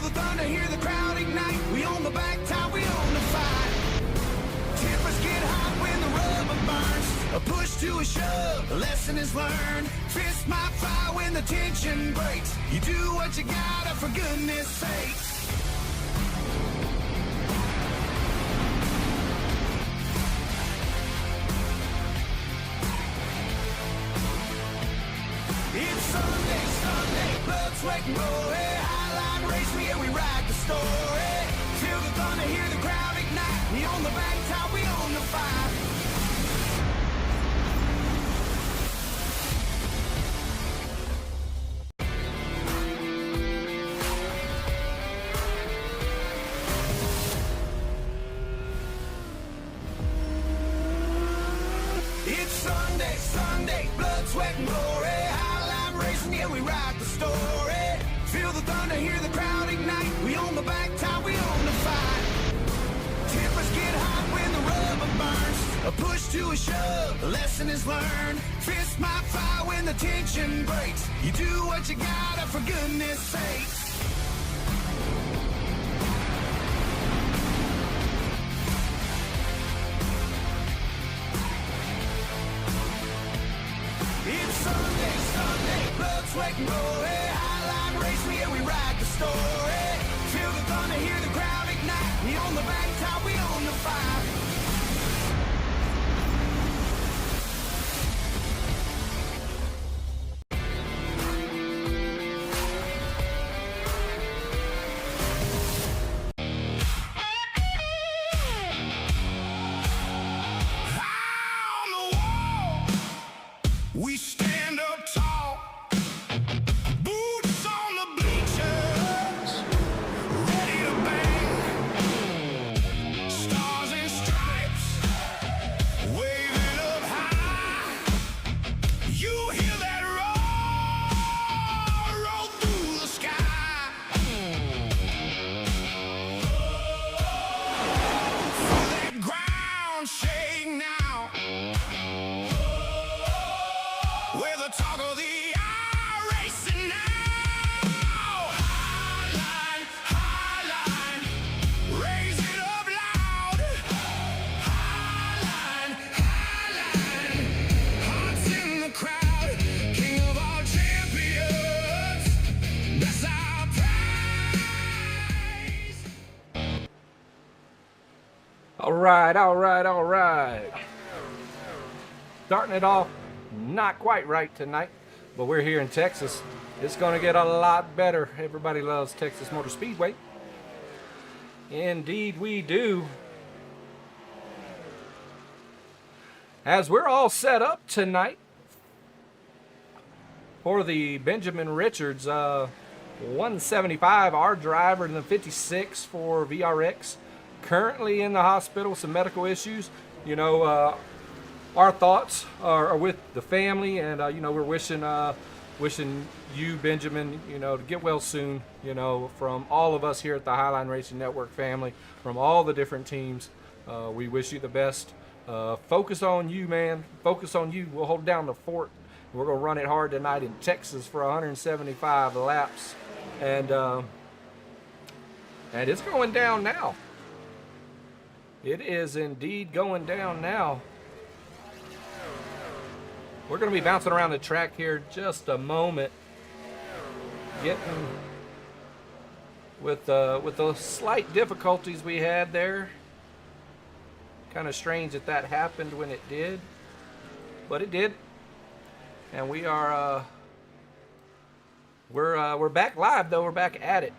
the thunder, hear the crowd ignite. We own the back tie, we own the fight. Tempers get hot when the rubber burns. A push to a shove, a lesson is learned. Fist might fly when the tension breaks. You do what you gotta, for goodness sakes. It's Sunday, Sunday, blood, sweat, and glory. Highline race, we and we ride the story. Feel the thunder, hear the crowd ignite. We own the back top, we own the fight. It's Sunday, Sunday, blood, sweat, and glory. Highline racing, yeah, we ride the story. Feel the thunder, hear the crowd ignite. We own the back top, we own the fight. Tempers get hot when the rubber burns. A push to a shove, a lesson is learned. Fist might fly when the tension breaks. You do what you gotta, for goodness sakes. It's Sunday, Sunday, blood, sweat, and glory. Highline race, we and we ride the story. Feel the thunder, hear the crowd ignite. We own the back top, we own the fight. On the wall, we stand up tall. Boots on the bleachers, ready to bang. Stars and stripes, waving up high. You hear that roll through the sky. Feel that ground shake now. We're the talk of the hour, racing now. Highline, highline, raise it up loud. Highline, highline, hearts in the crowd. King of all champions, that's our prize. All right, all right, all right. Starting it off not quite right tonight, but we're here in Texas. It's going to get a lot better. Everybody loves Texas Motor Speedway. Indeed we do. As we're all set up tonight for the Benjamin Richards 175, our driver in the 56 for VRX, currently in the hospital with some medical issues. You know, our thoughts are with the family, and you know, we're wishing you, Benjamin, you know, to get well soon. You know, from all of us here at the Highline Racing Network family, from all the different teams, we wish you the best. Focus on you, man. Focus on you. We'll hold down the fort. We're gonna run it hard tonight in Texas for 175 laps, and it's going down now. It is indeed going down now. We're going to be bouncing around the track here just a moment, getting with the slight difficulties we had there. Kind of strange that happened when it did, but it did, and we are we're back live though. We're back at it.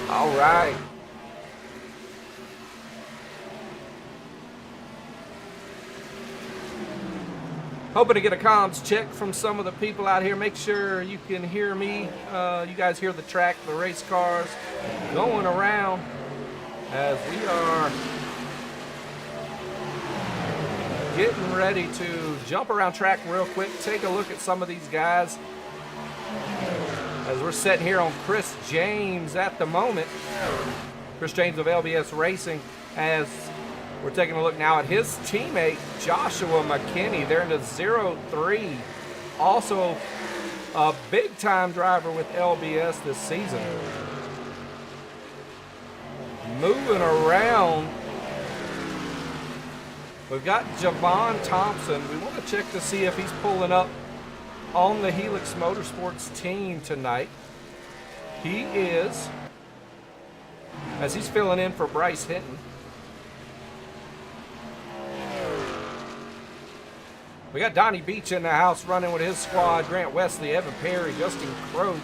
All right. Hoping to get a comms check from some of the people out here. Make sure you can hear me. You guys hear the track, the race cars going around as we are getting ready to jump around track real quick. Take a look at some of these guys as we're sitting here on Chris James at the moment. Chris James of LBS Racing, as we're taking a look now at his teammate, Joshua McKinney. They're in the 0-3. Also a big-time driver with LBS this season. Moving around, we've got Javon Thompson. We want to check to see if he's pulling up on the Helix Motorsports team tonight. He is, as he's filling in for Bryce Hinton. We got Donnie Beach in the house running with his squad. Grant Wesley, Evan Perry, Justin Crow,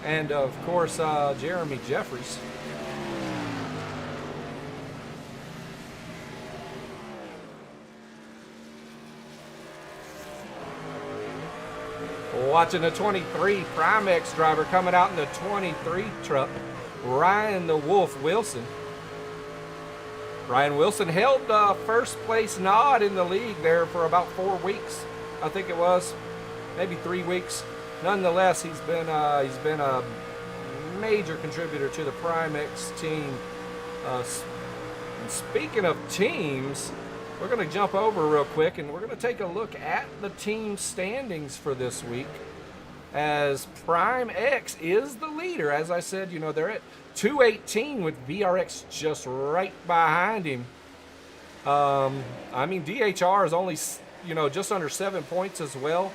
and of course, Jeremy Jeffries. Watching the 23 Primex driver coming out in the 23 truck, Ryan the Wolf Wilson. Ryan Wilson held the first place nod in the league there for about 4 weeks. I think it was, maybe 3 weeks. Nonetheless, he's been a major contributor to the Primex team. And speaking of teams, we're going to jump over real quick and we're going to take a look at the team standings for this week, as Prime X is the leader. As I said, you know, they're at 218 with VRX just right behind him. I mean, DHR is only, you know, just under 7 points as well.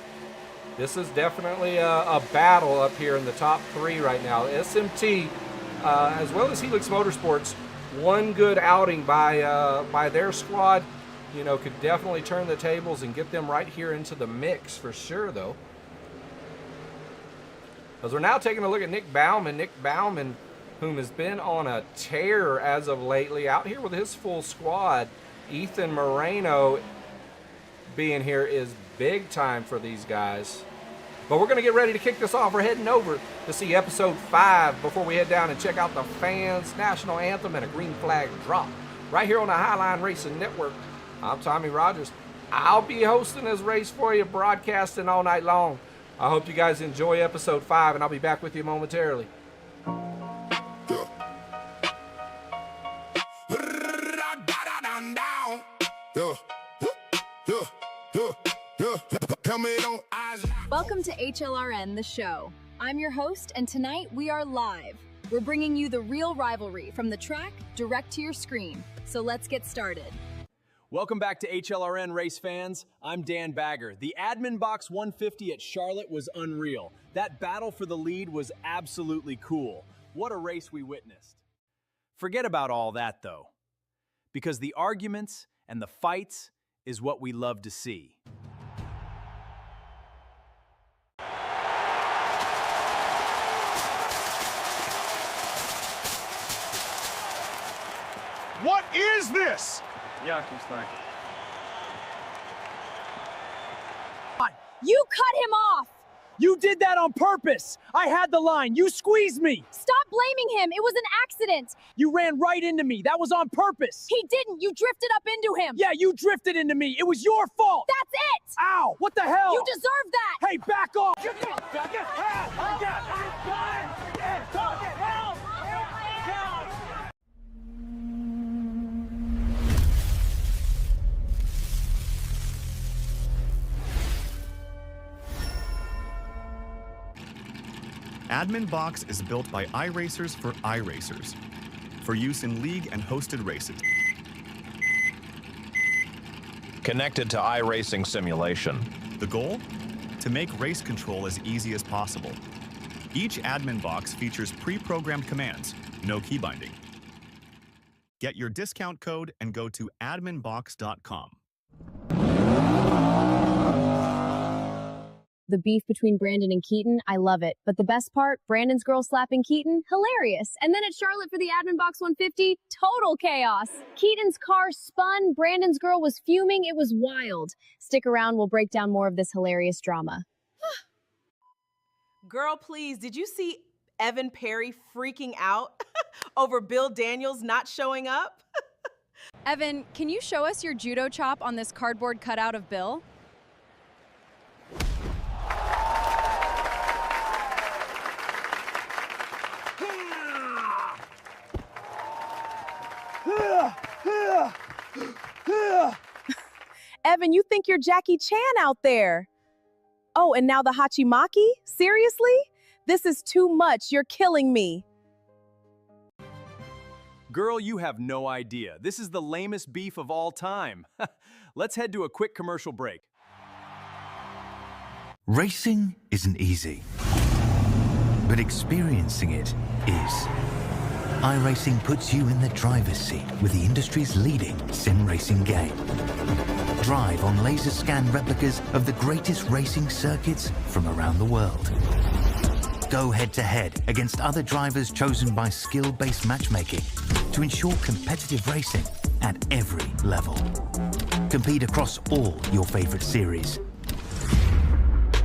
This is definitely a battle up here in the top 3 right now. SMT, as well as Helix Motorsports, one good outing by their squad, you know, could definitely turn the tables and get them right here into the mix for sure, though. As we're now taking a look at Nick Bauman. Nick Bauman, whom has been on a tear as of lately, out here with his full squad. Ethan Moreno being here is big time for these guys. But we're going to get ready to kick this off. We're heading over to see episode 5 before we head down and check out the fans, national anthem, and a green flag drop right here on the Highline Racing Network. I'm Tommy Rogers. I'll be hosting this race for you, broadcasting all night long. I hope you guys enjoy episode 5, and I'll be back with you momentarily. Welcome to HLRN, the show. I'm your host, and tonight we are live. We're bringing you the real rivalry from the track direct to your screen. So let's get started. Welcome back to HLRN race fans. I'm Dan Bagger. The Admin Box 150 at Charlotte was unreal. That battle for the lead was absolutely cool. What a race we witnessed. Forget about all that though, because the arguments and the fights is what we love to see. What is this? You cut him off! You did that on purpose! I had the line, you squeezed me! Stop blaming him! It was an accident! You ran right into me, that was on purpose! He didn't! You drifted up into him! Yeah, you drifted into me, it was your fault! That's it! Ow! What the hell? You deserve that! Hey, back off! Admin Box is built by iRacers for iRacers, for use in league and hosted races. Connected to iRacing simulation. The goal? To make race control as easy as possible. Each Admin Box features pre-programmed commands, no key binding. Get your discount code and go to adminbox.com. The beef between Brandon and Keaton, I love it. But the best part, Brandon's girl slapping Keaton, hilarious. And then at Charlotte for the Admin Box 150, total chaos. Keaton's car spun, Brandon's girl was fuming, it was wild. Stick around, we'll break down more of this hilarious drama. Girl, please, did you see Evan Perry freaking out over Bill Daniels not showing up? Evan, can you show us your judo chop on this cardboard cutout of Bill? Evan, you think you're Jackie Chan out there? Oh, and now the Hachimaki? Seriously? This is too much. You're killing me. Girl, you have no idea. This is the lamest beef of all time. Let's head to a quick commercial break. Racing isn't easy, but experiencing it is. iRacing puts you in the driver's seat with the industry's leading sim racing game. Drive on laser scan replicas of the greatest racing circuits from around the world. Go head-to-head against other drivers chosen by skill-based matchmaking to ensure competitive racing at every level. Compete across all your favorite series.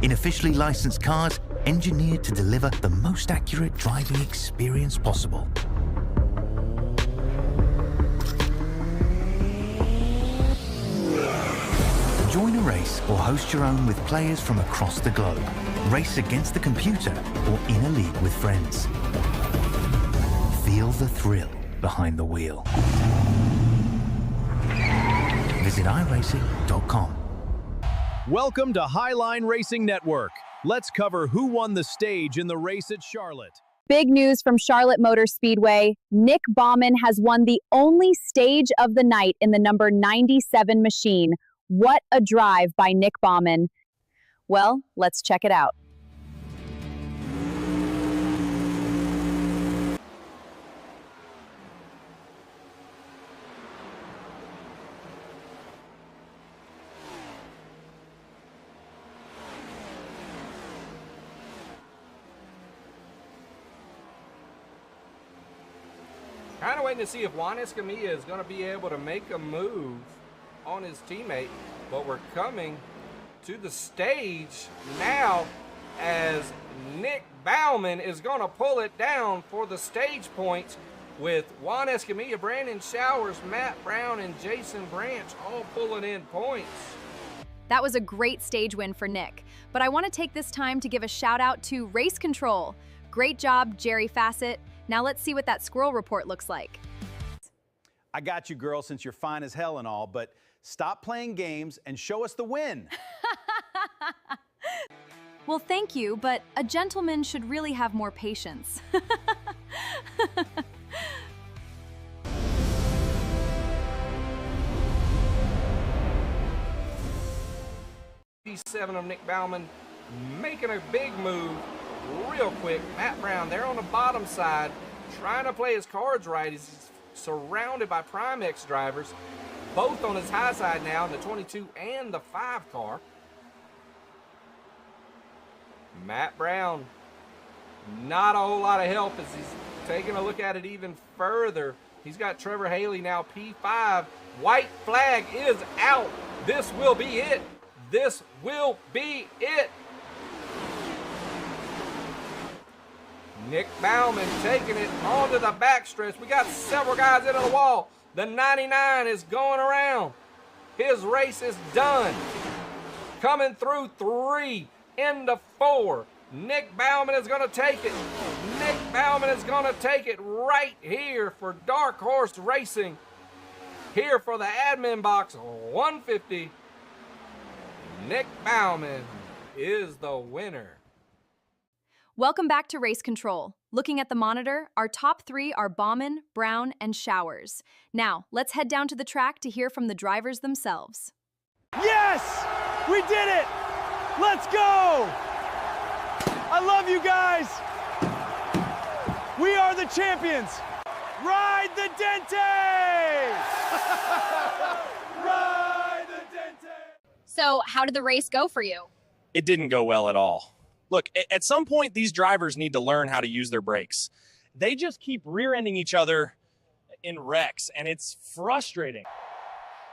In officially licensed cars, engineered to deliver the most accurate driving experience possible. Join a race or host your own with players from across the globe. Race against the computer or in a league with friends. Feel the thrill behind the wheel. Visit iRacing.com. Welcome to Highline Racing Network. Let's cover who won the stage in the race at Charlotte. Big news from Charlotte Motor Speedway. Nick Baumann has won the only stage of the night in the number 97 machine. What a drive by Nick Baumann. Well, let's check it out. Kind of waiting to see if Juan Escamilla is going to be able to make a move on his teammate, but we're coming to the stage now as Nick Baumann is going to pull it down for the stage points with Juan Escamilla, Brandon Showers, Matt Brown, and Jason Branch all pulling in points. That was a great stage win for Nick, but I want to take this time to give a shout out to Race Control. Great job, Jerry Fassett. Now let's see what that squirrel report looks like. I got you, girl, since you're fine as hell and all, but stop playing games and show us the win. Well, thank you, but a gentleman should really have more patience. 7 of Nick Baumann making a big move real quick. Matt Brown there on the bottom side trying to play his cards right. He's surrounded by Primex drivers, both on his high side now in the 22 and the 5 car. Matt Brown, not a whole lot of help as he's taking a look at it even further. He's got Trevor Haley now P5. White flag is out. This will be it. This will be it. Nick Baumann taking it onto the backstretch. We got several guys into the wall. The 99 is going around. His race is done. Coming through 3 into 4. Nick Baumann is going to take it. Nick Baumann is going to take it right here for Dark Horse Racing. Here for the Admin Box 150. Nick Baumann is the winner. Welcome back to Race Control. Looking at the monitor, our top 3 are Baumann, Brown, and Showers. Now, let's head down to the track to hear from the drivers themselves. Yes! We did it! Let's go! I love you guys! We are the champions! Ride the Dente! Ride the Dente! So, how did the race go for you? It didn't go well at all. Look, at some point, these drivers need to learn how to use their brakes. They just keep rear-ending each other in wrecks, and it's frustrating.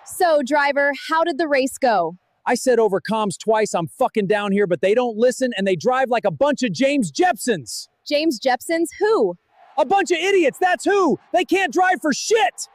So, driver, how did the race go? I said over comms twice, I'm fucking down here, but they don't listen, and they drive like a bunch of James Jepsons. James Jepsons? Who? A bunch of idiots, that's who! They can't drive for shit!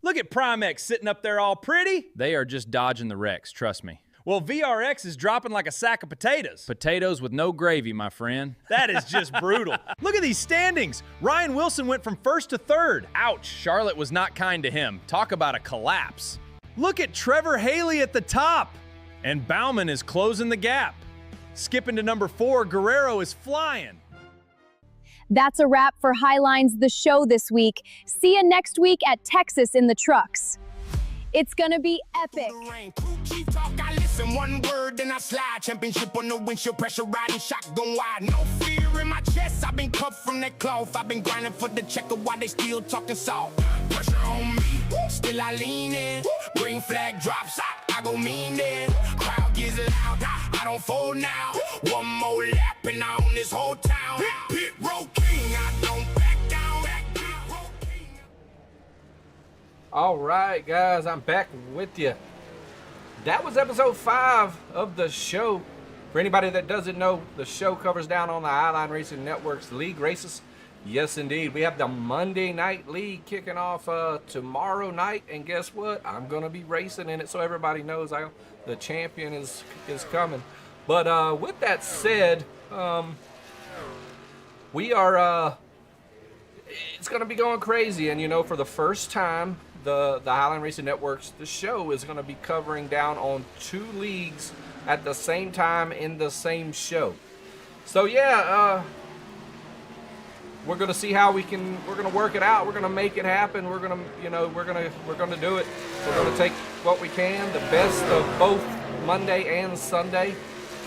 Look at Primex sitting up there all pretty. They are just dodging the wrecks, trust me. Well, VRX is dropping like a sack of potatoes. Potatoes with no gravy, my friend. That is just brutal. Look at these standings. Ryan Wilson went from first to third. Ouch, Charlotte was not kind to him. Talk about a collapse. Look at Trevor Haley at the top. And Bauman is closing the gap. Skipping to number 4, Guerrero is flying. That's a wrap for Highline's The Show this week. See you next week at Texas in the Trucks. It's gonna be epic. Chief talk, I listen, one word, then I slide. Championship on the windshield, pressure riding, shotgun wide. No fear in my chest, I've been cut from that cloth. I've been grinding for the checker while they still talking soft. Pressure on me, still I lean in. Green flag drops, I go mean then. Crowd gets loud, I don't fold now. One more lap and I own this whole town. Pit road king, I don't back down. All right, guys, I'm back with you. That was episode 5 of the show. For anybody that doesn't know, the show covers down on the Highline Racing Network's league races. Yes, indeed. We have the Monday Night League kicking off tomorrow night. And guess what? I'm going to be racing in it, so everybody knows the champion is coming. But with that said, we are... it's going to be going crazy. And, you know, for the first time, the Highline Racing Network's The Show is going to be covering down on 2 leagues at the same time in the same show. So yeah, we're going to see how we're going to work it out. We're going to make it happen. We're going to, you know, we're going to do it. We're going to take what we can, the best of both Monday and Sunday,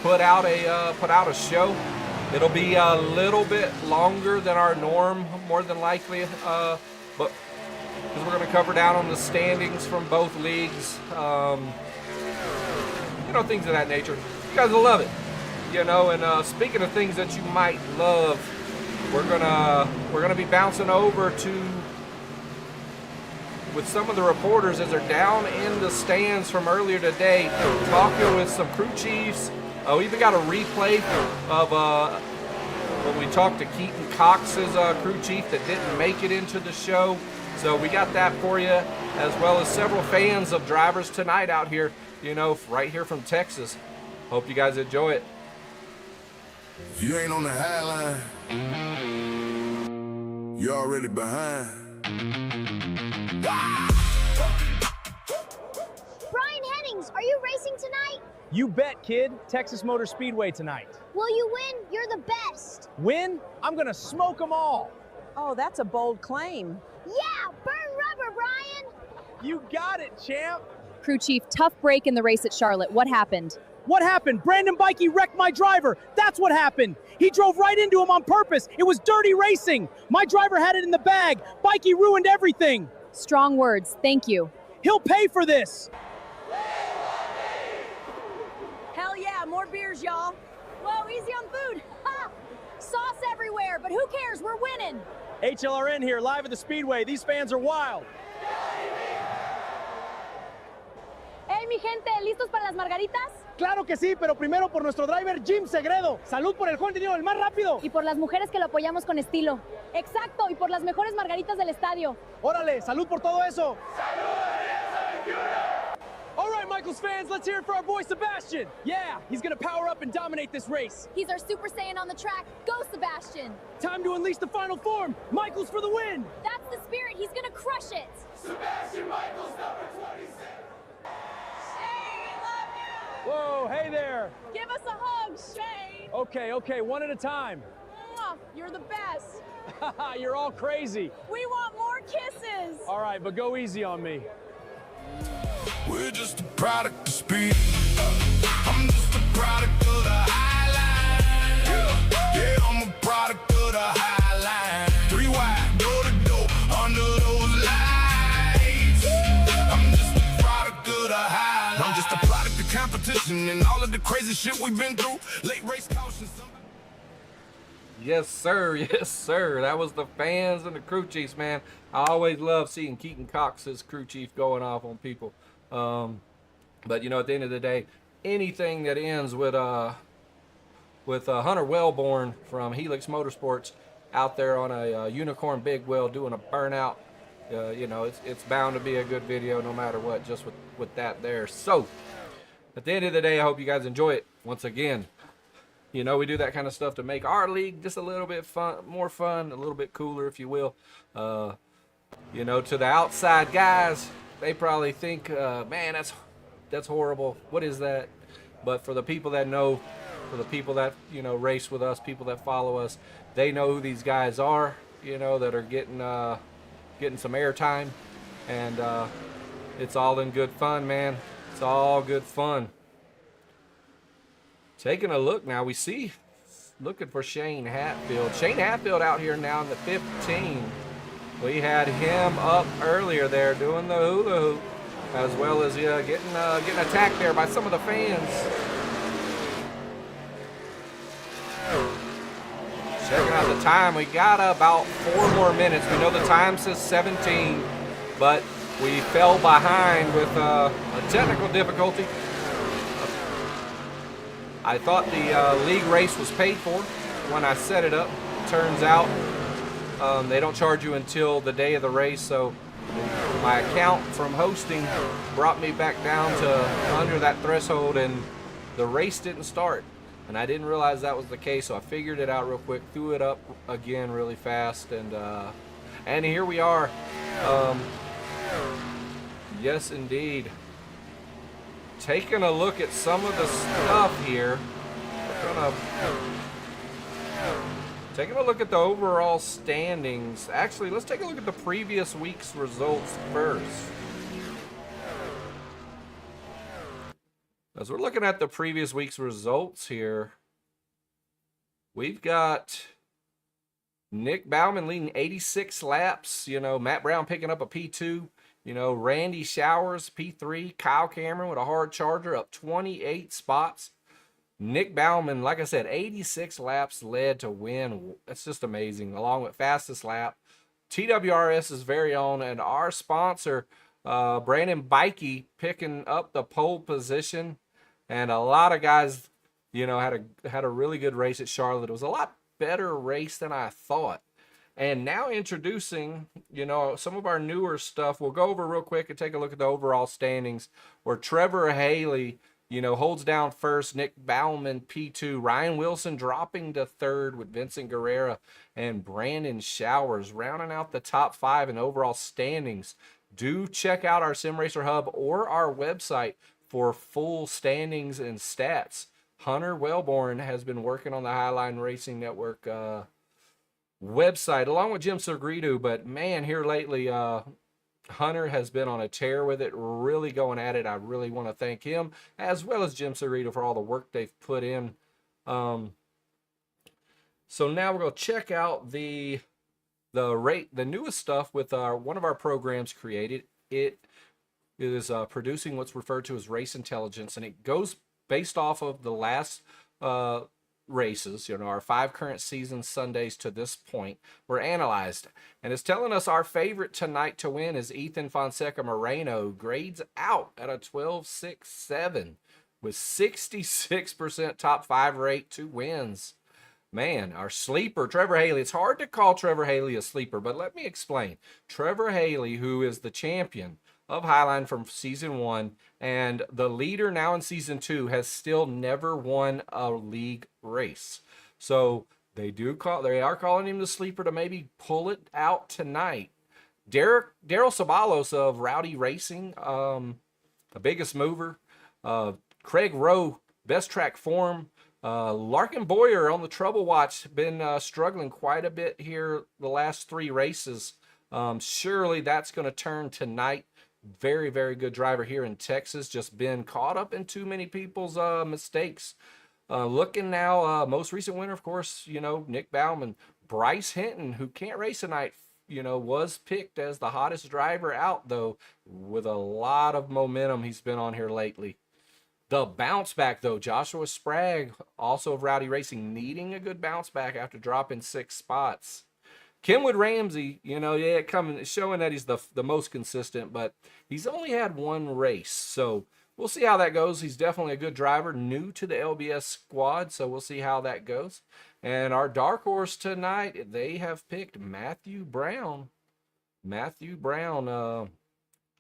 put out a show. It'll be a little bit longer than our norm, more than likely, but because we're going to cover down on the standings from both leagues, you know, things of that nature. You guys will love it, you know. And speaking of things that you might love, we're gonna be bouncing over with some of the reporters as they're down in the stands from earlier today, talking with some crew chiefs. We even got a replay of when we talked to Keaton Cox's crew chief that didn't make it into the show. So we got that for you, as well as several fans of drivers tonight out here, you know, right here from Texas. Hope you guys enjoy it. If you ain't on the Highline, you're already behind. Brian Hennings, are you racing tonight? You bet, kid. Texas Motor Speedway tonight. Will you win? You're the best. Win? I'm gonna smoke them all. Oh, that's a bold claim. Yeah, burn rubber, Brian. You got it, champ. Crew chief, tough break in the race at Charlotte. What happened? What happened? Brandon Bikey wrecked my driver. That's what happened. He drove right into him on purpose. It was dirty racing. My driver had it in the bag. Bikey ruined everything. Strong words. Thank you. He'll pay for this. Hell yeah, more beers, y'all. Whoa, easy on food. Ha! Sauce everywhere, but who cares? We're winning. HLRN here, live at the Speedway. These fans are wild. Hey, mi gente, ¿listos para las margaritas? Claro que sí, pero primero por nuestro driver Jim Segredo. Salud por el joven tenido el más rápido. Y por las mujeres que lo apoyamos con estilo. Exacto, y por las mejores margaritas del estadio. Órale, salud por todo eso. All right, Michaels fans, let's hear it for our boy Sebastian. Yeah, he's gonna power up and dominate this race. He's our Super Saiyan on the track. Go, Sebastian. Time to unleash the final form. Michaels for the win. That's the spirit. He's gonna crush it. Sebastian Michaels, number 26. Whoa, hey there. Give us a hug, Shane. Okay, one at a time. Mwah, you're the best. You're all crazy. We want more kisses. All right, but go easy on me. We're just a product of speed. I'm just a product of the Highline. Yeah, I'm a product of the Highline. 3 wide, door to door, under those lights. I'm just a product of the Highline. I'm just a product of competition and all of the crazy shit we've been through. Late race caution. Yes, sir. Yes, sir. That was the fans and the crew chiefs, man. I always love seeing Keaton Cox's crew chief going off on people. But, you know, at the end of the day, anything that ends with Hunter Wellborn from Helix Motorsports out there on a unicorn big wheel doing a burnout, you know, it's bound to be a good video no matter what, just with that there. So, at the end of the day, I hope you guys enjoy it. Once again, you know, we do that kind of stuff to make our league just a little bit more fun, a little bit cooler, if you will. You know, to the outside guys, they probably think, man, that's horrible. What is that? But for the people that know, for the people that, you know, race with us, people that follow us, they know who these guys are, you know, that are getting some airtime. And it's all in good fun, man. It's all good fun. Taking a look now, we see, looking for Shane Hatfield. Shane Hatfield out here now in the 15. We had him up earlier there doing the hula hoop, as well as getting attacked there by some of the fans. Checking out the time, we got about 4 more minutes. We know the time says 17, but we fell behind with a technical difficulty. I thought the league race was paid for when I set it up. Turns out they don't charge you until the day of the race, so my account from hosting brought me back down to under that threshold, and the race didn't start. And I didn't realize that was the case, so I figured it out real quick, threw it up again really fast, and here we are. Yes, indeed. Taking a look at some of the stuff here. Taking a look at the overall standings. Actually, let's take a look at the previous week's results first. As we're looking at the previous week's results here, we've got Nick Bauman leading 86 laps. You know, Matt Brown picking up a P2. You know, Randy Showers, P3. Kyle Cameron with a hard charger up 28 spots. Nick Bauman, like I said, 86 laps led to win. That's just amazing. Along with fastest lap. TWRS's very own and our sponsor, Brandon Bikey, picking up the pole position. And a lot of guys, you know, had a really good race at Charlotte. It was a lot better race than I thought. And now introducing, you know, some of our newer stuff. We'll go over real quick and take a look at the overall standings, where Trevor Haley, you know, holds down first. Nick Bauman, P2. Ryan Wilson dropping to third with Vincent Guerrera and Brandon Showers rounding out the top 5 in overall standings. Do check out our Sim Racer Hub or our website for full standings and stats. Hunter Wellborn has been working on the Highline Racing Network website along with Jim Segredo, but man, here lately Hunter has been on a tear with it, really going at it. I really want to thank him as well as Jim Segredo for all the work they've put in. So now we're going to check out the newest stuff with one of our programs created. It is producing what's referred to as race intelligence, and it goes based off of the last races. You know, our 5 current season Sundays to this point were analyzed, and it's telling us our favorite tonight to win is Ethan Fonseca Moreno. Grades out at a 12.67 with 66% top 5 rate, 2 wins. Man, our sleeper, Trevor Haley. It's hard to call Trevor Haley a sleeper, but let me explain. Trevor Haley, who is the champion of Highline from season 1 and the leader now in season 2, has still never won a league race. So they are calling him the sleeper to maybe pull it out tonight. Daryl Sabalos of Rowdy Racing, the biggest mover. Craig Rowe, best track form. Larkin Boyer on the Trouble Watch, been struggling quite a bit here the last 3 races. Surely that's going to turn tonight. Very, very good driver here in Texas. Just been caught up in too many people's mistakes. Looking now, most recent winner, of course, you know, Nick Bauman. Bryce Hinton, who can't race tonight, you know, was picked as the hottest driver out, though, with a lot of momentum he's been on here lately. The bounce back, though, Joshua Sprague, also of Rowdy Racing, needing a good bounce back after dropping 6 spots. Kenwood Ramsey, you know, showing that he's the most consistent, but he's only had 1 race. So we'll see how that goes. He's definitely a good driver, new to the LBS squad, so we'll see how that goes. And our dark horse tonight, they have picked Matthew Brown. Matthew Brown,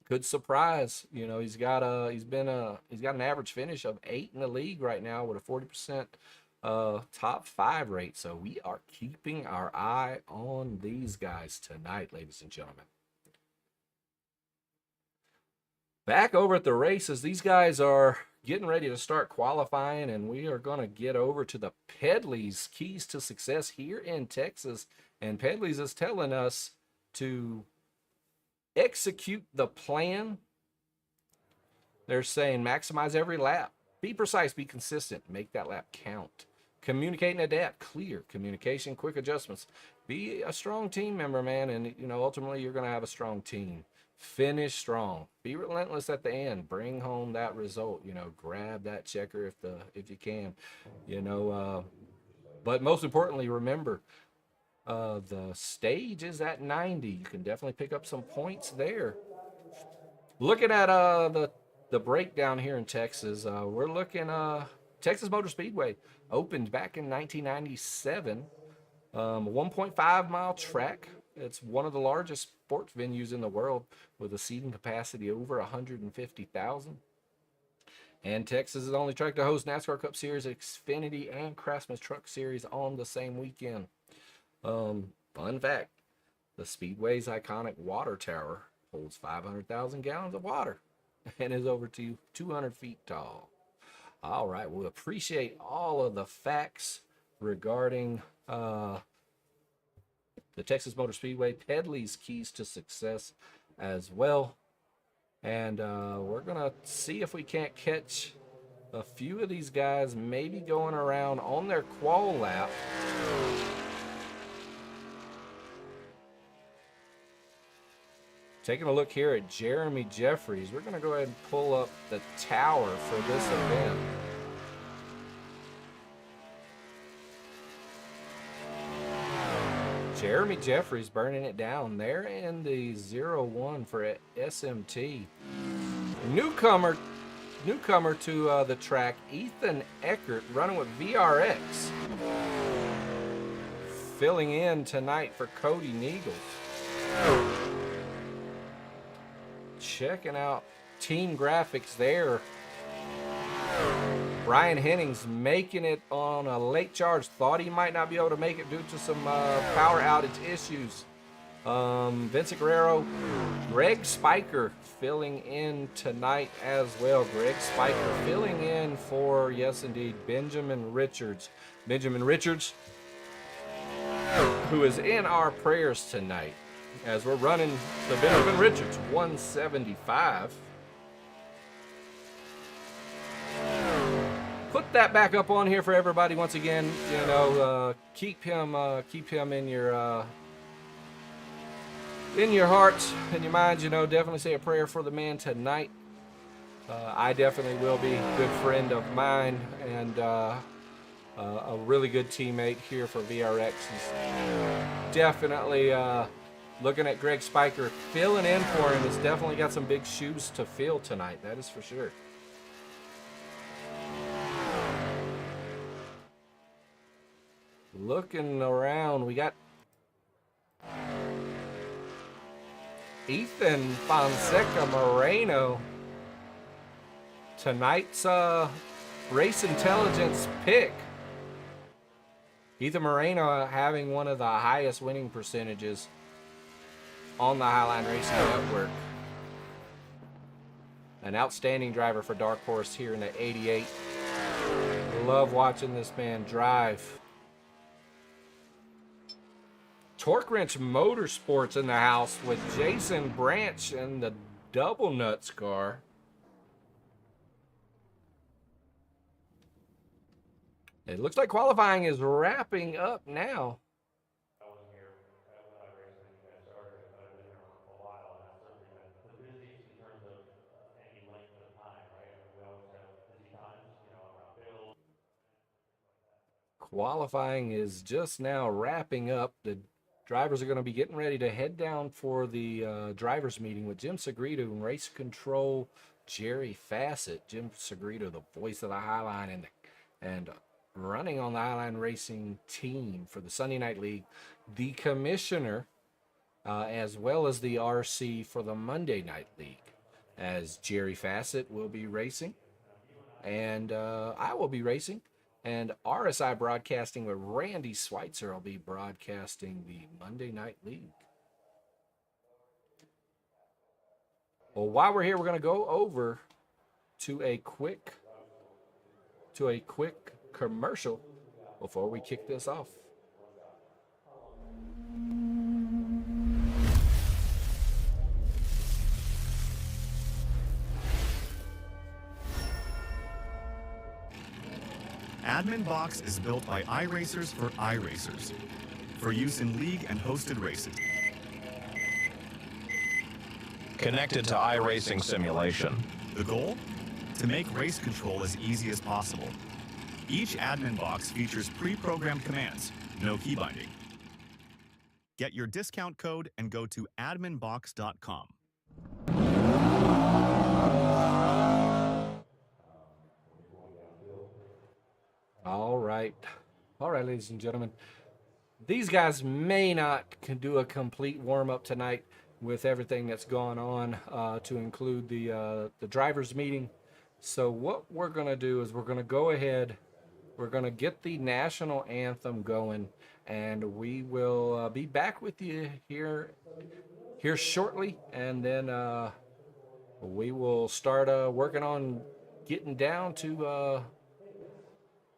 could surprise. You know, he's got an average finish of 8 in the league right now with a 40% top 5 rate. So we are keeping our eye on these guys tonight, ladies and gentlemen. Back over at the races, these guys are getting ready to start qualifying, and we are going to get over to the Pedley's Keys to Success here in Texas. And Pedley's is telling us to execute the plan. They're saying maximize every lap, be precise, be consistent, make that lap count, communicate and adapt, clear communication, quick adjustments, be a strong team member, man. And you know, ultimately you're going to have a strong team. Finish strong, be relentless at the end, bring home that result, you know, grab that checker if you can, you know, but most importantly, remember, the stage is at 90. You can definitely pick up some points there. Looking at the breakdown here in Texas, we're looking Texas Motor Speedway opened back in 1997, 1.5 mile track. It's one of the largest sports venues in the world with a seating capacity over 150,000. And Texas is the only track to host NASCAR Cup Series, Xfinity, and Craftsman Truck Series on the same weekend. Fun fact, the Speedway's iconic water tower holds 500,000 gallons of water and is over 200 feet tall. All right, we'll appreciate all of the facts regarding the Texas Motor Speedway, Pedley's Keys to Success as well. And we're going to see if we can't catch a few of these guys maybe going around on their qual lap. Taking a look here at Jeremy Jeffries. We're going to go ahead and pull up the tower for this event. Jeremy Jeffries burning it down there in the 0-1 for SMT. Newcomer to the track, Ethan Eckert, running with VRX. Filling in tonight for Cody Neagles. Checking out team graphics there. Brian Hennings making it on a late charge. Thought he might not be able to make it due to some power outage issues. Vincent Guerrero, Greg Spiker filling in tonight as well. Greg Spiker filling in for, yes indeed, Benjamin Richards. Benjamin Richards, who is in our prayers tonight as we're running the Benjamin Richards 175. Put that back up on here for everybody once again. You know, keep him in your hearts and your minds. You know, definitely say a prayer for the man tonight. I definitely will be. Good friend of mine and a really good teammate here for VRX. He's definitely looking at Greg Spiker filling in for him. He's definitely got some big shoes to fill tonight. That is for sure. Looking around, we got Ethan Fonseca Moreno, tonight's race intelligence pick. Ethan Moreno having one of the highest winning percentages on the Highline Racing Network. An outstanding driver for Dark Horse here in the 88. Love watching this man drive. Torque Wrench Motorsports in the house with Jason Branch and the Double Nuts car. It looks like qualifying is wrapping up now. Qualifying is just now wrapping up. The drivers are going to be getting ready to head down for the drivers meeting with Jim Segrito and Race Control Jerry Fassett. Jim Segrito, the voice of the Highline and running on the Highline Racing team for the Sunday Night League, the commissioner, as well as the RC for the Monday Night League. as Jerry Fassett will be racing, and I will be racing, and RSI Broadcasting with Randy Schweitzer will be broadcasting the Monday Night League. Well, while we're here, we're going to go over to a quick commercial before we kick this off. Admin Box is built by iRacers for iRacers, for use in league and hosted races. Connected to iRacing simulation. The goal? To make race control as easy as possible. Each admin box features pre-programmed commands, no key binding. Get your discount code and go to adminbox.com. All right, ladies and gentlemen. These guys may not can do a complete warm-up tonight with everything that's gone on, to include the drivers' meeting. So what we're going to do is we're going to go ahead, we're going to get the national anthem going, and we will be back with you here shortly, and then we will start working on getting down to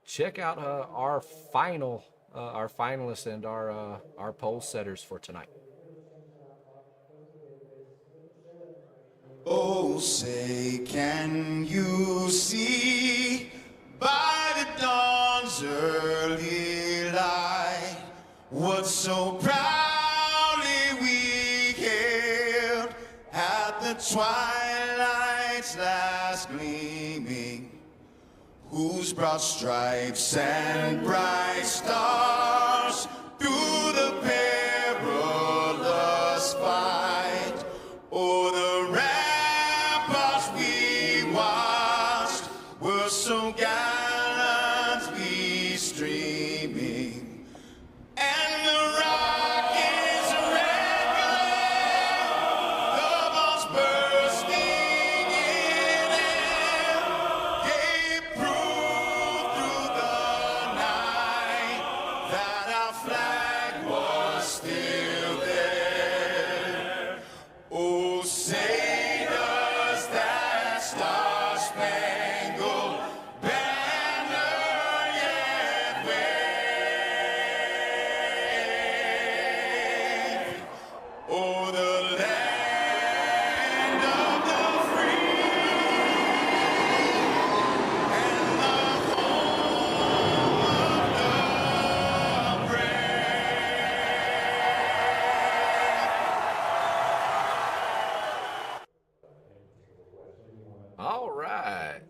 check out our finalists and our pole setters for tonight. Oh, say, can you see by the dawn's early light what so proudly we hailed at the twilight's last gleaming, whose broad stripes and bright stars through the perilous fight, oh, the ramparts we watched were so gallantly streaming, and the rocket's red glare, the bombs bursting in air, gave proof through the night that our flag was still there. Oh, say does that star-spangled banner yet wave? Oh, the land of the free and the home of the All right.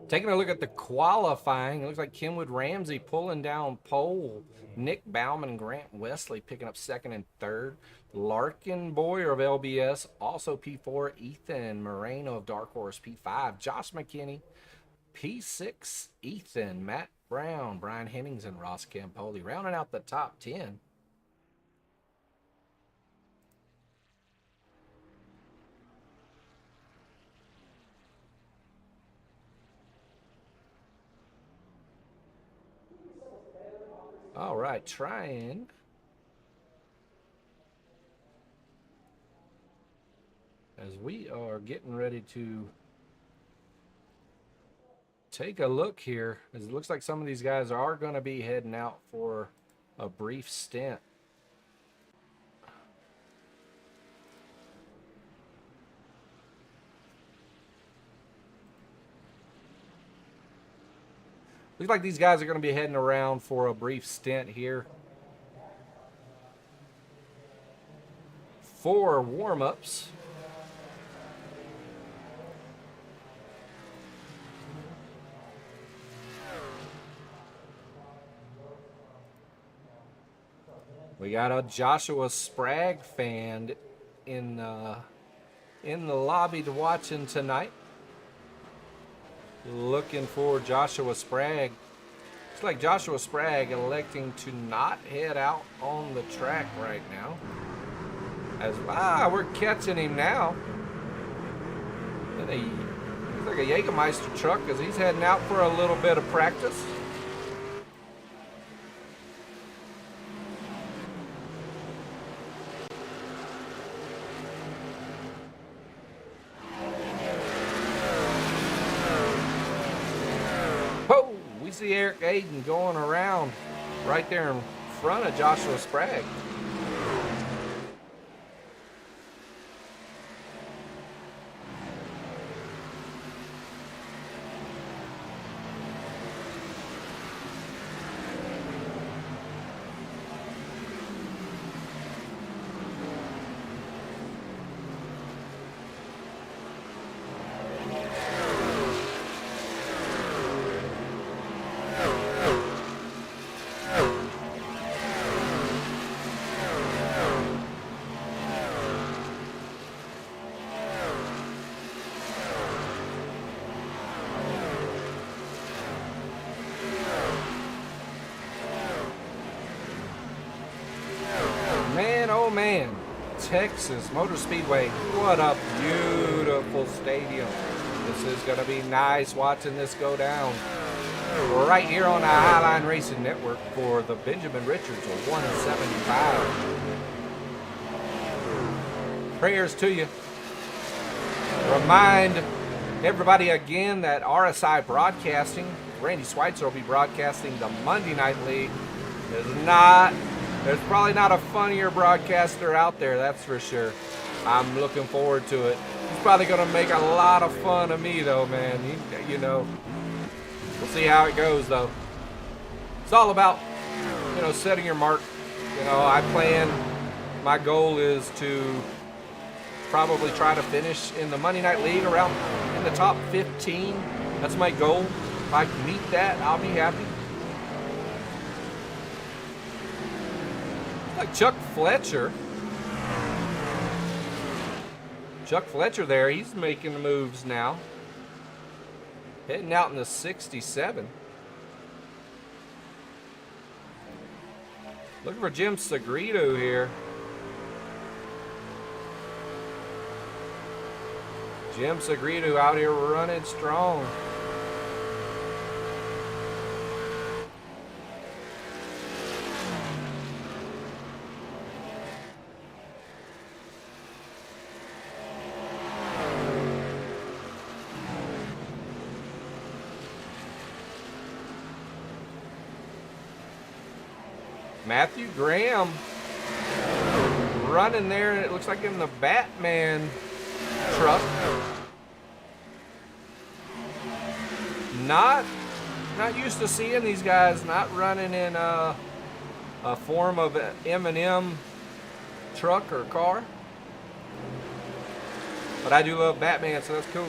Taking a look at the qualifying, it looks like Kenwood Ramsey pulling down pole. Nick Bauman and Grant Wesley picking up second and third. Larkin Boyer of LBS, also P4. Ethan Moreno of Dark Horse, P5. Josh McKinney, P6. Ethan, Matt Brown, Brian Hennings, and Ross Campoli rounding out the top 10. All right, trying. As we are getting ready to take a look here, as it looks like some of these guys are going to be heading out for a brief stint. Looks like these guys are going to be heading around for a brief stint here for warm-ups. We got a Joshua Sprague fan in the lobby to watching tonight. Looking for Joshua Sprague. It's like Joshua Sprague electing to not head out on the track right now, We're catching him now. And he's like a Jägermeister truck because he's heading out for a little bit of practice. Oh, we see Eric Hayden going around right there in front of Joshua Sprague. Man, Texas Motor Speedway, what a beautiful stadium. This is going to be nice watching this go down. We're right here on the Highline Racing Network for the Benjamin Richards 175. Prayers to you. Remind everybody again that RSI Broadcasting, Randy Schweitzer will be broadcasting the Monday Night League. There's probably not a funnier broadcaster out there, that's for sure. I'm looking forward to it. He's probably going to make a lot of fun of me, though, man. You know, we'll see how it goes, though. It's all about, setting your mark. My goal is to probably try to finish in the Monday Night League around in the top 15. That's my goal. If I can meet that, I'll be happy. Like Chuck Fletcher there, he's making the moves now. Heading out in the 67. Looking for Jim Segredo here. Jim Segredo out here running strong. Matthew Graham running there, it looks like in the Batman truck. Not used to seeing these guys not running in a form of an M&M truck or car. But I do love Batman, so that's cool.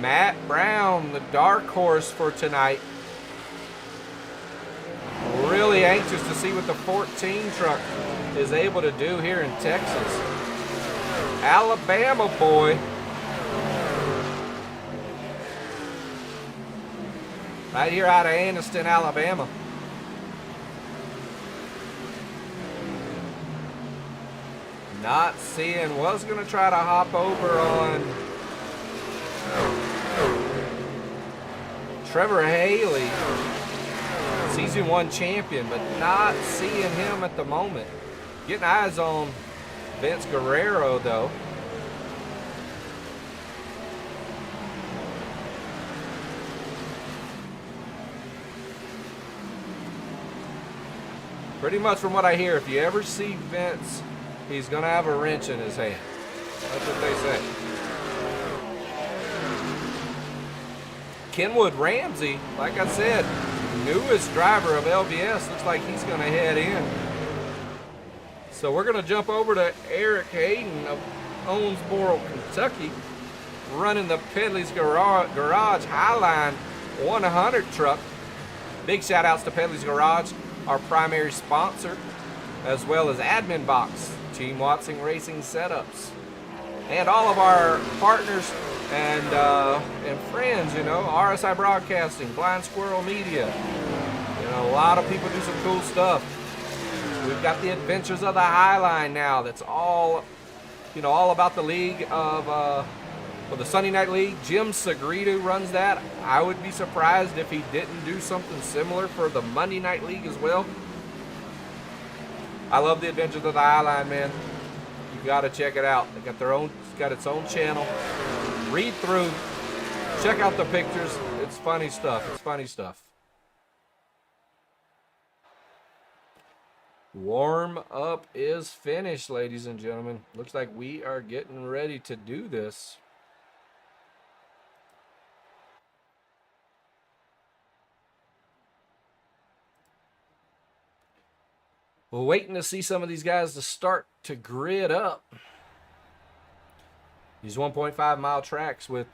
Matt Brown, the dark horse for tonight. Really anxious to see what the 14 truck is able to do here in Texas. Alabama boy. Right here out of Anniston, Alabama. Not seeing, was going to try to hop over on Trevor Haley, Season 1 champion, but not seeing him at the moment. Getting eyes on Vince Guerrero, though. Pretty much from what I hear, if you ever see Vince, he's going to have a wrench in his hand. That's what they say. Kenwood Ramsey, like I said, newest driver of LBS, looks like he's going to head in. So we're going to jump over to Eric Hayden of Owensboro, Kentucky, running the Pedley's Garage Highline 100 truck. Big shout outs to Pedley's Garage, our primary sponsor, as well as Admin Box, Team Watson Racing Setups, and all of our partners and friends, RSI Broadcasting, Blind Squirrel Media, lot of people do some cool stuff. We've got the Adventures of the Highline now. That's all, you know, all about the league of, for the Sunday Night League. Jim Segredo runs that. I would be surprised if he didn't do something similar for the Monday Night League as well. I love the Adventures of the Highline, man. You gotta check it out. They got their own, it's got its own channel. Read through, check out the pictures. It's funny stuff. It's funny stuff. Warm up is finished, ladies and gentlemen. Looks like we are getting ready to do this. We're waiting to see some of these guys to start to grid up. These 1.5 mile tracks with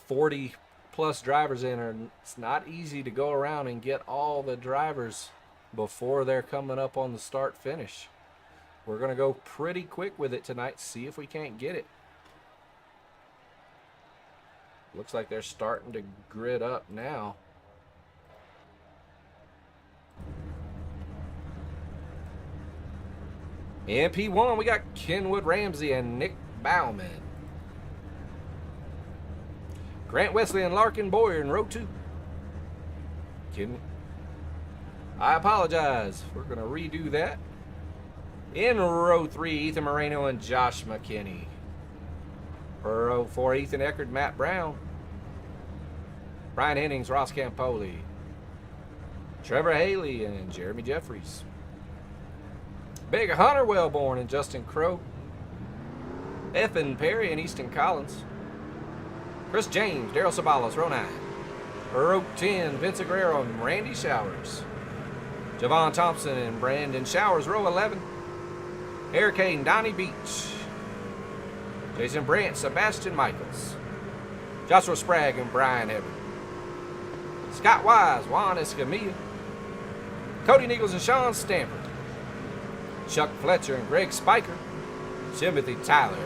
40 plus drivers in are, it's not easy to go around and get all the drivers before they're coming up on the start finish. We're going to go pretty quick with it tonight, see if we can't get it. Looks like they're starting to grid up now. In P1, we got Kenwood Ramsey and Nick Bauman. Grant Wesley and Larkin Boyer in row 2. I apologize. We're going to redo that. In row 3, Ethan Moreno and Josh McKinney. Row 4, Ethan Eckerd, Matt Brown. Brian Hennings, Ross Campoli. Trevor Haley and Jeremy Jeffries. Big Hunter Wellborn and Justin Crow. Ethan Perry and Easton Collins. Chris James, Daryl Sabalos, row 9. Row 10, Vince Aguero and Randy Showers. Javon Thompson and Brandon Showers, row 11. Hurricane, Donnie Beach. Jason Brandt, Sebastian Michaels. Joshua Sprague and Brian Everett. Scott Wise, Juan Escamilla. Cody Nichols and Sean Stanford. Chuck Fletcher and Greg Spiker. Timothy Tyler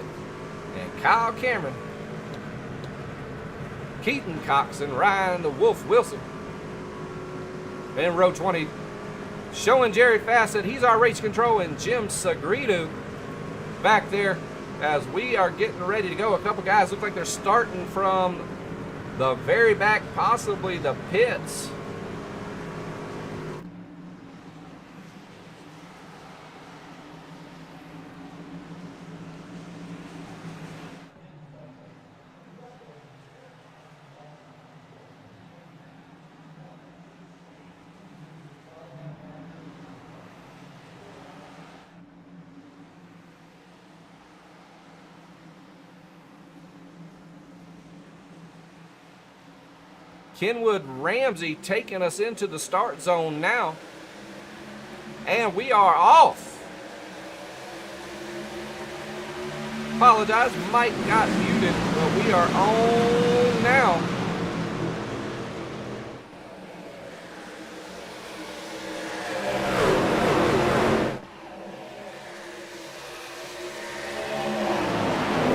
and Kyle Cameron. Keaton Cox and Ryan the Wolf Wilson. In row 20, showing Jerry Fassett, he's our race control, and Jim Segredo back there as we are getting ready to go. A couple guys look like they're starting from the very back, possibly the pits. Kenwood Ramsey taking us into the start zone now. And we are off. Apologize, Mike got muted, but we are on now.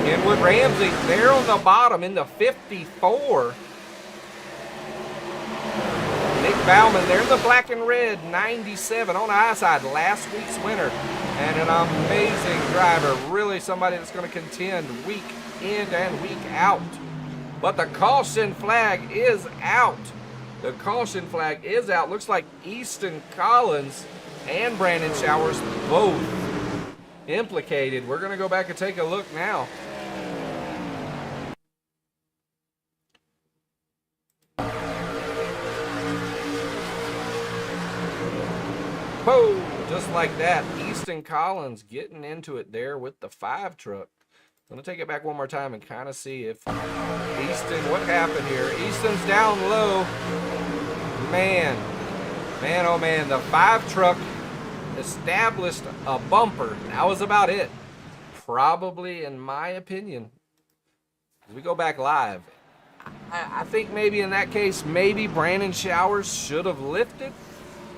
Kenwood Ramsey, there on the bottom in the 54. Bauman there in the black and red, 97 on the high side, last week's winner, and an amazing driver, really somebody that's going to contend week in and week out. But the caution flag is out. The caution flag is out. Looks like Easton Collins and Brandon Showers both implicated. We're going to go back and take a look now. Whoa, just like that, Easton Collins getting into it there with the 5 truck. I'm going to take it back one more time and kind of see if Easton, what happened here? Easton's down low. Man, oh man, the 5 truck established a bumper. That was about it. Probably, in my opinion, as we go back live, I think maybe in that case, maybe Brandon Showers should have lifted.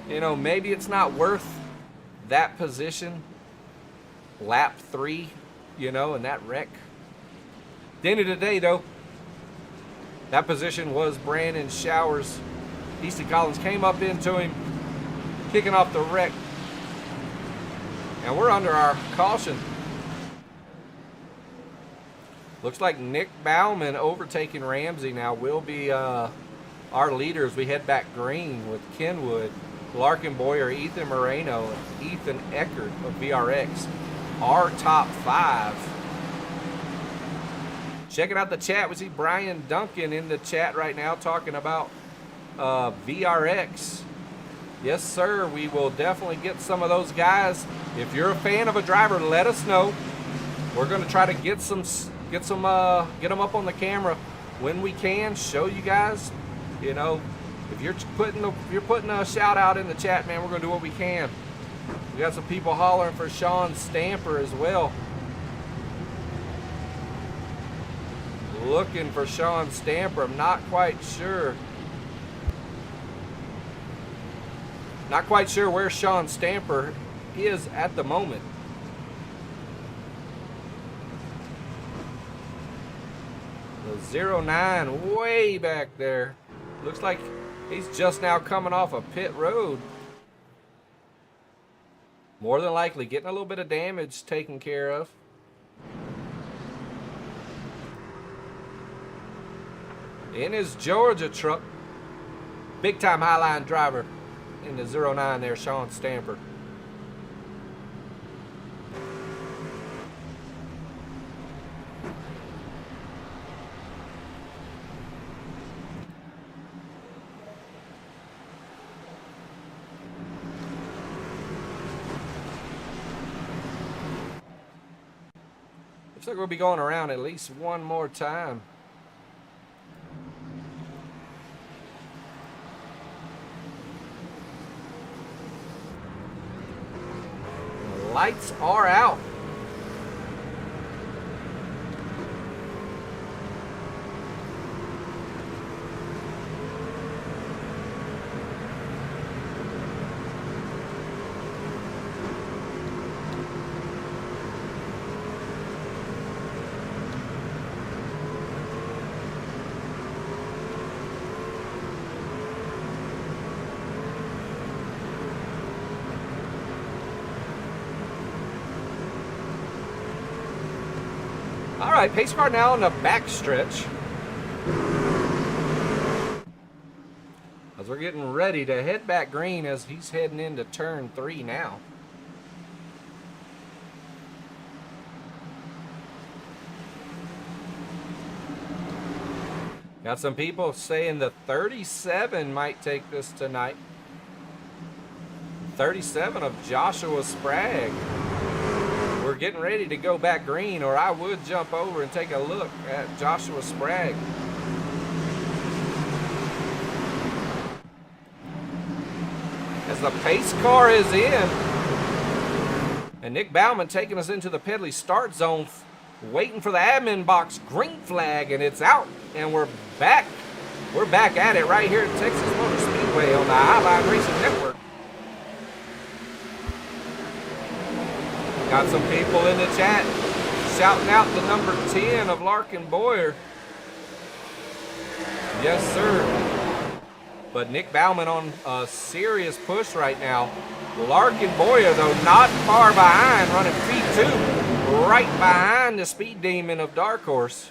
You know, maybe it's not worth that position, lap 3, you know, in that wreck. At the end of the day, though, that position was Brandon Showers. Easton Collins came up into him, kicking off the wreck. And we're under our caution. Looks like Nick Bauman overtaking Ramsey now will be our leader as we head back green with Kenwood, Larkin Boyer, Ethan Moreno, and Ethan Eckert of VRX. Our top 5. Checking out the chat, we see Brian Duncan in the chat right now talking about VRX. Yes, sir, we will definitely get some of those guys. If you're a fan of a driver, let us know. We're going to try to get them up on the camera when we can. Show you guys. You know, if you're putting a shout out in the chat, man, we're going to do what we can. We got some people hollering for Sean Stamper as well. Looking for Sean Stamper. I'm not quite sure. Not quite sure where Sean Stamper is at the moment. The 09 way back there. Looks like he's just now coming off a pit road. More than likely getting a little bit of damage taken care of. In his Georgia truck. Big time Highline driver in the 09 there, Sean Stamper. Looks like we'll be going around at least one more time. The lights are out. All right, pace car now on the back stretch. As we're getting ready to head back green as he's heading into turn 3 now. Got some people saying the 37 might take this tonight. 37 of Joshua Sprague. We're getting ready to go back green, or I would jump over and take a look at Joshua Sprague. As the pace car is in, and Nick Bauman taking us into the Pedley start zone, waiting for the admin box green flag, and it's out, and we're back. We're back at it right here at Texas Motor Speedway on the Highline Racing Network. Got some people in the chat shouting out the number 10 of Larkin Boyer. Yes, sir. But Nick Bauman on a serious push right now. Larkin Boyer, though, not far behind, running P2, right behind the Speed Demon of Dark Horse.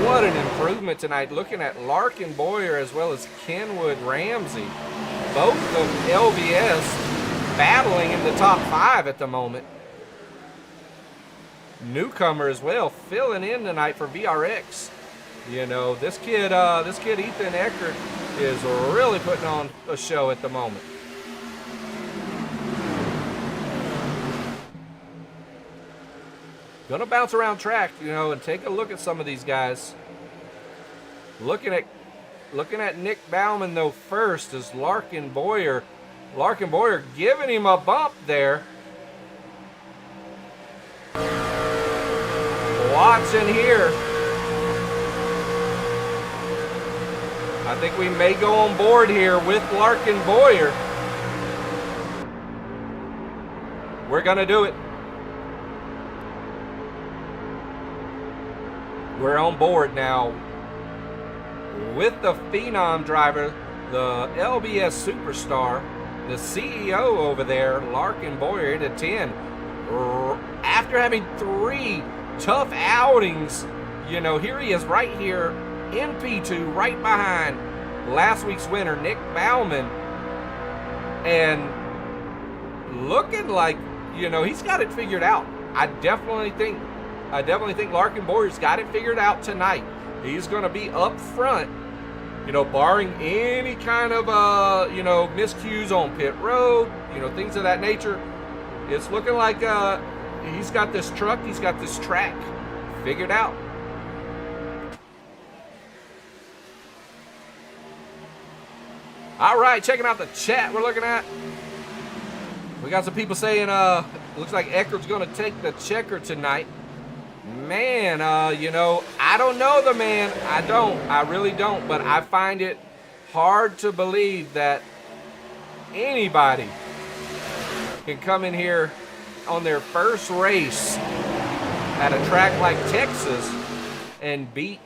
What an improvement tonight, looking at Larkin Boyer as well as Kenwood Ramsey. Both of LVS battling in the top 5 at the moment. Newcomer as well, filling in tonight for VRX. You know, this kid Ethan Eckert is really putting on a show at the moment. Gonna bounce around track, you know, and take a look at some of these guys. Looking at Nick Bauman though first is Larkin Boyer. Larkin Boyer giving him a bump there. Watching here. think we may go on board here with Larkin Boyer. We're going to do it. We're on board now with the Phenom driver, the LBS superstar, the CEO over there, Larkin Boyer, into 10. After having 3 tough outings, you know, here he is right here in P2, right behind last week's winner, Nick Bauman. And looking like, you know, he's got it figured out. I definitely think Larkin Boyer's got it figured out tonight. He's going to be up front, you know, barring any kind of, you know, miscues on pit road, you know, things of that nature. It's looking like he's got this truck, he's got this track figured out. All right, checking out the chat we're looking at. We got some people saying, looks like Eckerd's going to take the Checkered tonight. Man, you know, I don't know the man. I really don't. But I find it hard to believe that anybody can come in here on their first race at a track like Texas and beat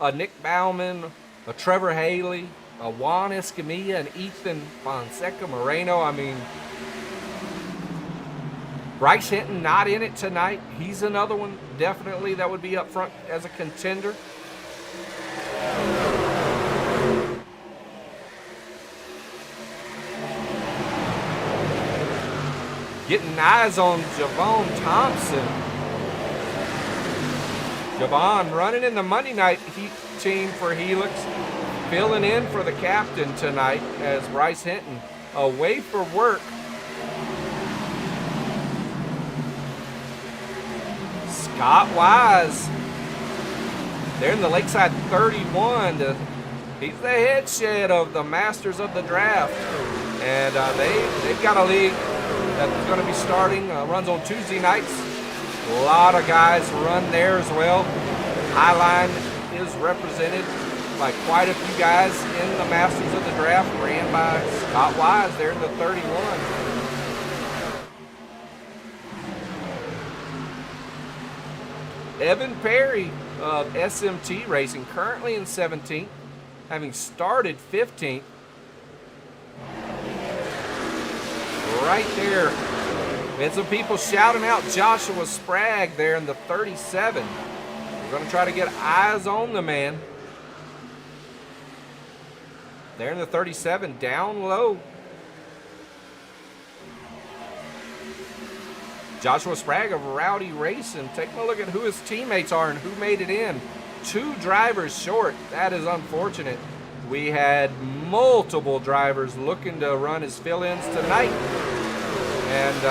a Nick Bauman, a Trevor Haley, a Juan Escamilla, and Ethan Fonseca Moreno. I mean, Bryce Hinton not in it tonight. He's another one definitely that would be up front as a contender. Getting eyes on Javon Thompson. Javon running in the Monday night heat team for Helix, filling in for the captain tonight as Bryce Hinton away for work. Scott Wise, they're in the Lakeside 31. He's the head shed of the Masters of the Draft. And they've got a league that's going to be starting, runs on Tuesday nights. A lot of guys run there as well. Highline is represented by quite a few guys in the Masters of the Draft, ran by Scott Wise there in the 31. Evan Perry of SMT Racing, currently in 17th, having started 15th. Right there. We had some people shouting out Joshua Sprague there in the 37. We're going to try to get eyes on the man. There in the 37, down low. Joshua Sprague of Rowdy Racing, taking a look at who his teammates are and who made it in. 2 drivers short. That is unfortunate. We had multiple drivers looking to run as fill-ins tonight. And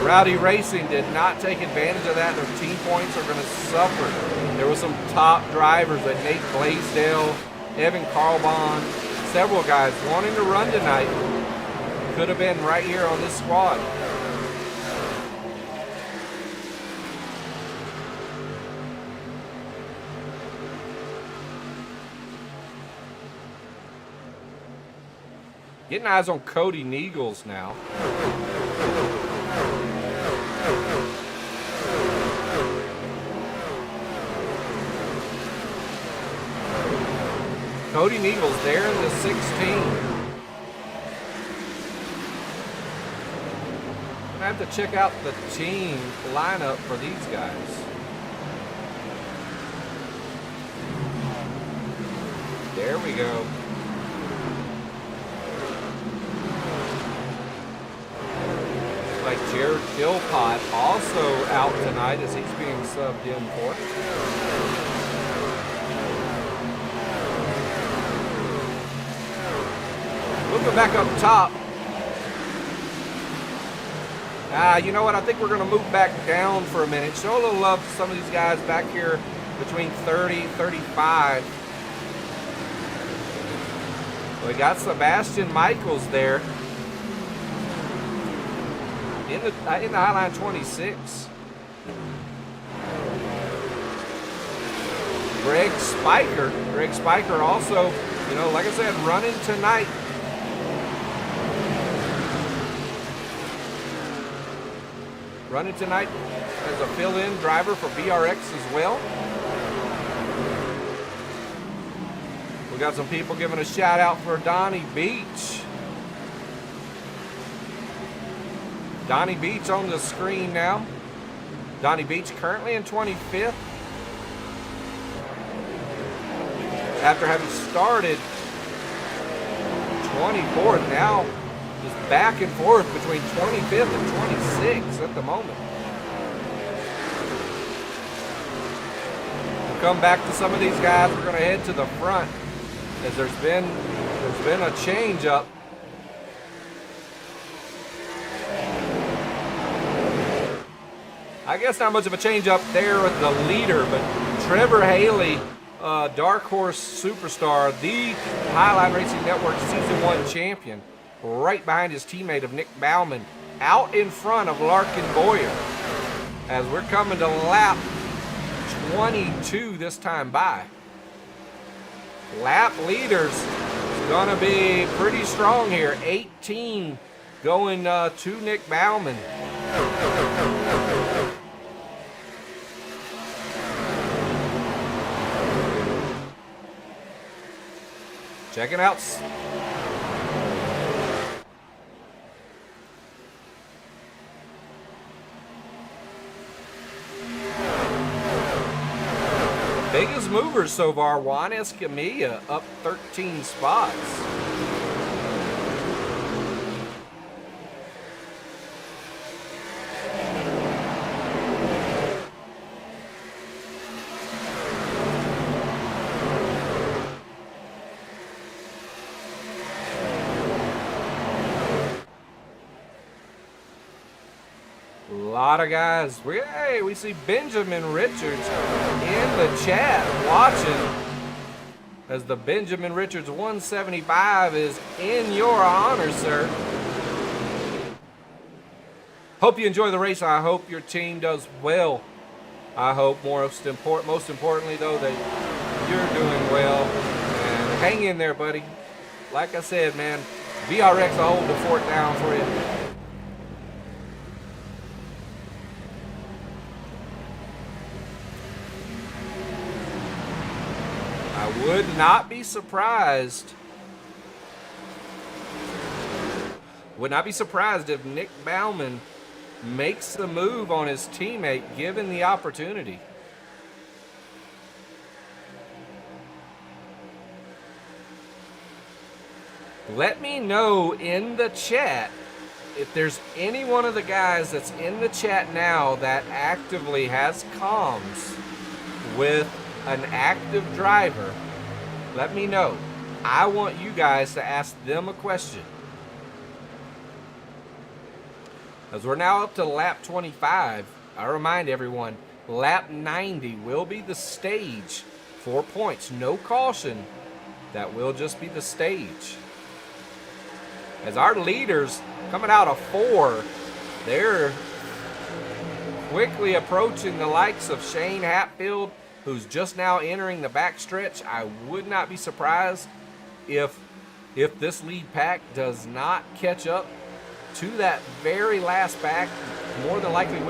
Rowdy Racing did not take advantage of that. Their team points are going to suffer. There were some top drivers like Nate Blaisdell, Evan Carlbon, several guys wanting to run tonight. Could have been right here on this squad. Getting eyes on Cody Neagles now. Cody Neagles there in the 16. I have to check out the team lineup for these guys. There we go. Like Jared Philpott also out tonight as he's being subbed in for. Moving back up top. You know what? I think we're going to move back down for a minute. Show a little love to some of these guys back here between 30, 35. We got Sebastian Michaels there. In the Highline 26. Greg Spiker. Greg Spiker also, you know, like I said, running tonight. Running tonight as a fill-in driver for VRX as well. We got some people giving a shout out for Donnie Beach. Donnie Beach on the screen now. Donnie Beach currently in 25th. After having started 24th, now just back and forth between 25th and 26th at the moment. We'll come back to some of these guys. We're going to head to the front as there's been a change up. I guess not much of a change up there with the leader, but Trevor Haley, Dark Horse Superstar, the Highline Racing Network Season 1 champion, right behind his teammate of Nick Bauman, out in front of Larkin Boyer. As we're coming to lap 22 this time by. Lap leaders is going to be pretty strong here. 18 going to Nick Bauman. Checking out. Biggest movers so far, Juan Escamilla up 13 spots. Lot of guys. Hey, we see Benjamin Richards in the chat watching as the Benjamin Richards 175 is in your honor, sir. Hope you enjoy the race. I hope your team does well. I hope most importantly though, that you're doing well. And hang in there, buddy. Like I said, man, VRX will hold the fort down for you. I would not be surprised. Would not be surprised if Nick Bauman makes the move on his teammate given the opportunity. Let me know in the chat if there's any one of the guys that's in the chat now that actively has comms with an active driver. Let me know. I want you guys to ask them a question. As we're now up to lap 25, I remind everyone, lap 90 will be the stage for points. No caution. That will just be the stage. As our leaders coming out of 4, they're quickly approaching the likes of Shane Hatfield, who's just now entering the backstretch. I would not be surprised if this lead pack does not catch up to that very last pack, more than likely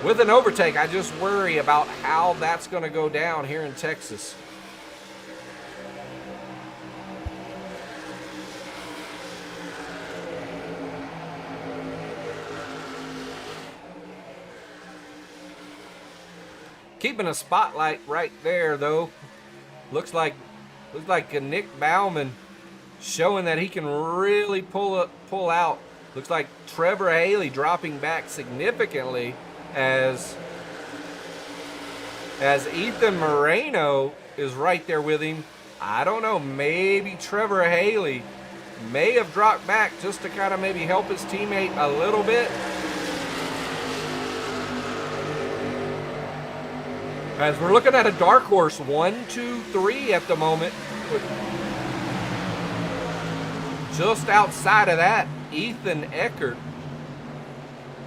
with an overtake. I just worry about how that's going to go down here in Texas. Keeping a spotlight right there, though. Looks like Nick Bauman showing that he can really pull out. Looks like Trevor Haley dropping back significantly as Ethan Moreno is right there with him. I don't know, maybe Trevor Haley may have dropped back just to kind of maybe help his teammate a little bit. As we're looking at a dark horse, 1, 2, 3 at the moment. Just outside of that, Ethan Eckert.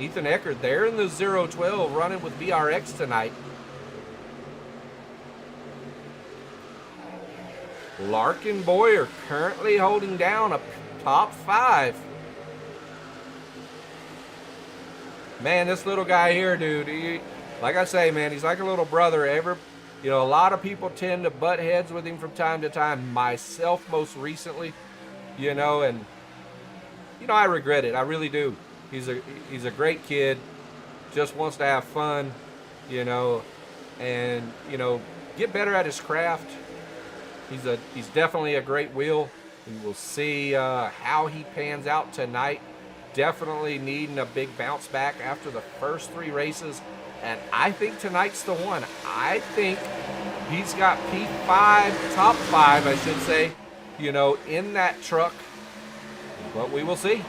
Ethan Eckert there in the 012 running with VRX tonight. Larkin Boyer currently holding down a top 5. Man, this little guy here, dude, like I say, man, he's like a little brother. A lot of people tend to butt heads with him from time to time, myself most recently, and, I regret it. I really do. He's a great kid, just wants to have fun, and, get better at his craft. He's definitely a great wheel. We will see how he pans out tonight. Definitely needing a big bounce back after the first 3 races. And I think tonight's the one. I think he's got P5, top 5, I should say, in that truck. But we will see.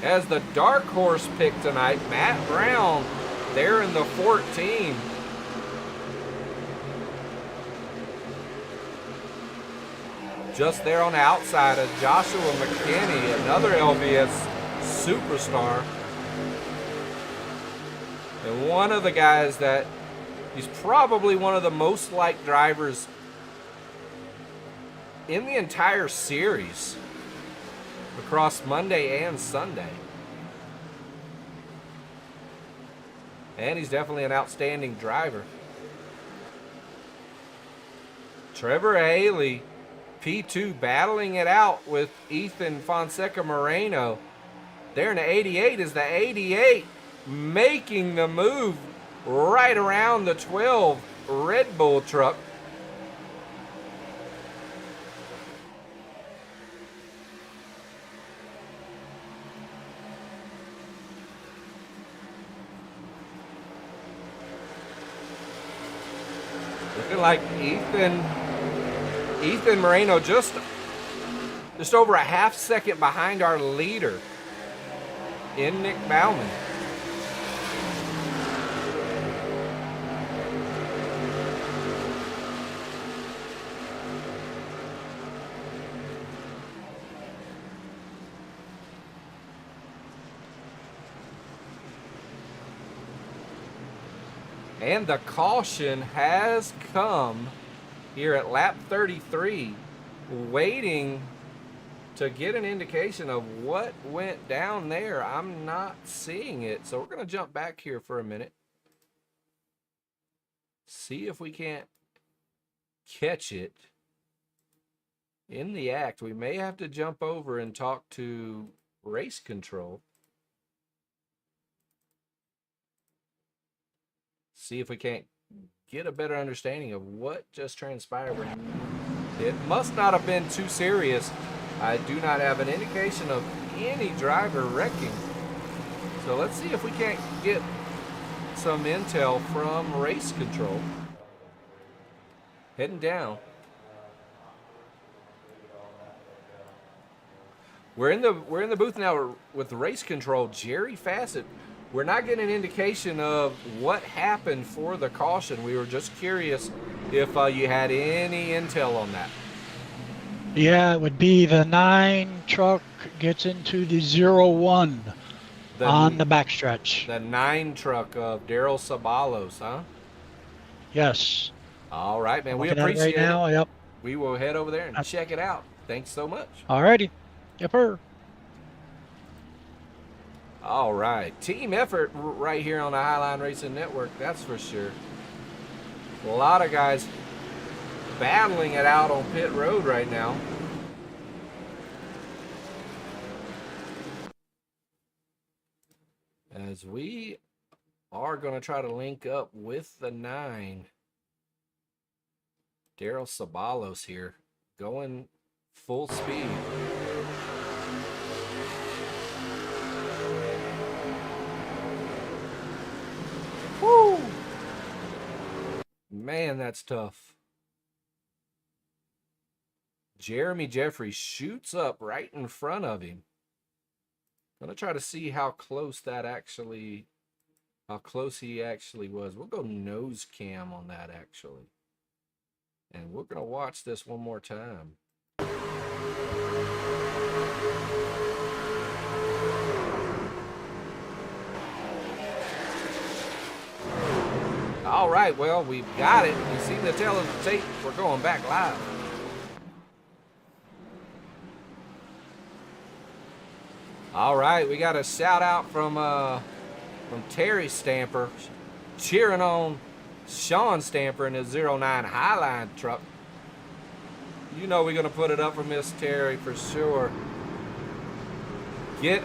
As the dark horse pick tonight, Matt Brown, there in the 14. Just there on the outside of Joshua McKinney, another LBS superstar. And one of the guys that he's probably one of the most liked drivers in the entire series across Monday and Sunday. And he's definitely an outstanding driver. Trevor Haley, P2, battling it out with Ethan Fonseca Moreno. There in the 88 is the 88, making the move right around the 12 Red Bull truck. Looking like Ethan Moreno just over a half second behind our leader in Nick Bauman. And the caution has come here at lap 33, waiting to get an indication of what went down there. I'm not seeing it, so we're going to jump back here for a minute. See if we can't catch it in the act. We may have to jump over and talk to race control. See if we can't get a better understanding of what just transpired. It must not have been too serious. I do not have an indication of any driver wrecking. So let's see if we can't get some intel from race control. Heading down. We're in the booth now with race control. Jerry Fassett. We're not getting an indication of what happened for the caution. We were just curious if you had any intel on that. Yeah, it would be the 9 truck gets into the 0-1 on the backstretch. The 9 truck of Daryl Sabalos, huh? Yes. All right, man. We Looking at it appreciate right now, it. yep. We will head over there and check it out. Thanks so much. All righty. Yepper. All right, team effort right here on the Highline Racing Network, that's for sure. A lot of guys battling it out on pit road right now. As we are going to try to link up with the 9. Daryl Sabalos here, going full speed. Woo! Man, that's tough. Jeremy Jeffrey shoots up right in front of him. I'm gonna try to see how close he actually was. We'll go nose cam on that actually. And we're gonna watch this one more time. All All right, well, we've got it. You see the tail of the tape. We're going back live. All right, we got a shout out from Terry Stamper cheering on Sean Stamper in his 09 Highline truck. You know we're going to put it up for Miss Terry for sure. Get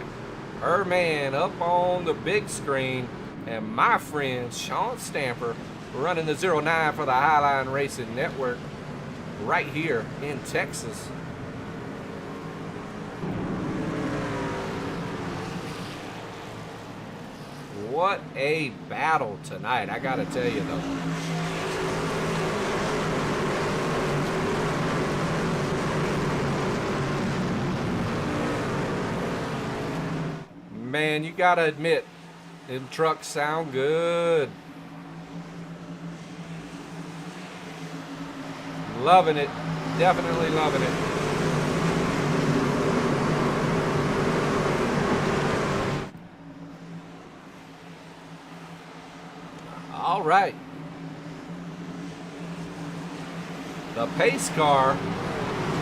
her man up on the big screen, and my friend Sean Stamper running the 09 for the Highline Racing Network right here in Texas. What a battle tonight, I gotta tell you though. Man, you gotta admit, them trucks sound good. Loving it, definitely loving it. All right. The pace car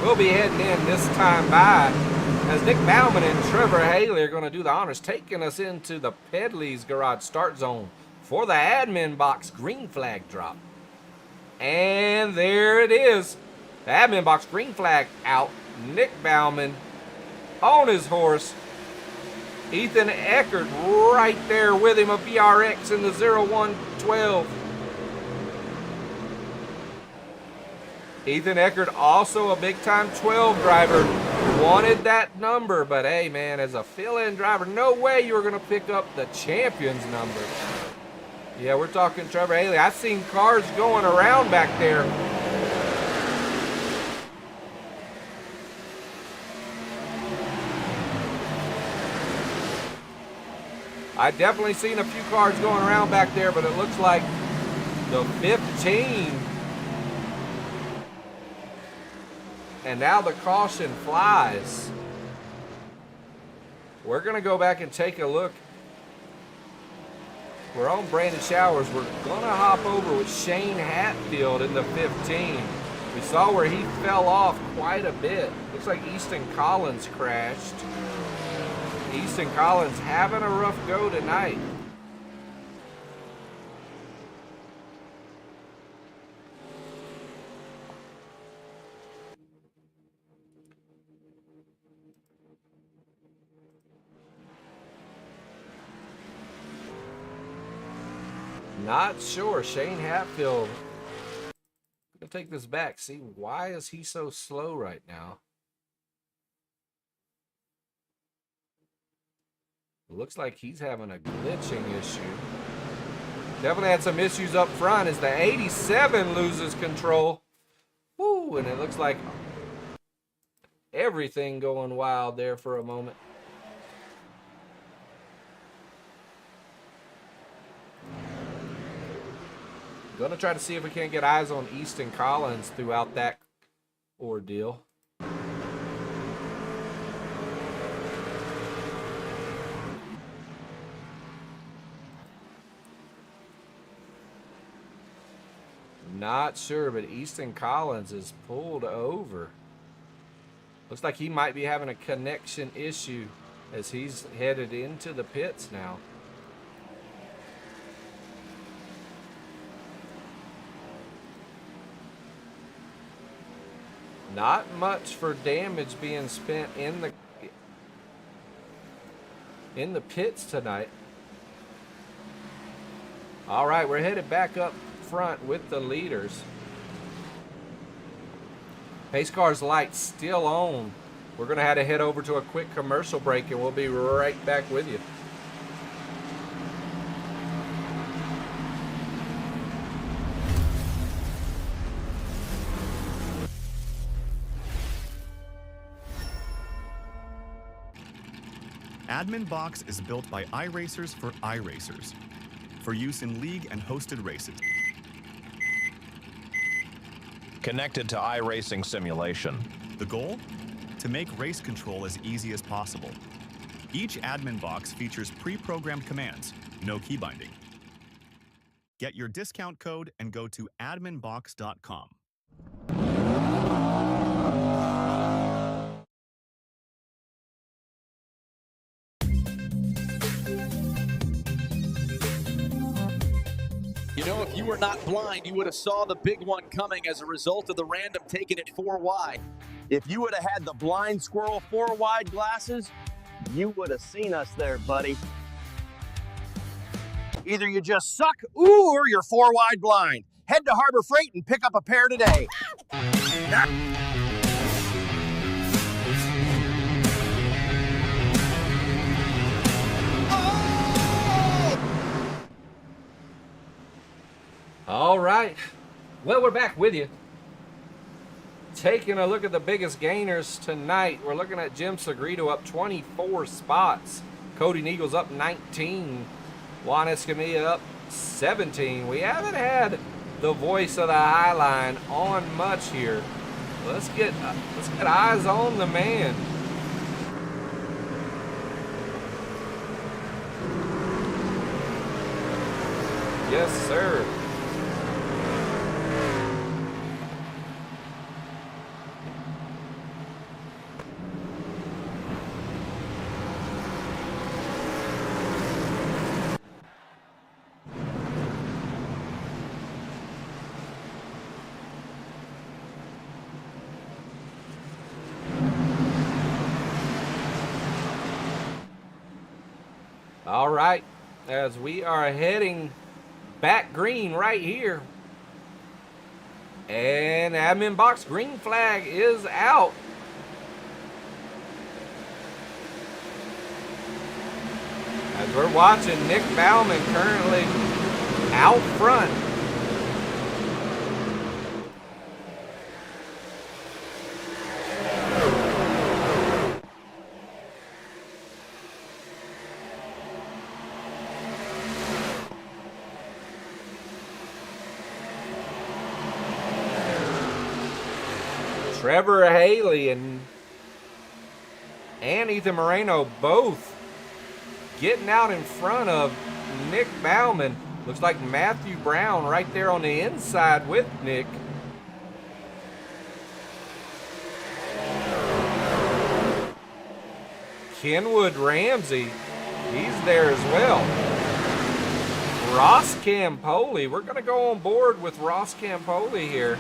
will be heading in this time by as Nick Bauman and Trevor Haley are going to do the honors, taking us into the Pedley's Garage start zone for the admin box green flag drop. And there it is. The admin box green flag out. Nick Bauman on his horse. Ethan Eckert right there with him, a VRX in the 0112. Ethan Eckert, also a big-time 12 driver, wanted that number, but hey, man, as a fill-in driver, no way you were going to pick up the champion's number. Yeah, we're talking Trevor Haley. I've seen cars going around back there. I definitely seen a few cars going around back there, but it looks like the 15. And now the caution flies. We're going to go back and take a look. We're on Brandon Showers. We're going to hop over with Shane Hatfield in the 15. We saw where he fell off quite a bit. Looks like Easton Collins crashed. Easton Collins having a rough go tonight. Not sure. Shane Hatfield. Gonna take this back. See, why is he so slow right now? Looks like he's having a glitching issue. Definitely had some issues up front as the 87 loses control. Woo, and it looks like everything going wild there for a moment. Gonna try to see if we can't get eyes on Easton Collins throughout that ordeal. Not sure, but Easton Collins is pulled over. Looks like he might be having a connection issue as he's headed into the pits now. Not much for damage being spent in the pits tonight. All right, we're headed back up front with the leaders. Pace car's lights still on. We're going to have to head over to a quick commercial break and we'll be right back with you. Admin Box is built by iRacers for iRacers, for use in league and hosted races. Connected to iRacing simulation. The goal? To make race control as easy as possible. Each admin box features pre-programmed commands, no key binding. Get your discount code and go to adminbox.com. You know, if you were not blind, you would have saw the big one coming as a result of the random taking it 4 wide. If you would have had the blind squirrel 4 wide glasses, you would have seen us there, buddy. Either you just suck, or you're 4 wide blind. Head to Harbor Freight and pick up a pair today. All right. Well, we're back with you. Taking a look at the biggest gainers tonight. We're looking at Jim Segredo up 24 spots. Cody Neagles up 19. Juan Escamilla up 17. We haven't had the voice of the Highline on much here. Let's get eyes on the man. Yes, sir. All right, as we are heading back green right here. And admin box green flag is out. As we're watching Nick Bauman currently out front. Trevor Haley and Ethan Moreno both getting out in front of Nick Bauman. Looks like Matthew Brown right there on the inside with Nick. Kenwood Ramsey, he's there as well. Ross Campoli, we're going to go on board with Ross Campoli here.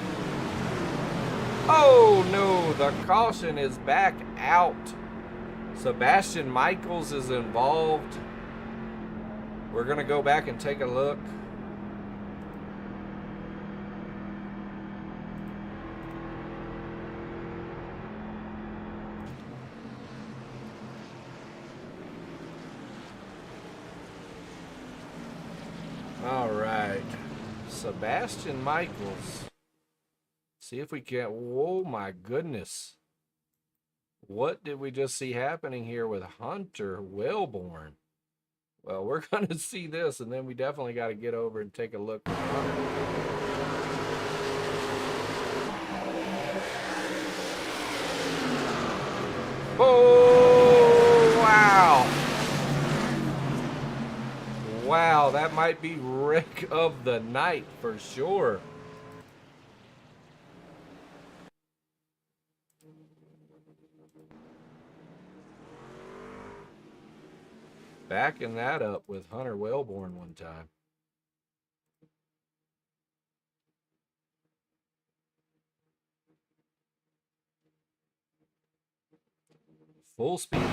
Oh no, the caution is back out. Sebastian Michaels is involved. We're going to go back and take a look. All right, Sebastian Michaels. See if we can. Oh my goodness. What did we just see happening here with Hunter Wellborn? Well, we're going to see this, and then we definitely got to get over and take a look at Hunter. Oh, wow. Wow, that might be wreck of the night for sure. Backing that up with Hunter Wellborn one time. Full speed.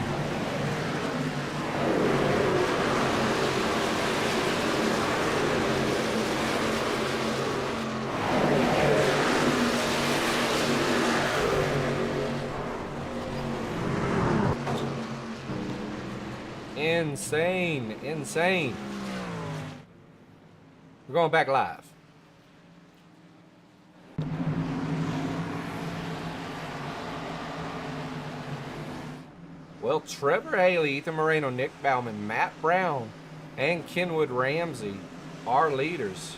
Insane, insane. We're going back live. Well, Trevor Haley, Ethan Moreno, Nick Bauman, Matt Brown, and Kenwood Ramsey are leaders.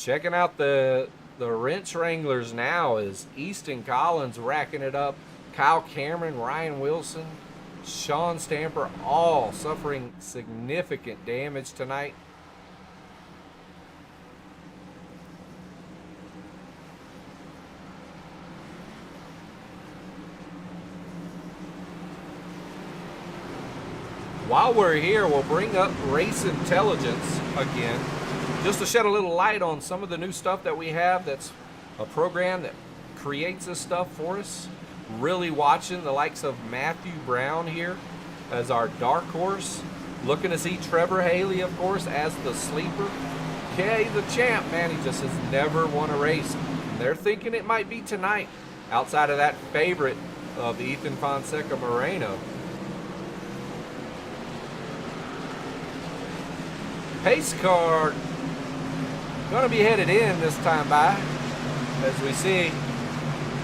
Checking out the wrench wranglers now is Easton Collins racking it up. Kyle Cameron, Ryan Wilson, Sean Stamper, all suffering significant damage tonight. While we're here, we'll bring up Race Intelligence again, just to shed a little light on some of the new stuff that we have. That's a program that creates this stuff for us. Really watching the likes of Matthew Brown here as our dark horse. Looking to see Trevor Haley, of course, as the sleeper. Yeah, he's a champ, man. He just has never won a race. And they're thinking it might be tonight, outside of that favorite of Ethan Fonseca Moreno. Pace car gonna be headed in this time by, as we see.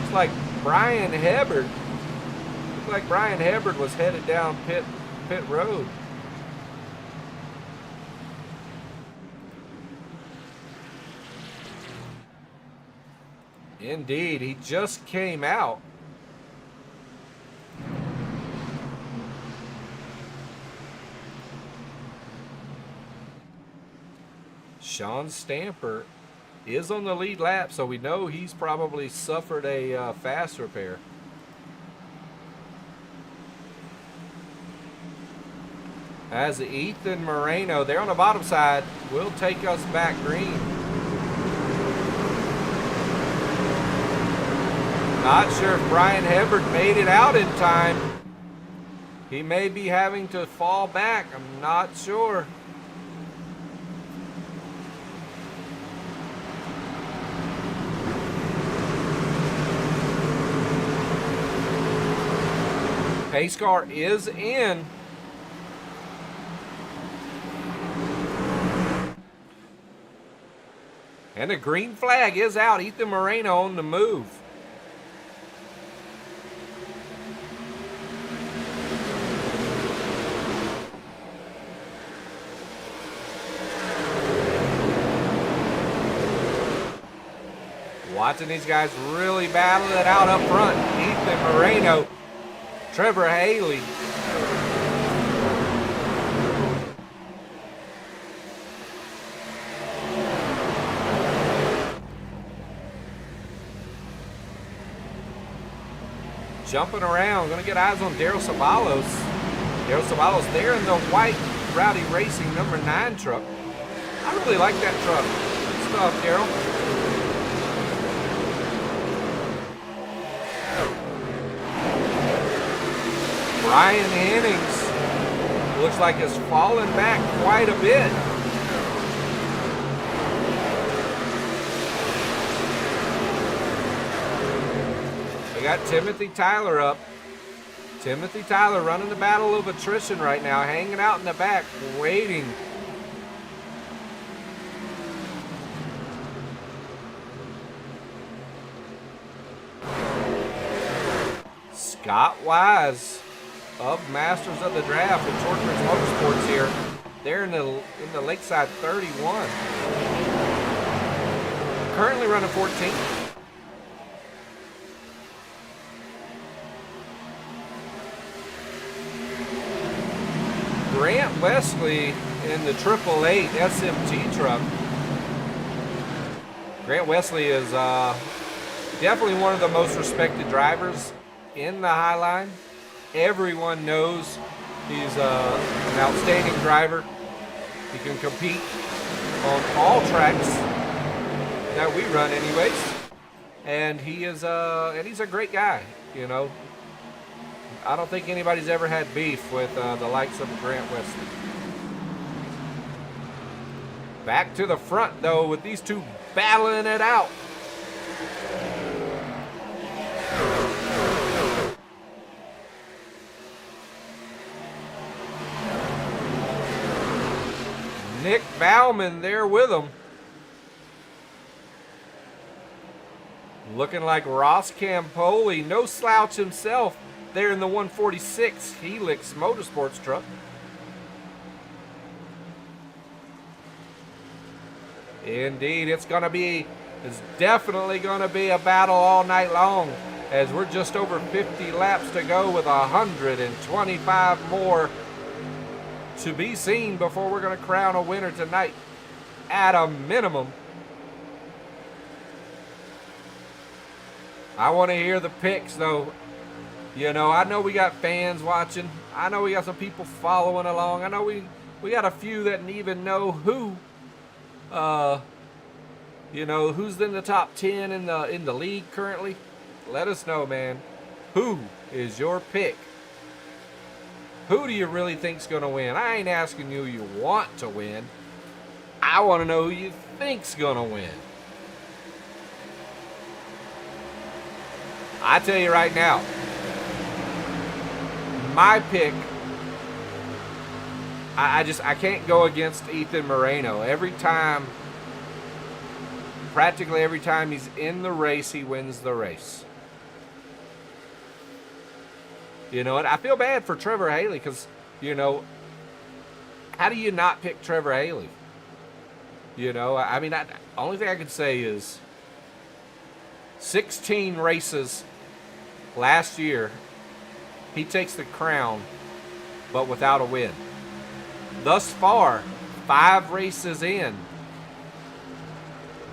It's like Brian Hebbard. Looks like Brian Hebbard was headed down pit road. Indeed, he just came out. Sean Stamper is on the lead lap, so we know he's probably suffered a fast repair. As Ethan Moreno, there on the bottom side, will take us back green. Not sure if Brian Hebbard made it out in time. He may be having to fall back. I'm not sure. Pace car is in. And the green flag is out. Ethan Moreno on the move. Watching these guys really battle it out up front. Ethan Moreno, Trevor Haley. Jumping around, gonna get eyes on Daryl Savalos. Daryl Savalos there in the white Rowdy Racing number 9 truck. I really like that truck. Good stuff, Daryl. Ryan Hennings looks like has fallen back quite a bit. We got Timothy Tyler up. Timothy Tyler running the battle of attrition right now, hanging out in the back, waiting. Scott Wise of Masters of the Draft at Shortridge Motorsports here. They're in the Lakeside 31. Currently running 14th. Grant Wesley in the 888 SMG truck. Grant Wesley is definitely one of the most respected drivers in the Highline. Everyone knows he's an outstanding driver. He can compete on all tracks that we run anyways. And he's a great guy, you know. I don't think anybody's ever had beef with the likes of Grant Wesley. Back to the front, though, with these two battling it out. Nick Bauman there with him. Looking like Ross Campoli, no slouch himself. There in the 146 Helix Motorsports truck. Indeed, it's definitely going to be a battle all night long, as we're just over 50 laps to go with 125 more to be seen before we're going to crown a winner tonight, at a minimum. I want to hear the picks, though. You know, I know we got fans watching. I know we got some people following along. I know we got a few that even know who, you know, who's in the top 10 in the league currently. Let us know, man. Who is your pick? Who do you really think's going to win? I ain't asking you who you want to win. I want to know who you think's going to win. I tell you right now, my pick, I can't go against Ethan Moreno. Practically every time he's in the race, he wins the race. You know, and I feel bad for Trevor Haley because, you know, how do you not pick Trevor Haley? You know, I mean, the only thing I can say is 16 races last year, he takes the crown, but without a win. Thus far, 5 races in,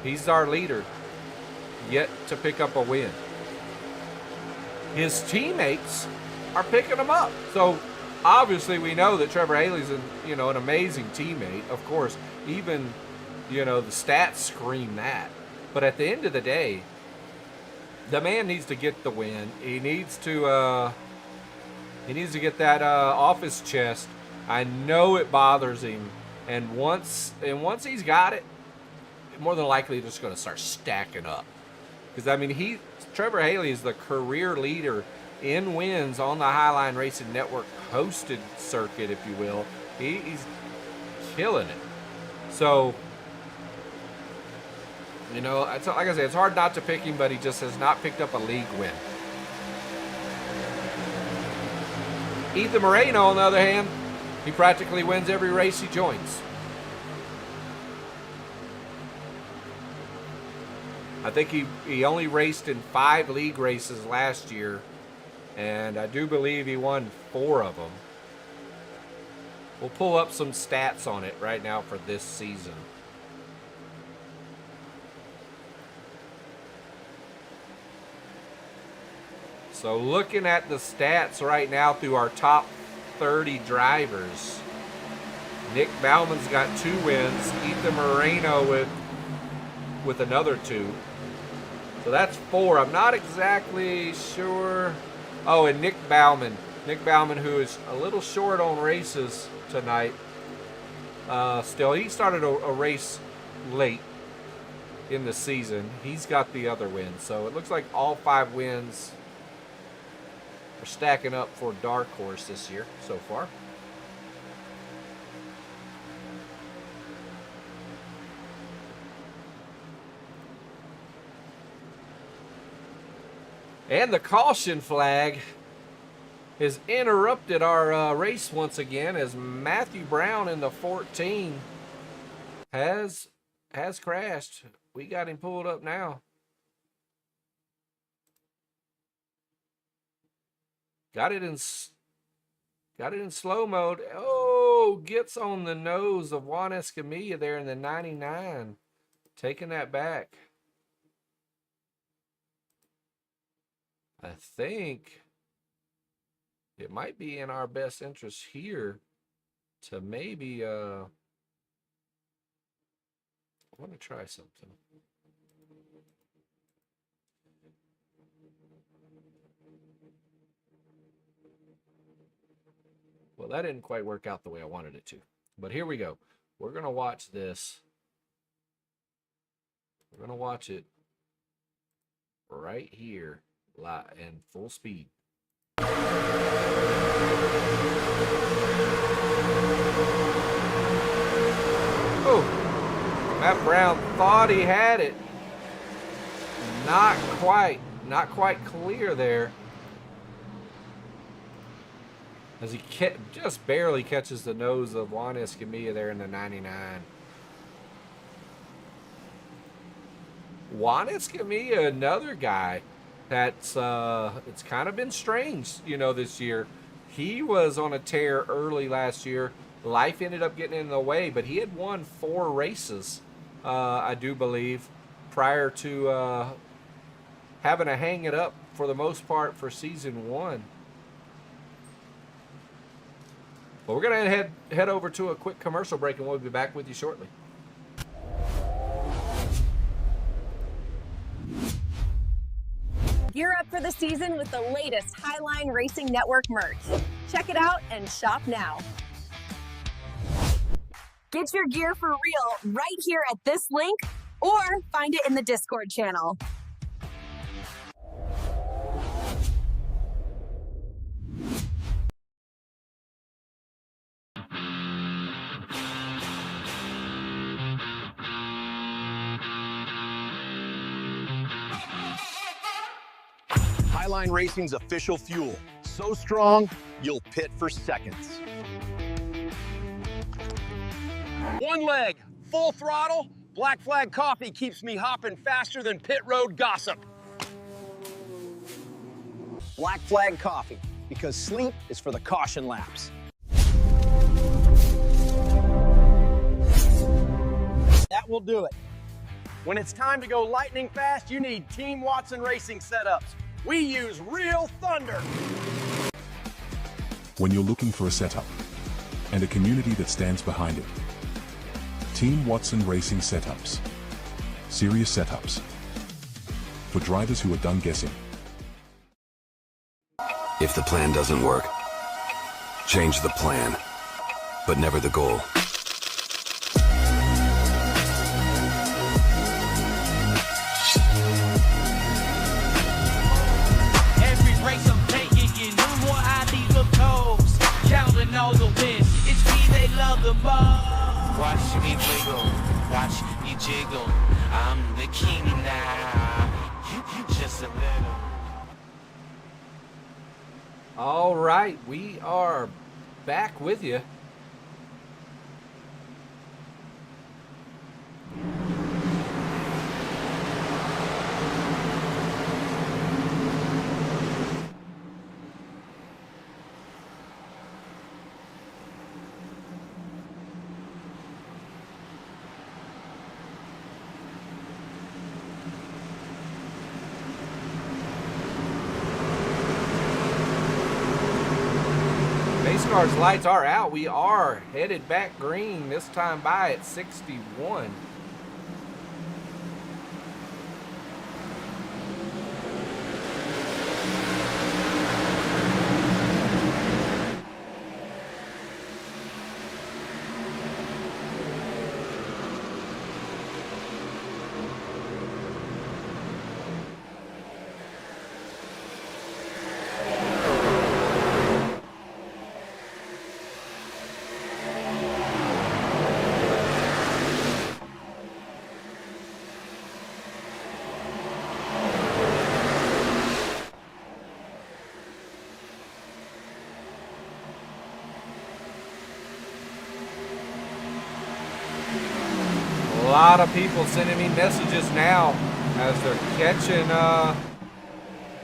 he's our leader, yet to pick up a win. His teammates are picking him up. So obviously we know that Trevor Haley's an amazing teammate. Of course, even, you know, the stats scream that. But at the end of the day, the man needs to get the win. He needs to get that off his chest. I know it bothers him, and once he's got it, more than likely just going to start stacking up. Because I mean, Trevor Haley is the career leader in wins on the Highline Racing Network hosted circuit, if you will. He's killing it. So, you know, like I said, it's hard not to pick him, but he just has not picked up a league win. Ethan Moreno, on the other hand, he practically wins every race he joins. I think he only raced in 5 league races last year, and I do believe he won 4 of them. We'll pull up some stats on it right now for this season. So looking at the stats right now through our top 30 drivers, Nick Bauman's got 2 wins, Ethan Moreno with another 2. So that's 4. I'm not exactly sure. Oh, and Nick Bauman, who is a little short on races tonight. Still, he started a race late in the season. He's got the other win. So it looks like all 5 wins are stacking up for Dark Horse this year so far. And the caution flag has interrupted our race once again, as Matthew Brown in the 14 has crashed. We got him pulled up now. Got it in slow mode. Oh, gets on the nose of Juan Escamilla there in the 99. Taking that back. I think it might be in our best interest here to maybe I want to try something. Well, that didn't quite work out the way I wanted it to. But here we go. We're going to watch this. We're going to watch it right here in full speed. Oh, Matt Brown thought he had it. Not quite clear there. As he just barely catches the nose of Juan Escamilla there in the 99. Juanis Camilla, another guy that's it's kind of been strange, you know, this year. He was on a tear early last year. Life ended up getting in the way, but he had won 4 races, I do believe, prior to having to hang it up for the most part for season 1. Well, we're going to head over to a quick commercial break, and we'll be back with you shortly. Gear up for the season with the latest Highline Racing Network merch. Check it out and shop now. Get your gear for real right here at this link, or find it in the Discord channel. Highline Racing's official fuel. So strong, you'll pit for seconds. One leg, full throttle. Black Flag coffee keeps me hopping faster than pit road gossip. Black Flag coffee, because sleep is for the caution laps. That will do it. When it's time to go lightning fast, you need Team Watson Racing setups. We use real thunder. When you're looking for a setup and a community that stands behind it, Team Watson Racing Setups. Serious setups. For drivers who are done guessing. If the plan doesn't work, change the plan, but never the goal. Every race I'm taking, you know what I leave the coast. Counting all the wins, it's me they love the most. Watch me wiggle, watch me jiggle. I'm the king now, just a little. All right, we are back with you. Cars lights are out. We are headed back green, this time by at 61. A lot of people sending me messages now as they're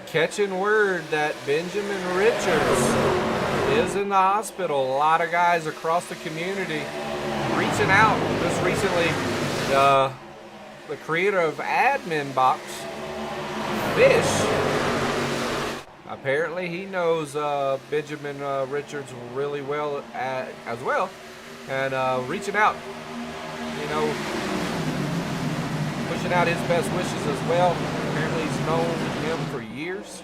catching word that Benjamin Richards is in the hospital. A lot of guys across the community reaching out. Just recently, the creator of Admin Box, Fish, apparently he knows Benjamin Richards really well as well, and reaching out, you know, pushing out his best wishes as well. Apparently he's known him for years.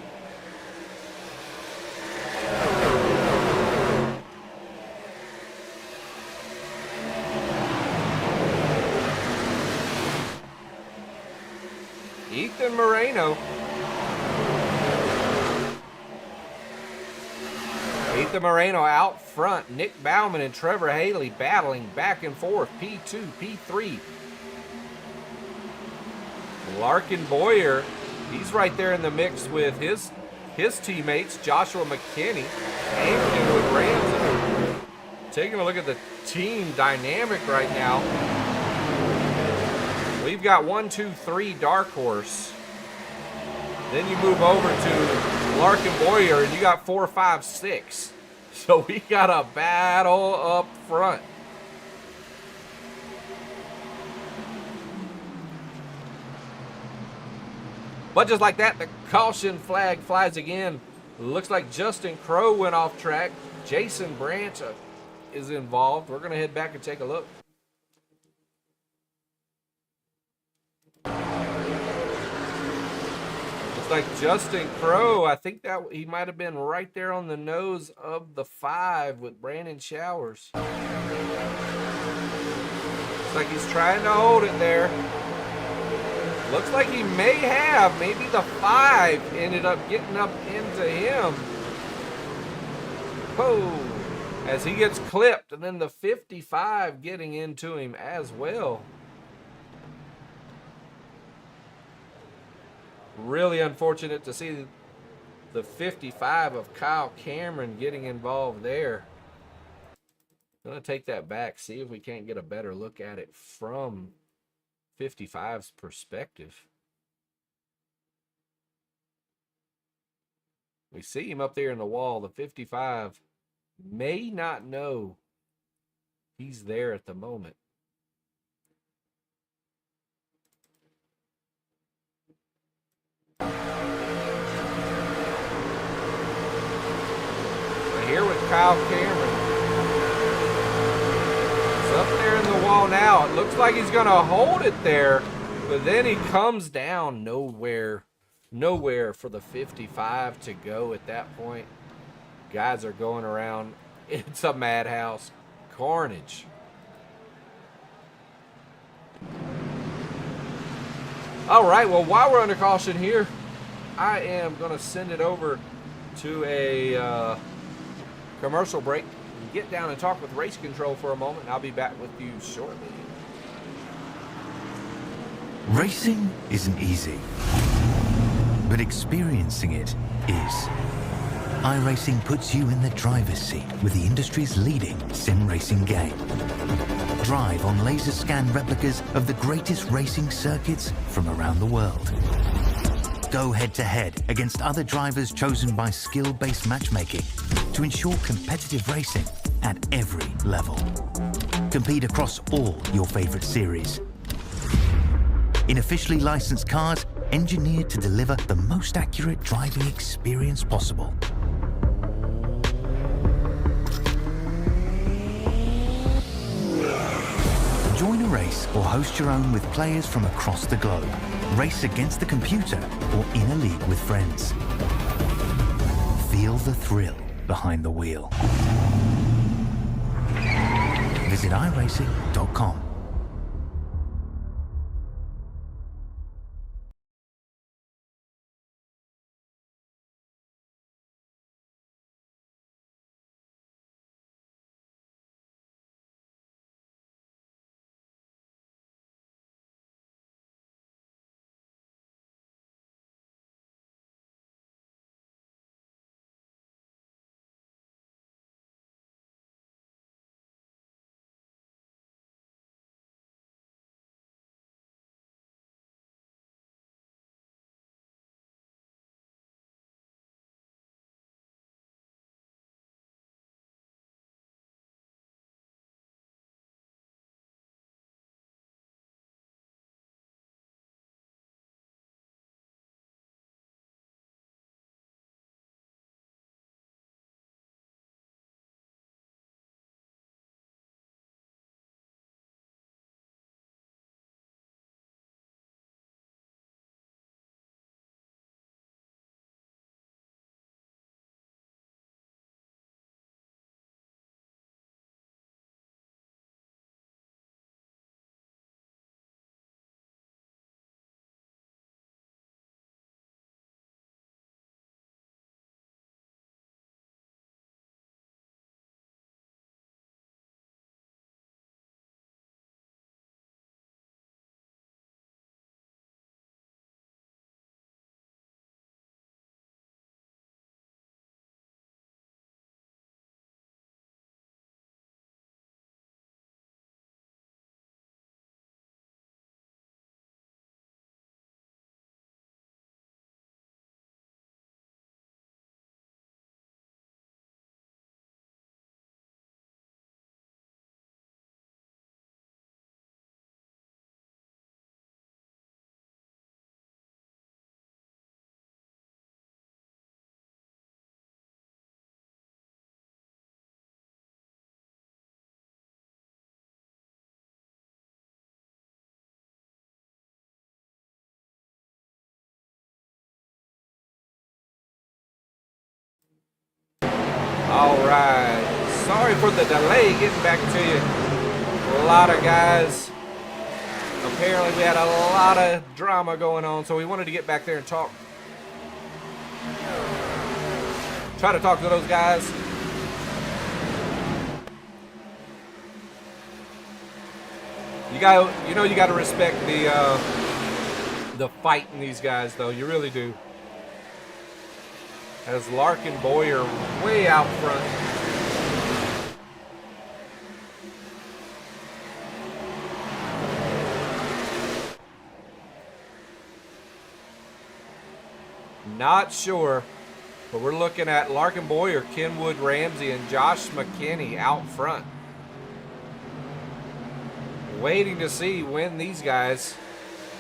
Ethan Moreno. Ethan Moreno out front. Nick Bauman and Trevor Haley battling back and forth. P2, P3. Larkin Boyer, he's right there in the mix with his teammates, Joshua McKinney, and with Ramsey. Taking a look at the team dynamic right now. We've got 1, 2, 3 Dark Horse. Then you move over to Larkin Boyer, and you got 4, 5, 6. So we got a battle up front. But just like that, the caution flag flies again. Looks like Justin Crow went off track. Jason Branch is involved. We're going to head back and take a look. Looks like Justin Crow, I think that he might have been right there on the nose of the 5 with Brandon Showers. Looks like he's trying to hold it there. Looks like he may have. Maybe the 5 ended up getting up into him. Whoa. As he gets clipped, and then the 55 getting into him as well. Really unfortunate to see the 55 of Kyle Cameron getting involved there. I'm going to take that back, see if we can't get a better look at it from 55's perspective. We see him up there in the wall. The 55 may not know he's there at the moment. Here with Kyle Cameron. He's up there in the wall now. It looks like he's going to hold it there, but then he comes down. Nowhere for the 55 to go at that point. Guys are going around. It's a madhouse. Carnage. All right, well, while we're under caution here, I am going to send it over to a commercial break. Get down and talk with Race Control for a moment, and I'll be back with you shortly. Racing isn't easy, but experiencing it is. iRacing puts you in the driver's seat with the industry's leading sim racing game. Drive on laser scan replicas of the greatest racing circuits from around the world. Go head-to-head against other drivers chosen by skill-based matchmaking to ensure competitive racing at every level. Compete across all your favorite series. In officially licensed cars, engineered to deliver the most accurate driving experience possible. Join a race or host your own with players from across the globe. Race against the computer or in a league with friends. Feel the thrill behind the wheel. Visit iRacing.com. All right. Sorry for the delay getting back to you. A lot of guys. Apparently we had a lot of drama going on, so we wanted to get back there and talk. Try to talk to those guys. You got to respect the fight in these guys, though. You really do. As Larkin Boyer way out front. Not sure, but we're looking at Larkin Boyer, Kenwood Ramsey, and Josh McKinney out front. Waiting to see when these guys,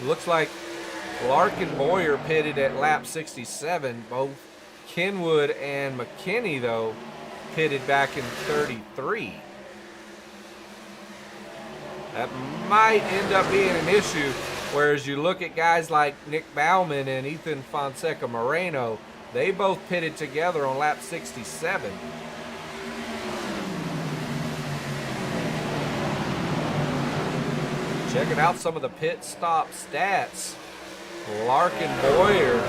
looks like Larkin Boyer pitted at lap 67. Both Kenwood and McKinney, though, pitted back in 33. That might end up being an issue, whereas you look at guys like Nick Bauman and Ethan Fonseca Moreno, they both pitted together on lap 67. Checking out some of the pit stop stats. Larkin Boyer,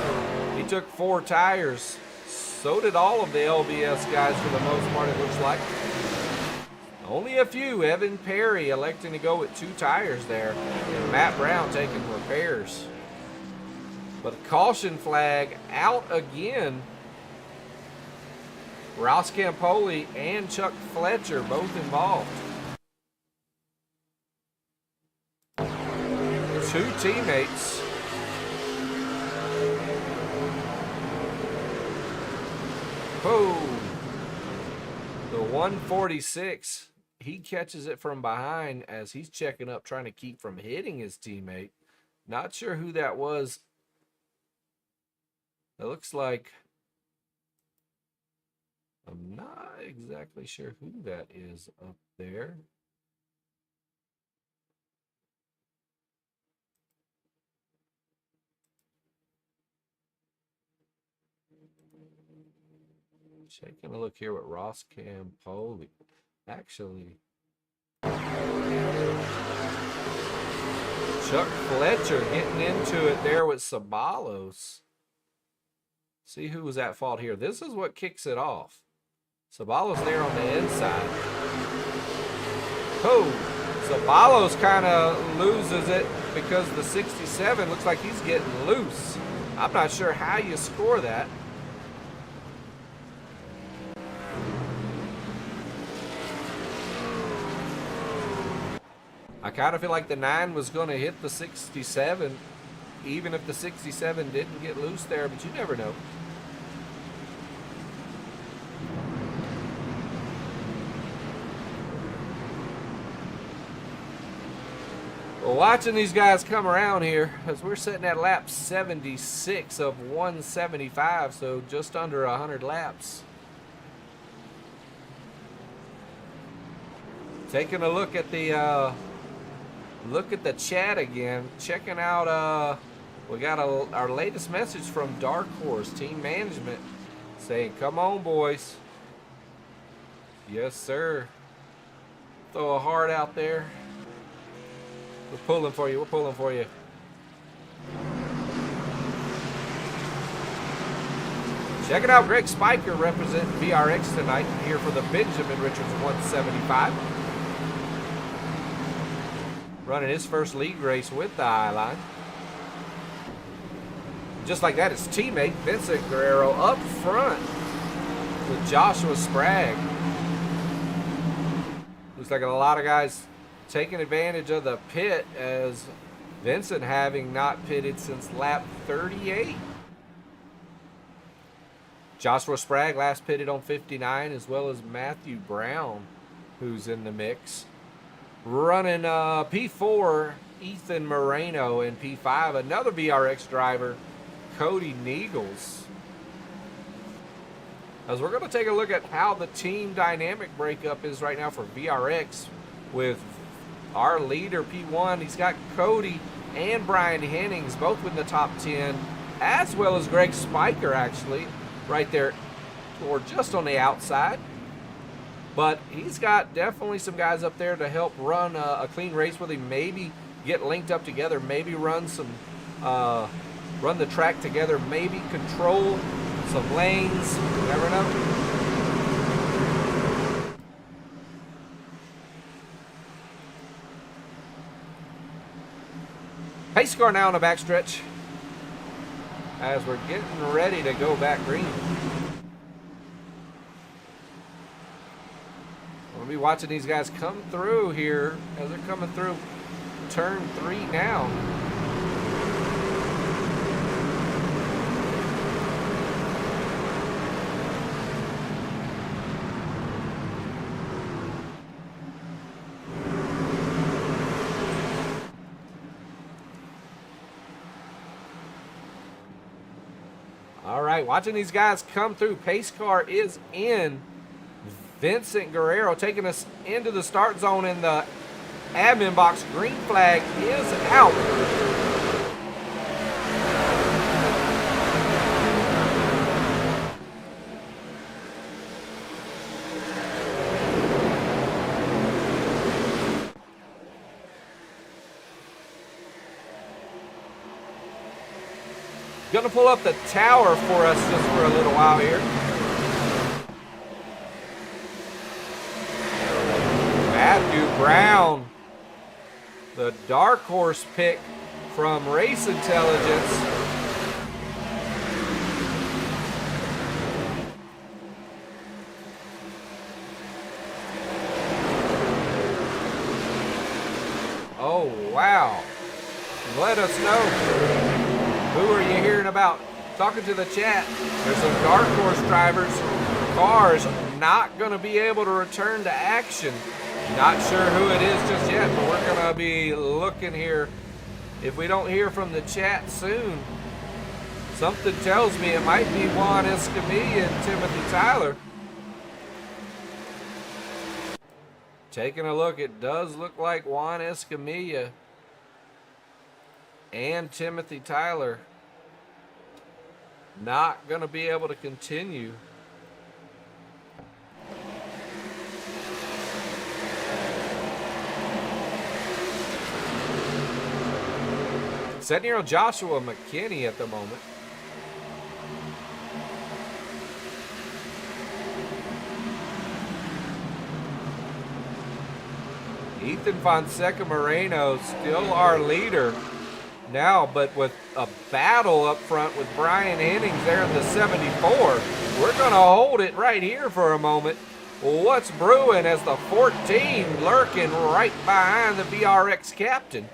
he took 4 tires. So did all of the LBS guys for the most part, it looks like. Only a few. Evan Perry electing to go with 2 tires there. And Matt Brown taking repairs. But a caution flag out again. Ross Campoli and Chuck Fletcher both involved. 2 teammates. Oh, the 146, he catches it from behind as he's checking up, trying to keep from hitting his teammate. Not sure who that was. It looks like, I'm not exactly sure who that is up there. Taking a look here with Ross Campoli. Actually, Chuck Fletcher getting into it there with Sabalos. See who was at fault here. This is what kicks it off. Sabalos there on the inside. Oh, Sabalos kind of loses it because the 67 looks like he's getting loose. I'm not sure how you score that. I kind of feel like the 9 was going to hit the 67, even if the 67 didn't get loose there, but you never know. Well, watching these guys come around here, as we're sitting at lap 76 of 175, so just under 100 laps. Taking a look at the chat again, checking out, we got our latest message from Dark Horse Team Management saying, come on, boys. Yes, sir. Throw a heart out there. We're pulling for you. We're pulling for you. Check it out. Greg Spiker representing VRX tonight here for the Benjamin Richards 175. Running his first league race with the Highline. Just like that, his teammate Vincent Guerrero up front with Joshua Sprague. Looks like a lot of guys taking advantage of the pit, as Vincent having not pitted since lap 38. Joshua Sprague last pitted on 59, as well as Matthew Brown, who's in the mix. Running P4, Ethan Moreno, and P5, another VRX driver, Cody Neagles. As we're going to take a look at how the team dynamic breakup is right now for VRX with our leader, P1. He's got Cody and Brian Hennings both in the top 10, as well as Greg Spiker, actually, right there, or just on the outside. But he's got definitely some guys up there to help run a clean race with him. Maybe get linked up together. Maybe run the track together. Maybe control some lanes. You never know. Pace car now on the backstretch as we're getting ready to go back green. We'll be watching these guys come through here as they're coming through turn 3 now. All right, watching these guys come through. Pace car is in. Vincent Guerrero taking us into the start zone in the admin box. Green flag is out. Gonna pull up the tower for us just for a little while here. Matthew Brown, the dark horse pick from Race Intelligence. Oh, wow. Let us know. Who are you hearing about? Talking to the chat. There's some dark horse drivers. Cars not going to be able to return to action. Not sure who it is just yet, but we're going to be looking here. If we don't hear from the chat soon, something tells me it might be Juan Escamilla and Timothy Tyler. Taking a look, it does look like Juan Escamilla and Timothy Tyler not going to be able to continue. Sitting here on Joshua McKinney at the moment. Ethan Fonseca Moreno still our leader now, but with a battle up front with Brian Hennings there in the 74. We're going to hold it right here for a moment. What's brewing as the 14 lurking right behind the VRX captain.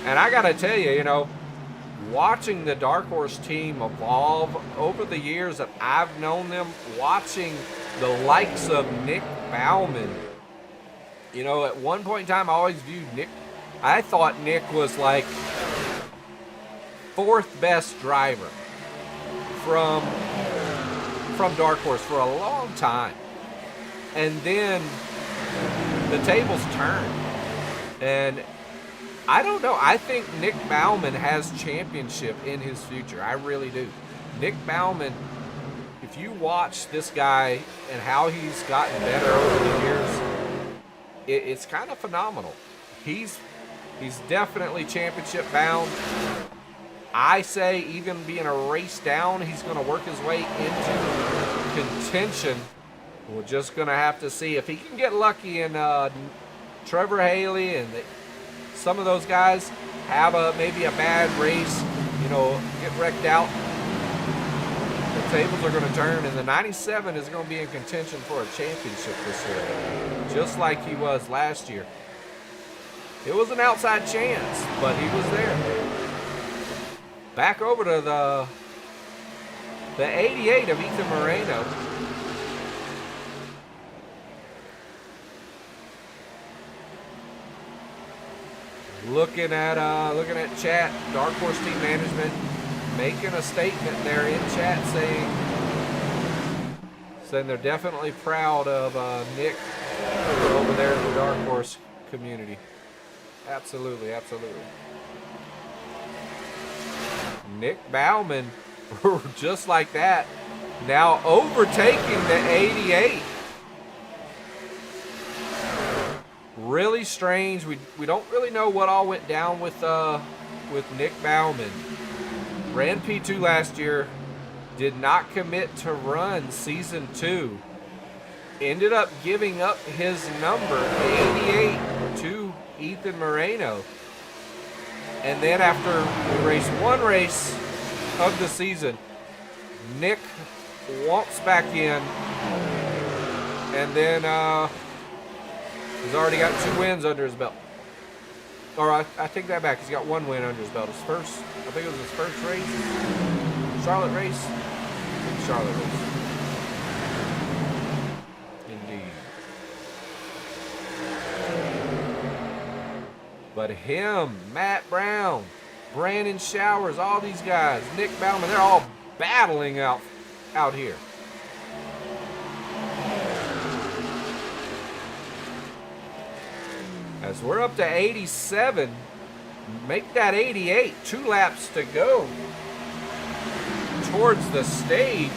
And I got to tell you, you know, watching the Dark Horse team evolve over the years that I've known them, watching the likes of Nick Bauman. You know, at one point in time, I always viewed Nick, I thought Nick was like 4th best driver from Dark Horse for a long time. And then the tables turned. And I don't know. I think Nick Bauman has championship in his future. I really do. Nick Bauman, if you watch this guy and how he's gotten better over the years, it's kind of phenomenal. He's definitely championship bound. I say even being a race down, he's going to work his way into contention. We're just going to have to see if he can get lucky and Trevor Haley and some of those guys have maybe a bad race, you know, get wrecked out. The tables are going to turn, and the 97 is going to be in contention for a championship this year, just like he was last year. It was an outside chance, but he was there. Back over to the 88 of Ethan Moreno. Looking at chat, Dark Horse team management making a statement there in chat saying they're definitely proud of Nick over there in the Dark Horse community. Absolutely, absolutely. Nick Bauman, just like that, now overtaking the 88. Really strange. We don't really know what all went down with Nick Bauman. Ran P2 last year, did not commit to run season 2. Ended up giving up his number 88 to Ethan Moreno. And then after we raced one race of the season, Nick walks back in, and then he's already got 2 wins under his belt. Or I take that back, he's got 1 win under his belt. His first, I think it was his first race, Charlotte race. Charlotte race. Indeed. But him, Matt Brown, Brandon Showers, all these guys, Nick Bauman, they're all battling out here. As we're up to 87, make that 88, 2 laps to go towards the stage.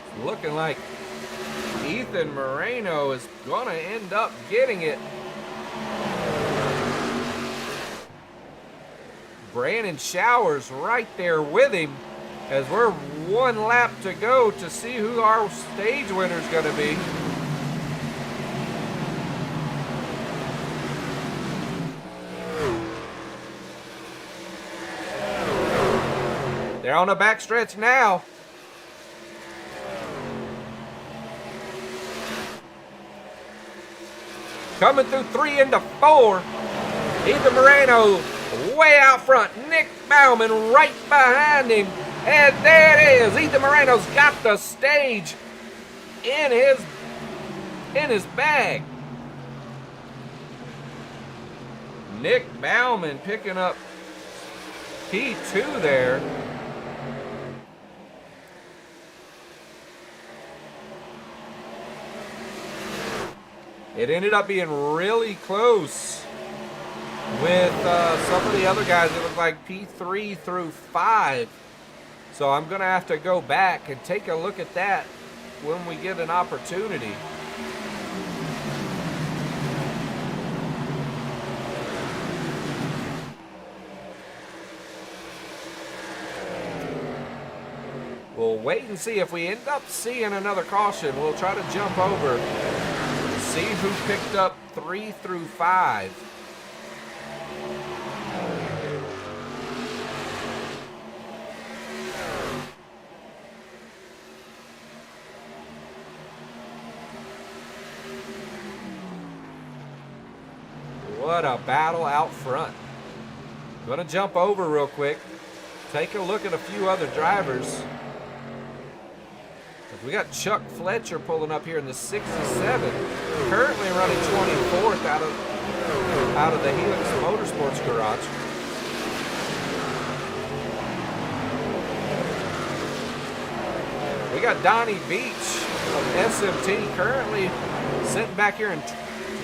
It's looking like Ethan Moreno is gonna end up getting it. Brandon Showers right there with him as we're 1 lap to go to see who our stage winner is going to be. They're on the backstretch now. Coming through 3 into 4. Ethan Moreno way out front. Nick Bauman right behind him. And there it is. Ethan Moreno's got the stage in his bag. Nick Bauman picking up P2 there. It ended up being really close with some of the other guys. It looked like P3 through 5. So I'm going to have to go back and take a look at that when we get an opportunity. We'll wait and see. If we end up seeing another caution, we'll try to jump over and see who picked up 3 through 5. What a battle out front. Gonna jump over real quick. Take a look at a few other drivers. We got Chuck Fletcher pulling up here in the 67. Currently running 24th out of the Helix Motorsports garage. We got Donnie Beach of SMT currently sitting back here in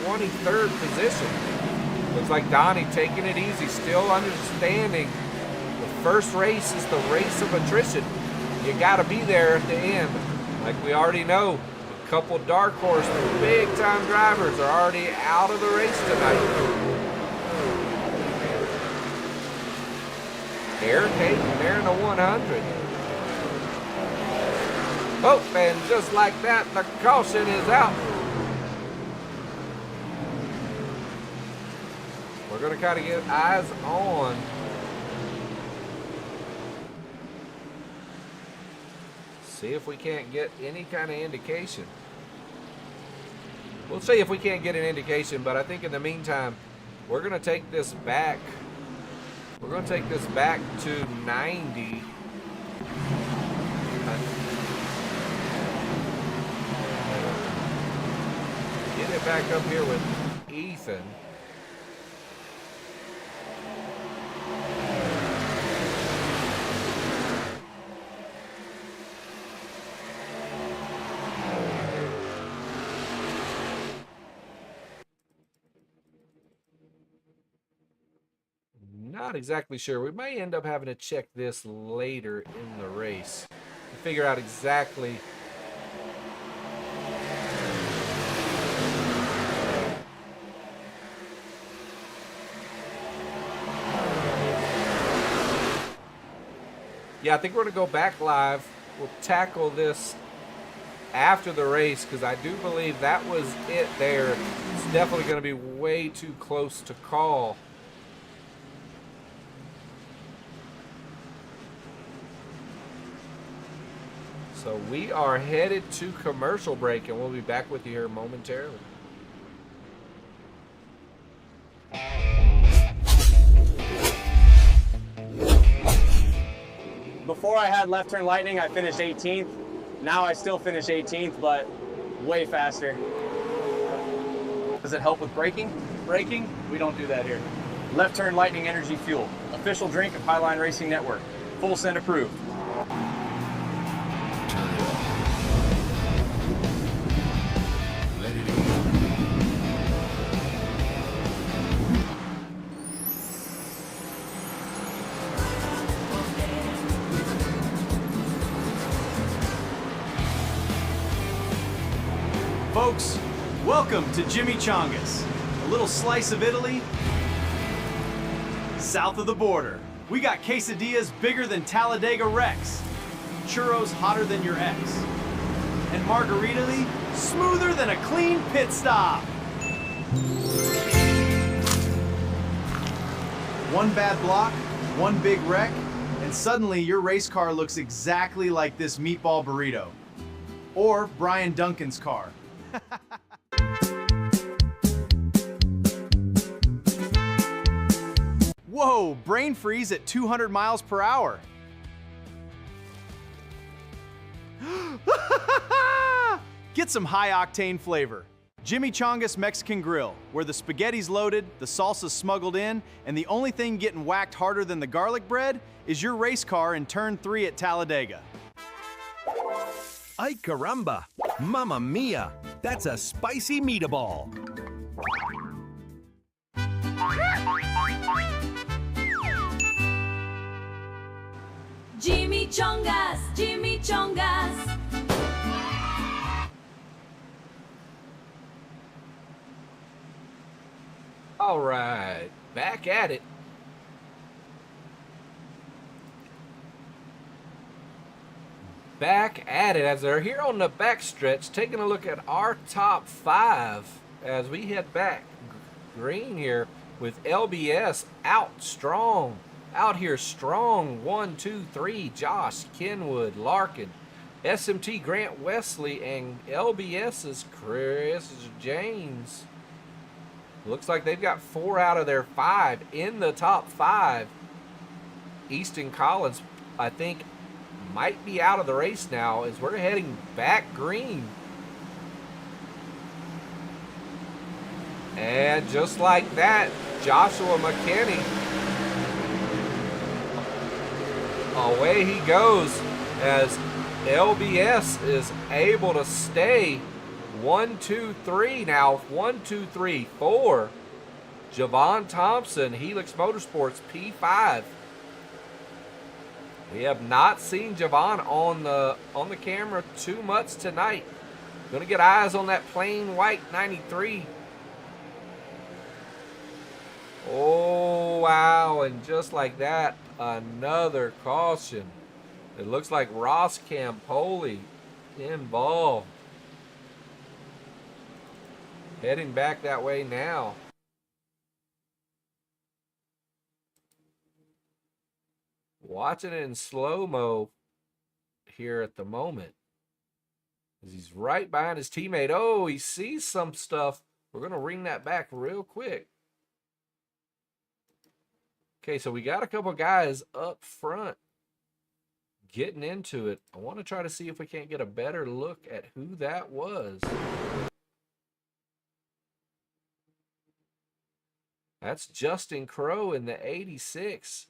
23rd position. Looks like Donnie taking it easy, still understanding the first race is the race of attrition. You got to be there at the end. Like we already know, a couple dark horse, big time drivers are already out of the race tonight. Eric Hayden there in the 100. Oh, and just like that, the caution is out. We're going to kind of get eyes on see if we can't get any kind of indication. We'll see if we can't get an indication, but I think in the meantime, we're going to take this back. We're going to take this back to 90. Get it back up here with Ethan. Not exactly sure. We may end up having to check this later in the race to figure out exactly. Yeah, I think we're going to go back live. We'll tackle this after the race because I do believe that was it there. It's definitely going to be way too close to call. So we are headed to commercial break, and we'll be back with you here momentarily. Before I had left turn lightning, I finished 18th. Now I still finish 18th, but way faster. Does it help with braking? Braking? We don't do that here. Left turn lightning energy fuel. Official drink of Highline Racing Network. Full send approved. Folks, welcome to Chimichangas, a little slice of Italy south of the border. We got quesadillas bigger than Talladega Rex, churros hotter than your ex, and margaritali smoother than a clean pit stop. One bad block, one big wreck, and suddenly your race car looks exactly like this meatball burrito. Or Brian Duncan's car. Whoa, brain freeze at 200 miles per hour. Get some high-octane flavor. Chimichangas Mexican Grill, where the spaghetti's loaded, the salsa's smuggled in, and the only thing getting whacked harder than the garlic bread is your race car in turn 3 at Talladega. Ay caramba! Mamma mia! That's a spicy meatball! Chimichangas, chimichangas. All right, back at it. Back at it as they're here on the backstretch, taking a look at our top 5 as we head back green here with LBS out strong. Out here strong, 1, 2, 3, Josh, Kenwood, Larkin, SMT Grant Wesley, and LBS's Chris James. Looks like they've got 4 out of their 5 in the top 5. Easton Collins, I think, might be out of the race now as we're heading back green. And just like that, Joshua McKinney, away he goes as LBS is able to stay 1, 2, 3 now. 1, 2, 3, 4. Javon Thompson, Helix Motorsports, P5. We have not seen Javon on the camera too much tonight. Gonna get eyes on that plain white 93. Oh wow, and just like that, another caution. It looks like Ross Campoli involved. Heading back that way now. Watching it in slow-mo here at the moment. As he's right behind his teammate. Oh, he sees some stuff. We're going to ring that back real quick. Okay, so we got a couple guys up front getting into it. I want to try to see if we can't get a better look at who that was. That's Justin Crow in the 86.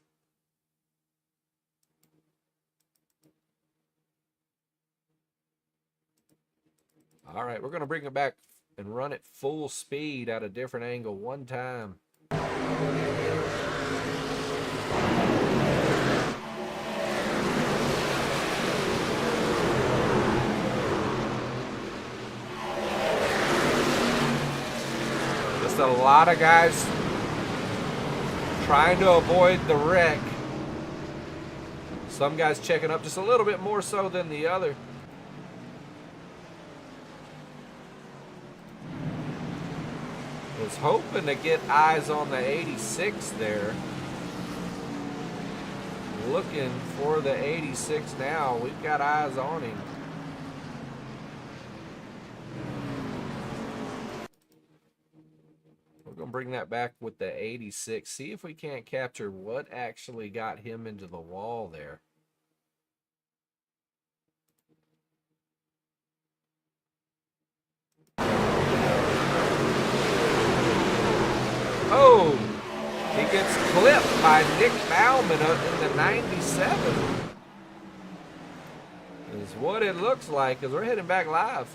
All right, we're going to bring it back and run it full speed at a different angle one time. Just a lot of guys trying to avoid the wreck. Some guys checking up just a little bit more so than the other. Was hoping to get eyes on the 86 there. Looking for the 86 now. We've got eyes on him. We're going to bring that back with the 86. See if we can't capture what actually got him into the wall there. Oh, he gets clipped by Nick Bauman in the 97. Is what it looks like, because we're heading back live.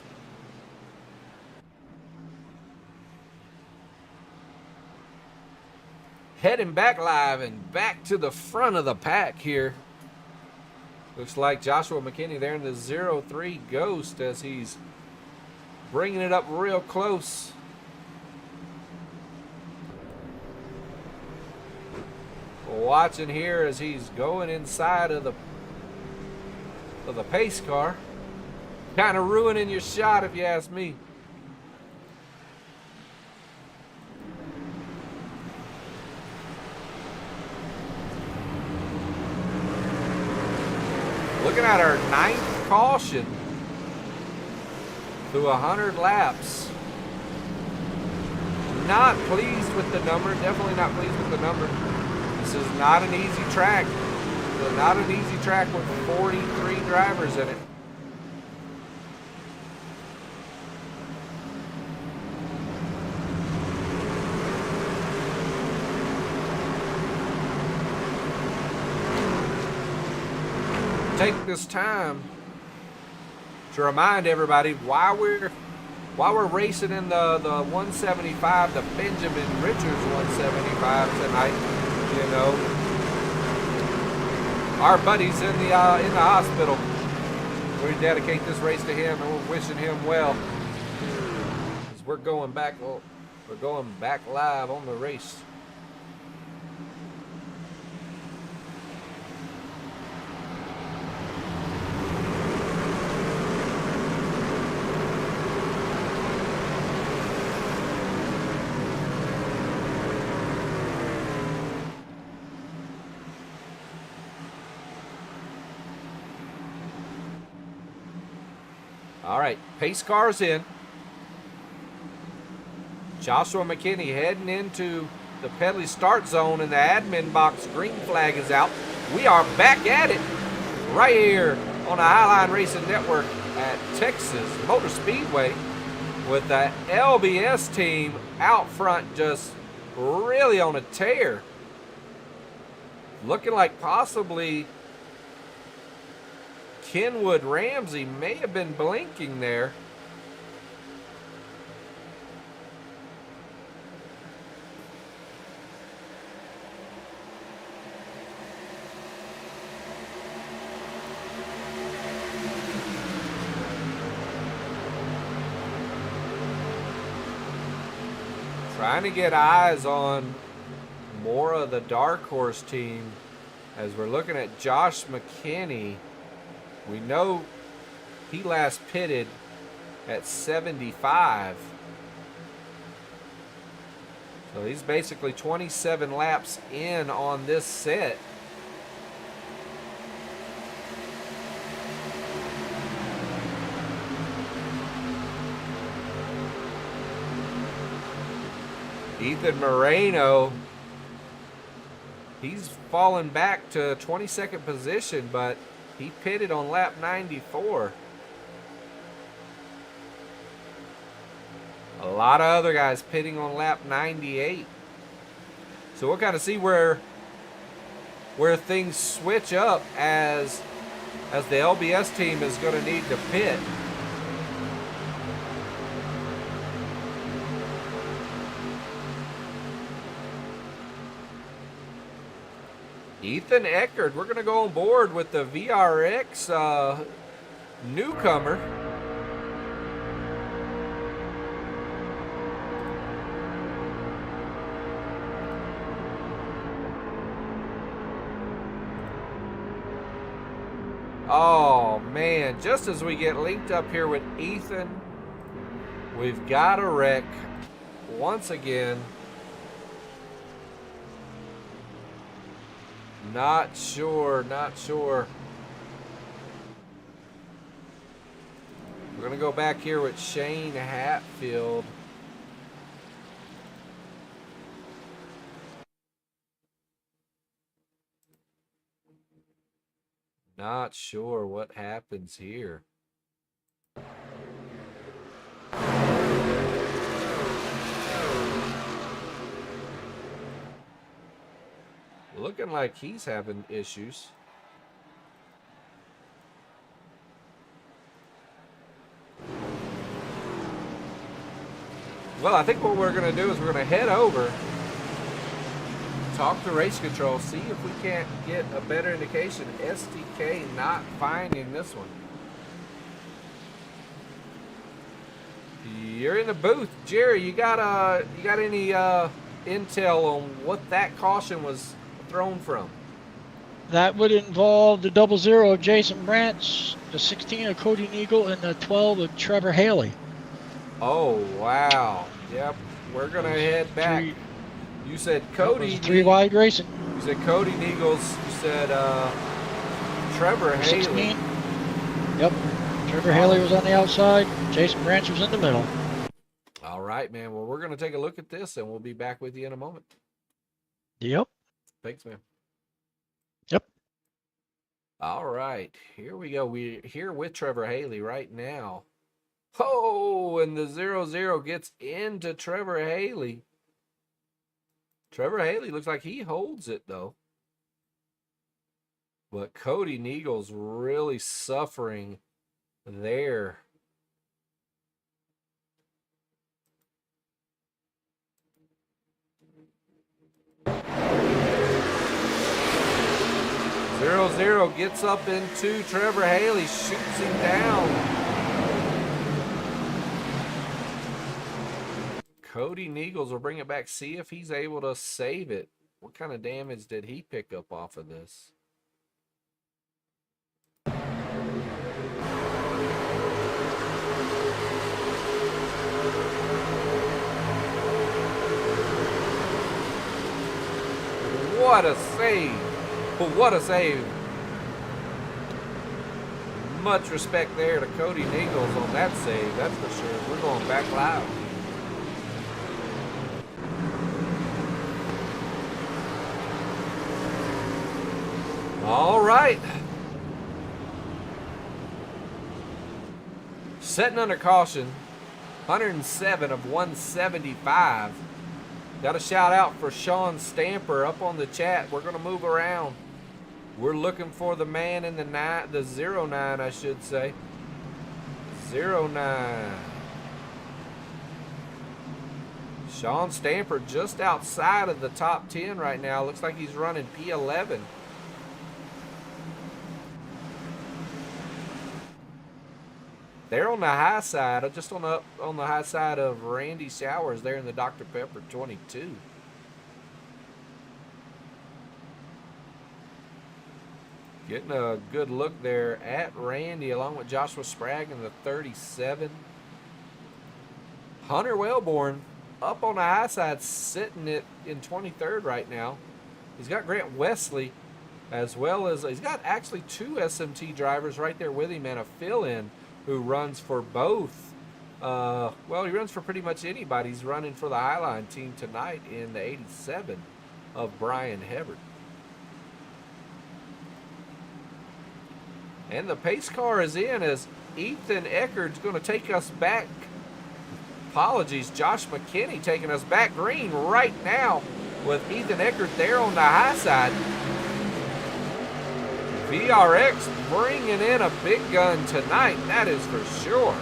Heading back live and back to the front of the pack here. Looks like Joshua McKinney there in the 03 Ghost as he's bringing it up real close. Watching here as he's going inside of the pace car. Kind of ruining your shot if you ask me. Looking at our 9th caution through 100 laps. Not pleased with the number. Definitely not pleased with the number. This is not an easy track. Not an easy track with 43 drivers in it. Take this time to remind everybody why we're racing in the 175, the Benjamin Richards 175 tonight. You know, our buddy's in the hospital. We dedicate this race to him, and we're wishing him well. As we're going back live on the race. All right, pace car's in. Joshua McKinney heading into the Pedley start zone, and the admin box green flag is out. We are back at it right here on the Highline Racing Network at Texas Motor Speedway with the LBS team out front just really on a tear. Looking like possibly Kenwood Ramsey may have been blinking there. Trying to get eyes on more of the Dark Horse team as we're looking at Josh McKinney. We know he last pitted at 75. So he's basically 27 laps in on this set. Ethan Moreno, he's fallen back to 22nd position, but he pitted on lap 94. A lot of other guys pitting on lap 98. So we'll kind of see where things switch up as the LBS team is going to need to pit. Ethan Checkered, we're going to go on board with the VRX newcomer. Oh man, just as we get linked up here with Ethan, we've got a wreck once again. Not sure. We're going to go back here with Shane Hatfield. Not sure what happens here. Looking like he's having issues. Well, I think what we're going to do is we're going to head over, talk to race control, see if we can't get a better indication. STK not finding this one. You're in the booth, Jerry. You got any intel on what that caution was thrown from? That would involve the 00 of Jason Branch, the 16 of Cody Neagle, and the 12 of Trevor Haley. Oh, wow. Yep. We're going to head back. You said Cody. Three wide racing. You said Cody Neagles. You said Trevor Haley. 16. Yep. Trevor Haley was on the outside. Jason Branch was in the middle. All right, man. Well, we're going to take a look at this, and we'll be back with you in a moment. Yep. Thanks, man. Yep. All right. Here we go. We're here with Trevor Haley right now. Oh, and the 00 gets into Trevor Haley. Trevor Haley looks like he holds it, though. But Cody Neagle's really suffering there. Zero gets up into Trevor Haley, shoots him down. Cody Neagles will bring it back, see if he's able to save it. What kind of damage did he pick up off of this? What a save. What a save. Much respect there to Cody Neagles on that save, that's for sure. We're going back live. All right. Setting under caution, 107 of 175. Got a shout out for Sean Stamper up on the chat. We're going to move around. We're looking for the man in the 09, I should say. 09. Sean Stamper just outside of the top 10 right now. Looks like he's running P11. They're on the high side, just on the high side of Randy Showers there in the Dr. Pepper 22. Getting a good look there at Randy along with Joshua Sprague in the 37. Hunter Wellborn up on the high side, sitting it in 23rd right now. He's got Grant Wesley as well as, he's got actually two SMT drivers right there with him and a fill-in who runs for both. Well, he runs for pretty much anybody. He's running for the Highline team tonight in the 87 of Brian Hebert. And the pace car is in as Ethan Checkered's going to take us back. Apologies, Josh McKinney taking us back green right now with Ethan Checkered there on the high side. VRX bringing in a big gun tonight, that is for sure.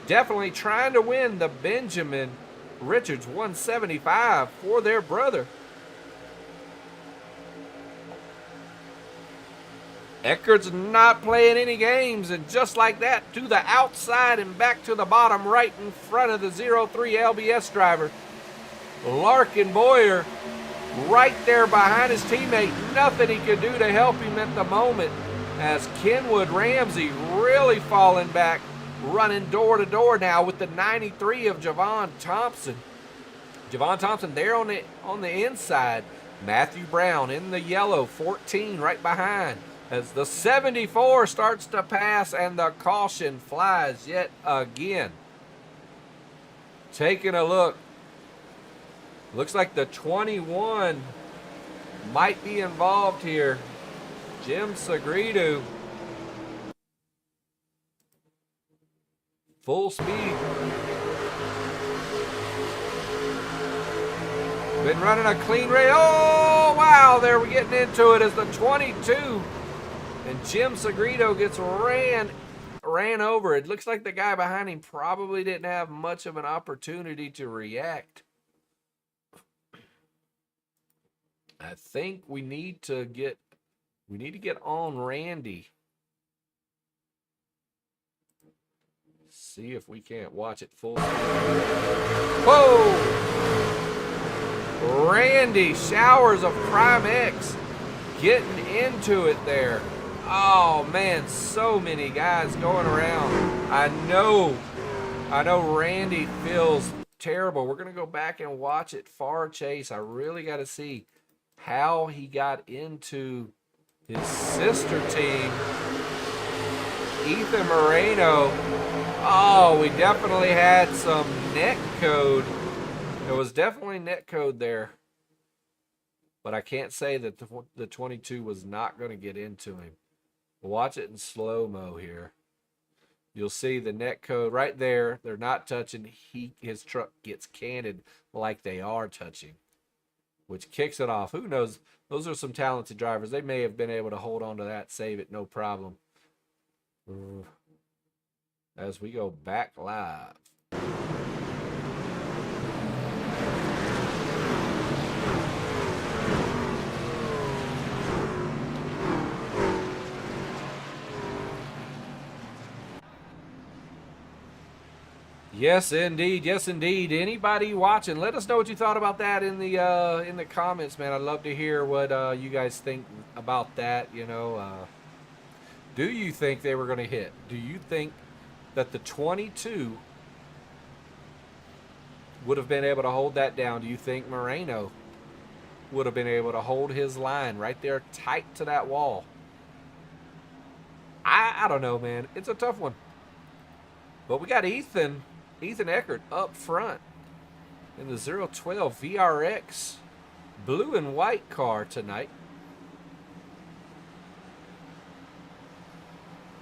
Definitely trying to win the Benjamin Richards 175 for their brother. Eckerd's not playing any games, and just like that, to the outside and back to the bottom right in front of the 03 LBS driver. Larkin Boyer right there behind his teammate. Nothing he could do to help him at the moment, as Kenwood Ramsey really falling back, running door to door now with the 93 of Javon Thompson. Javon Thompson there on the inside. Matthew Brown in the yellow, 14 right behind, as the 74 starts to pass and the caution flies yet again. Taking a look. Looks like the 21 might be involved here. Jim Sagredo. Full speed. Been running a clean race. Oh, wow, there we're getting into it as the 22. And Jim Sagredo gets ran over. It looks like the guy behind him probably didn't have much of an opportunity to react. I think we need to get on Randy. See if we can't watch it full. Whoa! Randy Showers of Prime X getting into it there. Oh man, so many guys going around. I know Randy feels terrible. We're gonna go back and watch it. Far Chase. I really got to see how he got into his sister team, Ethan Moreno. Oh, we definitely had some net code. There was definitely net code there. But I can't say that the 22 was not going to get into him. Watch it in slow-mo here. You'll see the net code right there. They're not touching. His truck gets canted like they are touching, which kicks it off. Who knows? Those are some talented drivers. They may have been able to hold on to that, save it, no problem. As we go back live. Yes, indeed. Yes, indeed. Anybody watching, let us know what you thought about that in the comments, man. I'd love to hear what you guys think about that. You know, do you think they were going to hit? Do you think that the 22 would have been able to hold that down? Do you think Moreno would have been able to hold his line right there tight to that wall? I don't know, man. It's a tough one. But we got Ethan Eckerd up front in the 012 VRX blue and white car tonight.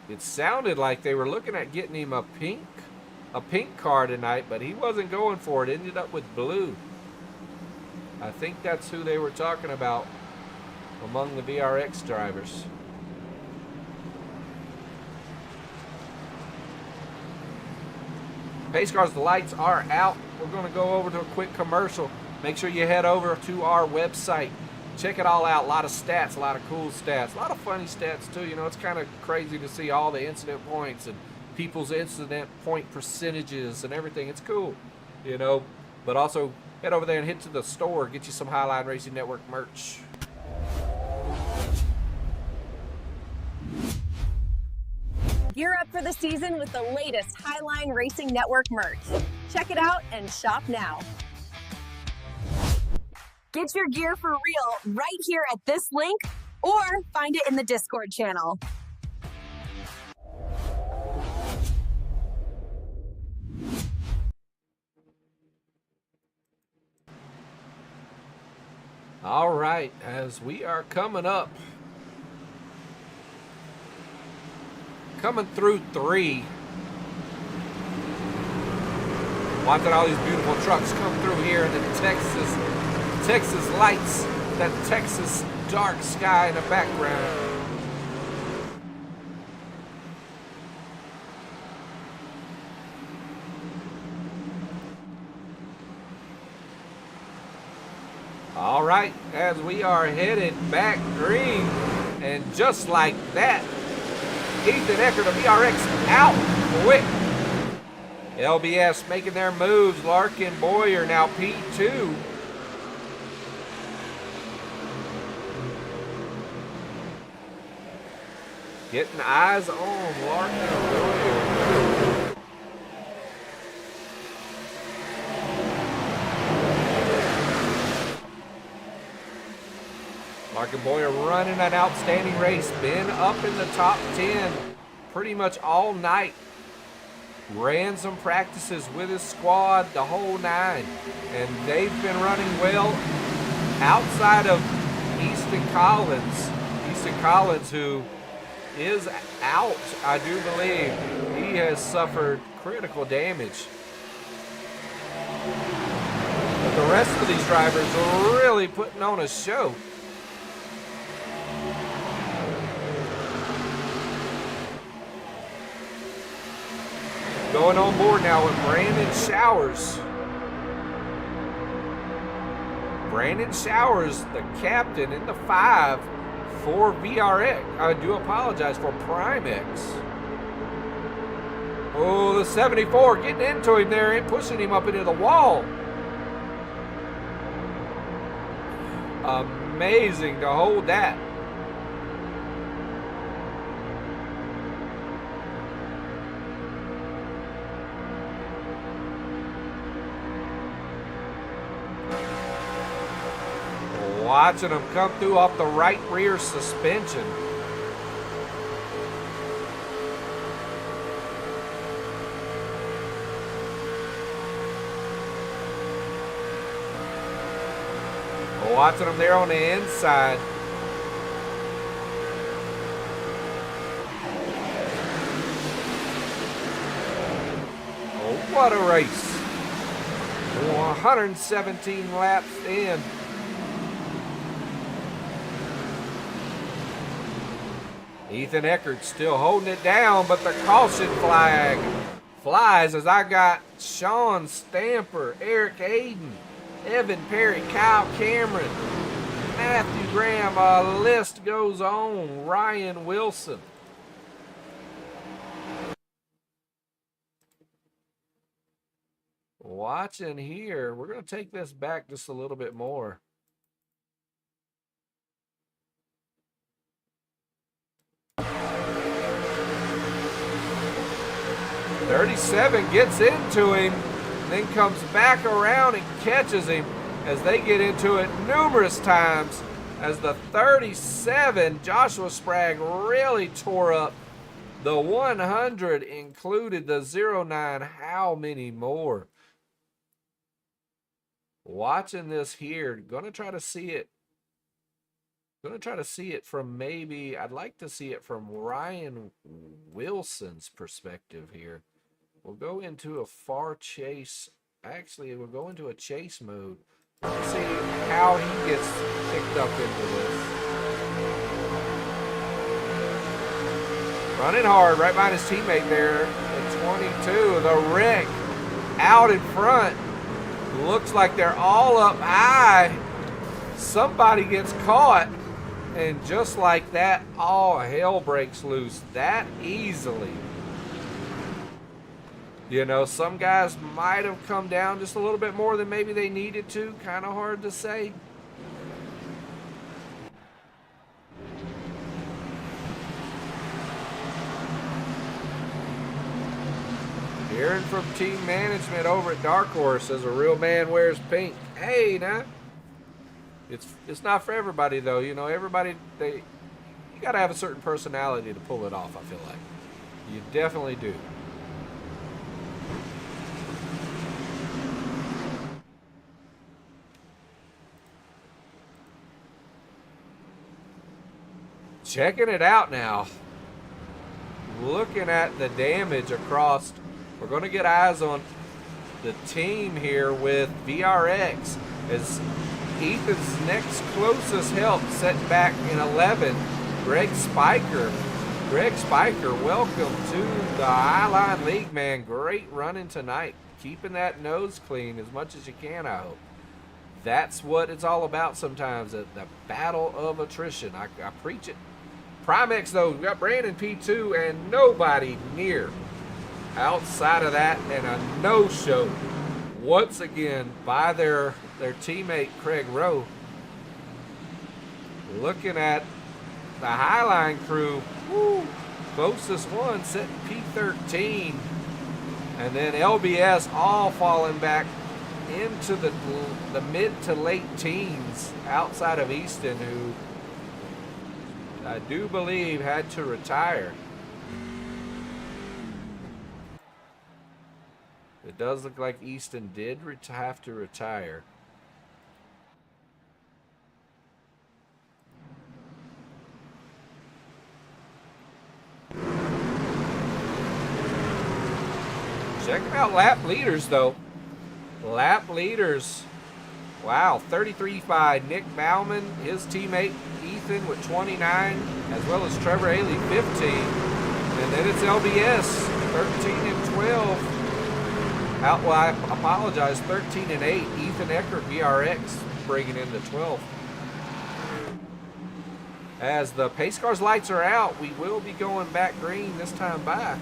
It sounded like they were looking at getting him a pink car tonight, but he wasn't going for it. Ended up with blue. I think that's who they were talking about among the VRX drivers. Pace cars, the lights are out. We're going to go over to a quick commercial. Make sure you head over to our website. Check it all out. A lot of stats, a lot of cool stats, a lot of funny stats too. You know, it's kind of crazy to see all the incident points and people's incident point percentages and everything. It's cool, you know. But also head over there and hit to the store. Get you some Highline Racing Network merch. Gear up for the season with the latest Highline Racing Network merch. Check it out and shop now. Get your gear for real right here at this link or find it in the Discord channel. All right, as we are coming through 3. Watching all these beautiful trucks come through here in the Texas lights, that Texas dark sky in the background. All right, as we are headed back green, and just like that, Ethan Eckert of VRX out quick. LBS making their moves. Larkin Boyer now P2. Getting eyes on Larkin Boyer. Larkin Boyer running an outstanding race. Been up in the top 10 pretty much all night. Ran some practices with his squad, the whole 9. And they've been running well outside of Easton Collins. Easton Collins, who is out, I do believe. He has suffered critical damage. But the rest of these drivers are really putting on a show. Going on board now with Brandon Showers. Brandon Showers, the captain in the 5 for VRX. I do apologize, for Primex. Oh, the 74 getting into him there and pushing him up into the wall. Amazing to hold that. Watching them come through off the right rear suspension. Watching them there on the inside. Oh, what a race. 117 laps in. Ethan Eckert still holding it down, but the caution flag flies as I got Sean Stamper, Eric Hayden, Evan Perry, Kyle Cameron, Matthew Graham, a list goes on, Ryan Wilson. Watching here, we're going to take this back just a little bit more. .37 gets into him, then comes back around and catches him as they get into it numerous times. As the 37, Joshua Sprague, really tore up. The 100 included the 09. How many more? Watching this here, gonna try to see it. Gonna try to see it from maybe, I'd like to see it from Ryan Wilson's perspective here. We'll go into a far chase. Actually, we'll go into a chase mode. Let's see how he gets picked up into this. Running hard right behind his teammate there at 22. The wreck out in front. Looks like they're all up high. Somebody gets caught. And just like that, all hell breaks loose that easily. You know, some guys might have come down just a little bit more than maybe they needed to. Kind of hard to say. Hearing from team management over at Dark Horse says a real man wears pink. Hey, now. It's not for everybody, though. You know, everybody, you got to have a certain personality to pull it off, I feel like. You definitely do. Checking it out now. Looking at the damage across. We're going to get eyes on the team here with VRX as Ethan's next closest help set back in 11. Greg Spiker. Greg Spiker, welcome to the Highline League, man. Great running tonight. Keeping that nose clean as much as you can, I hope. That's what it's all about sometimes, the battle of attrition. I preach it. Primex, though, we got Brandon P2 and nobody near outside of that, and a no-show once again by their teammate Craig Rowe. Looking at the Highline crew, woo, closest one sitting P13, and then LBS all falling back into the mid to late teens outside of Easton, who I do believe had to retire. It does look like Easton did have to retire. Checking out lap leaders, though. Lap leaders. Wow, 33 by Nick Bauman, his teammate Ethan with 29, as well as Trevor Haley, 15. And then it's LBS, 13 and 12. Well, I apologize, 13 and 8. Ethan Eckert, VRX, bringing in the 12th. As the pace car's lights are out, we will be going back green this time by.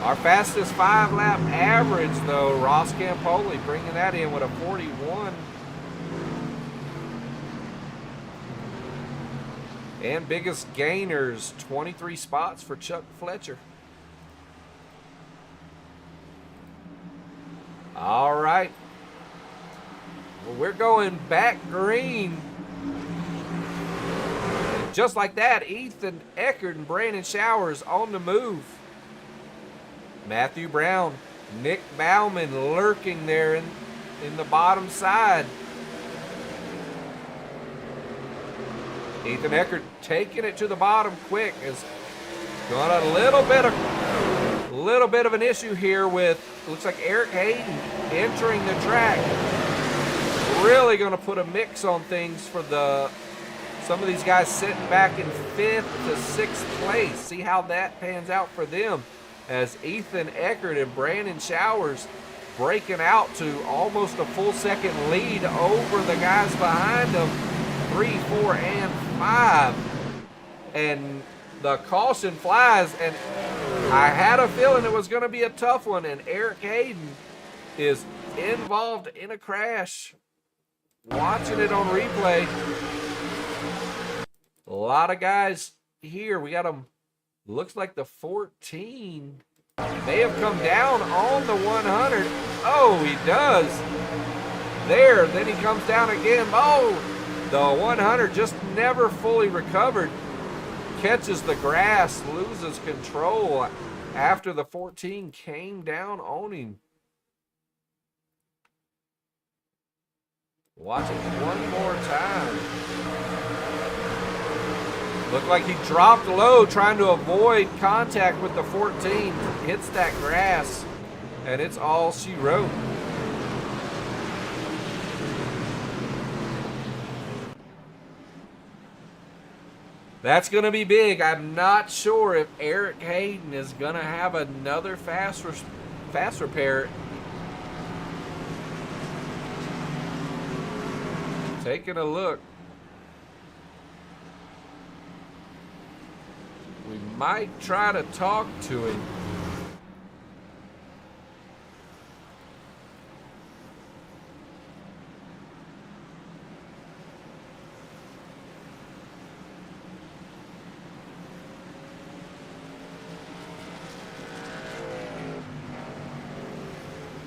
Our fastest 5-lap average, though, Ross Campoli bringing that in with a 41. And biggest gainers, 23 spots for Chuck Fletcher. All right. Well, we're going back green. And just like that, Ethan Eckert and Brandon Showers on the move. Matthew Brown, Nick Bauman lurking there in the bottom side. Ethan Eckert taking it to the bottom quick. Is got a little bit of an issue here with, looks like Eric Hayden entering the track. Really going to put a mix on things for some of these guys sitting back in 5th to 6th place. See how that pans out for them, as Ethan Eckert and Brandon Showers breaking out to almost a full second lead over the guys behind them, 3, 4, and 5. And the caution flies, and I had a feeling it was going to be a tough one, and Eric Hayden is involved in a crash. Watching it on replay. A lot of guys here. We got them. Looks like the 14 may have come down on the 100. Oh, he does. There, then he comes down again. Oh, the 100 just never fully recovered. Catches the grass, loses control after the 14 came down on him. Watch it one more time. Looked like he dropped low trying to avoid contact with the 14. Hits that grass, and it's all she wrote. That's going to be big. I'm not sure if Eric Hayden is going to have another fast repair. Taking a look. We might try to talk to him.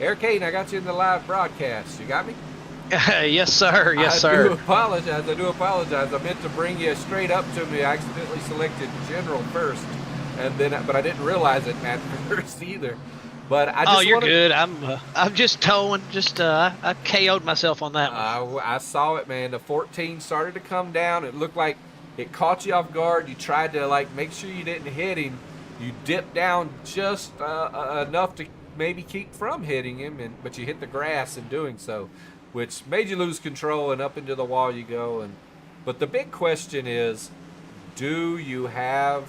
Eric Hayden, I got you in the live broadcast. You got me? Yes, sir. Yes, sir. I do apologize. I meant to bring you straight up to me. I accidentally selected general first, and then, but I didn't realize it at first either. But I just you're good. I'm just towing. I KO'd myself on that one. I saw it, man. The 14 started to come down. It looked like it caught you off guard. You tried to make sure you didn't hit him. You dipped down just enough to maybe keep from hitting him, but you hit the grass in doing so, which made you lose control, and up into the wall you go. But the big question is, do you have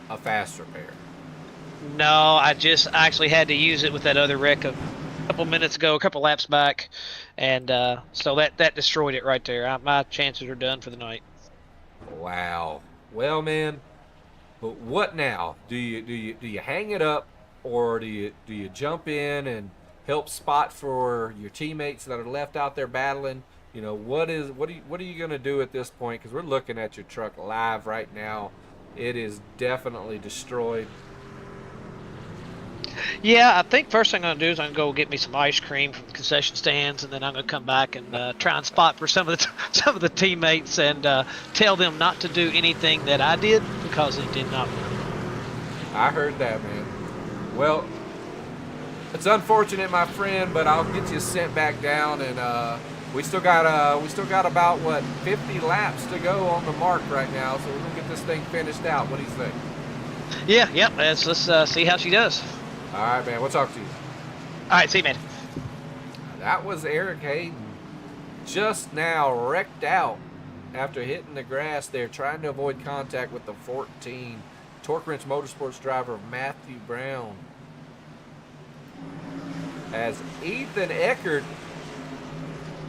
a fast repair? No, I actually had to use it with that other wreck couple minutes ago, a couple laps back, and so that destroyed it right there. My chances are done for the night. Wow. Well, man, but what now? Do you hang it up, or do you jump in and help spot for your teammates that are left out there battling? You know, what are you gonna do at this point? Because we're looking at your truck live right now. It is definitely destroyed. Yeah, I think first thing I'm gonna do is I'm gonna go get me some ice cream from the concession stands, and then I'm gonna come back and try and spot for some of the teammates and tell them not to do anything that I did, because it did not work. I heard that, man. Well, it's unfortunate, my friend, but I'll get you sent back down, and we still got about what 50 laps to go on the mark right now, so we're gonna get this thing finished out. What do you think? Yeah, yep. Let's see how she does. All right, man. We'll talk to you. All right, see you, man. That was Eric Hayden, just now wrecked out after hitting the grass there, trying to avoid contact with the 14 Torque Wrench Motorsports driver Matthew Brown. As Ethan Eckert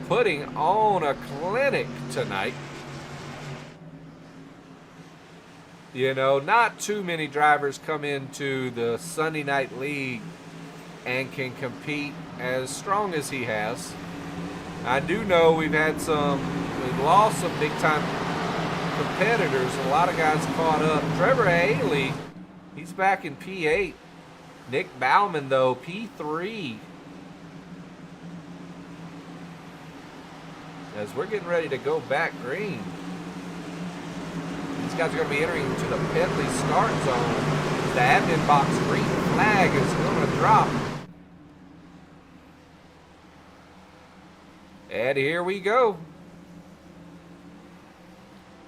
putting on a clinic tonight. You know, not too many drivers come into the Sunday Night League and can compete as strong as he has. I do know we've lost some big time competitors. A lot of guys caught up. Trevor Haley, he's back in P8. Nick Bauman, though, P3. As we're getting ready to go back green. These guys are going to be entering into the Pedley start zone. The admin box green flag is going to drop. And here we go.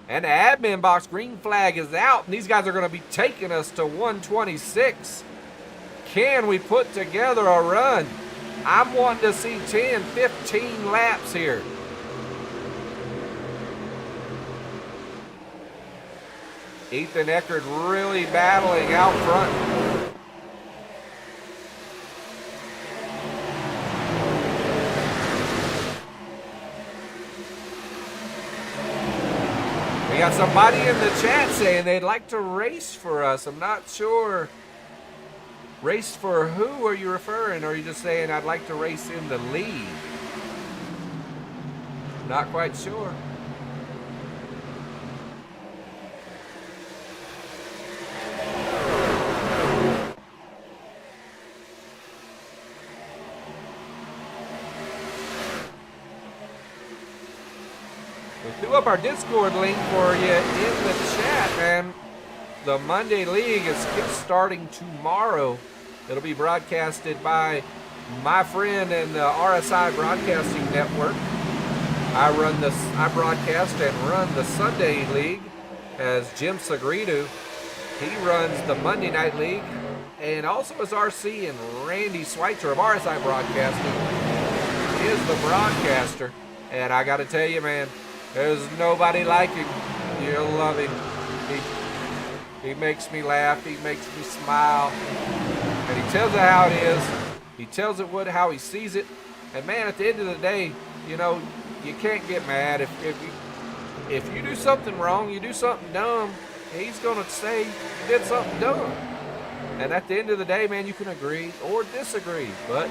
And the admin box green flag is out, and these guys are going to be taking us to 126. Can we put together a run? I'm wanting to see 10, 15 laps here. Ethan Eckert really battling out front. We got somebody in the chat saying they'd like to race for us. I'm not sure. Race for who are you referring? Or are you just saying I'd like to race in the lead? Not quite sure. Threw up our Discord link for you in the chat, man. The Monday League is starting tomorrow. It'll be broadcasted by my friend in the RSI Broadcasting Network. I broadcast and run the Sunday League as Jim Sagridu. He runs the Monday Night League, and also as RC, and Randy Schweitzer of RSI Broadcasting is the broadcaster. And I got to tell you, man, there's nobody like him. You'll love him. He makes me laugh. He makes me smile. And he tells it how it is. He tells it how he sees it. And man, at the end of the day, you know, you can't get mad. If you do something wrong, you do something dumb, he's going to say you did something dumb. And at the end of the day, man, you can agree or disagree. But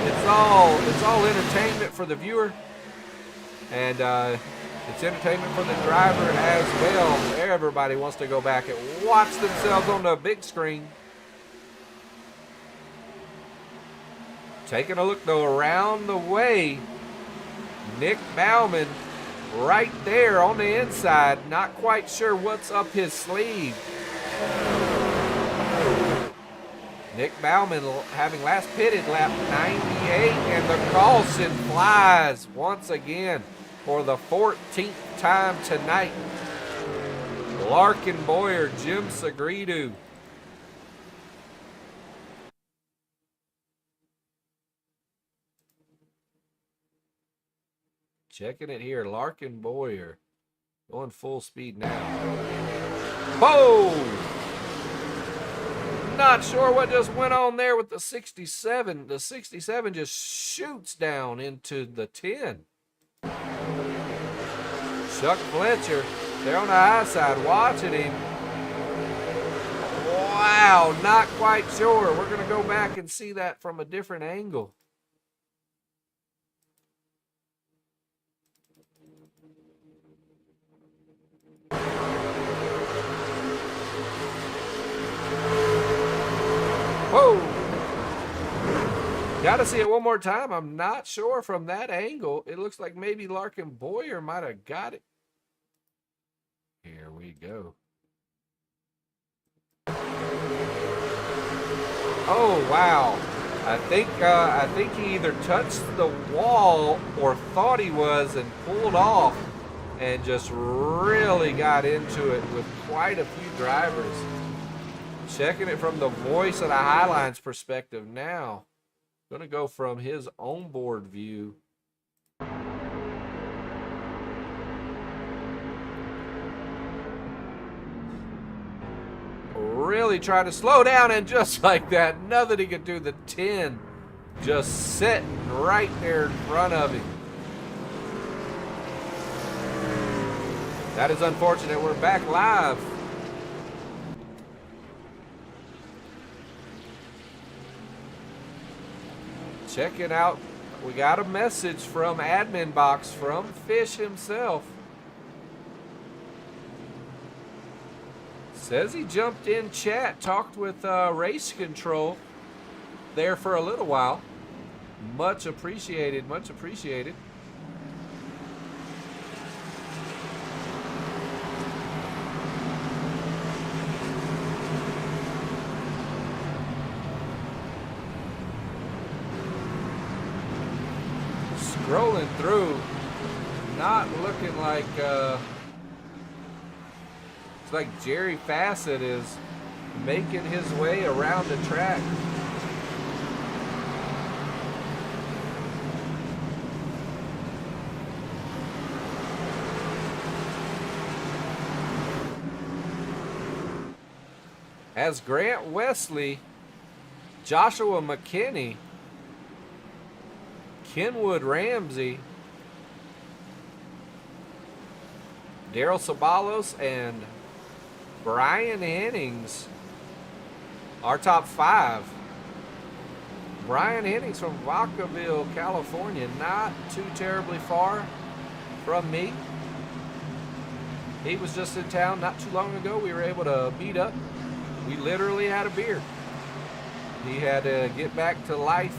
it's all entertainment for the viewer. And it's entertainment for the driver as well. Everybody wants to go back and watch themselves on the big screen. Taking a look, though, around the way. Nick Bauman right there on the inside. Not quite sure what's up his sleeve. Nick Bauman having last pitted lap 98, and the caution flies once again for the 14th time tonight. Larkin Boyer, Jim Sagridu. Checking it here, Larkin Boyer going full speed now. Boom! not sure what just went on there with the 67. The 67 just shoots down into the 10. Chuck Fletcher, they're on the high side watching him. Wow, not quite sure. We're going to go back and see that from a different angle. Whoa! Got to see it one more time. I'm not sure from that angle. It looks like maybe Larkin Boyer might have got it. Here we go. Oh wow! I think he either touched the wall or thought he was and pulled off, and just really got into it with quite a few drivers. Checking it from the voice of the Highline's perspective now. Going to go from his onboard view. Really trying to slow down, and just like that, nothing he could do. The 10 just sitting right there in front of him. That is unfortunate. We're back live. Check it out. We got a message from admin box from Fish himself. Says he jumped in chat, talked with race control there for a little while. Much appreciated, much appreciated. Scrolling through, not looking like it's like Jerry Fassett is making his way around the track. As Grant Wesley, Joshua McKinney, Kenwood Ramsey, Daryl Sabalos, and Brian Hennings, our top 5. Brian Hennings from Vacaville, California, not too terribly far from me. He was just in town not too long ago. We were able to meet up. We literally had a beer. He had to get back to life,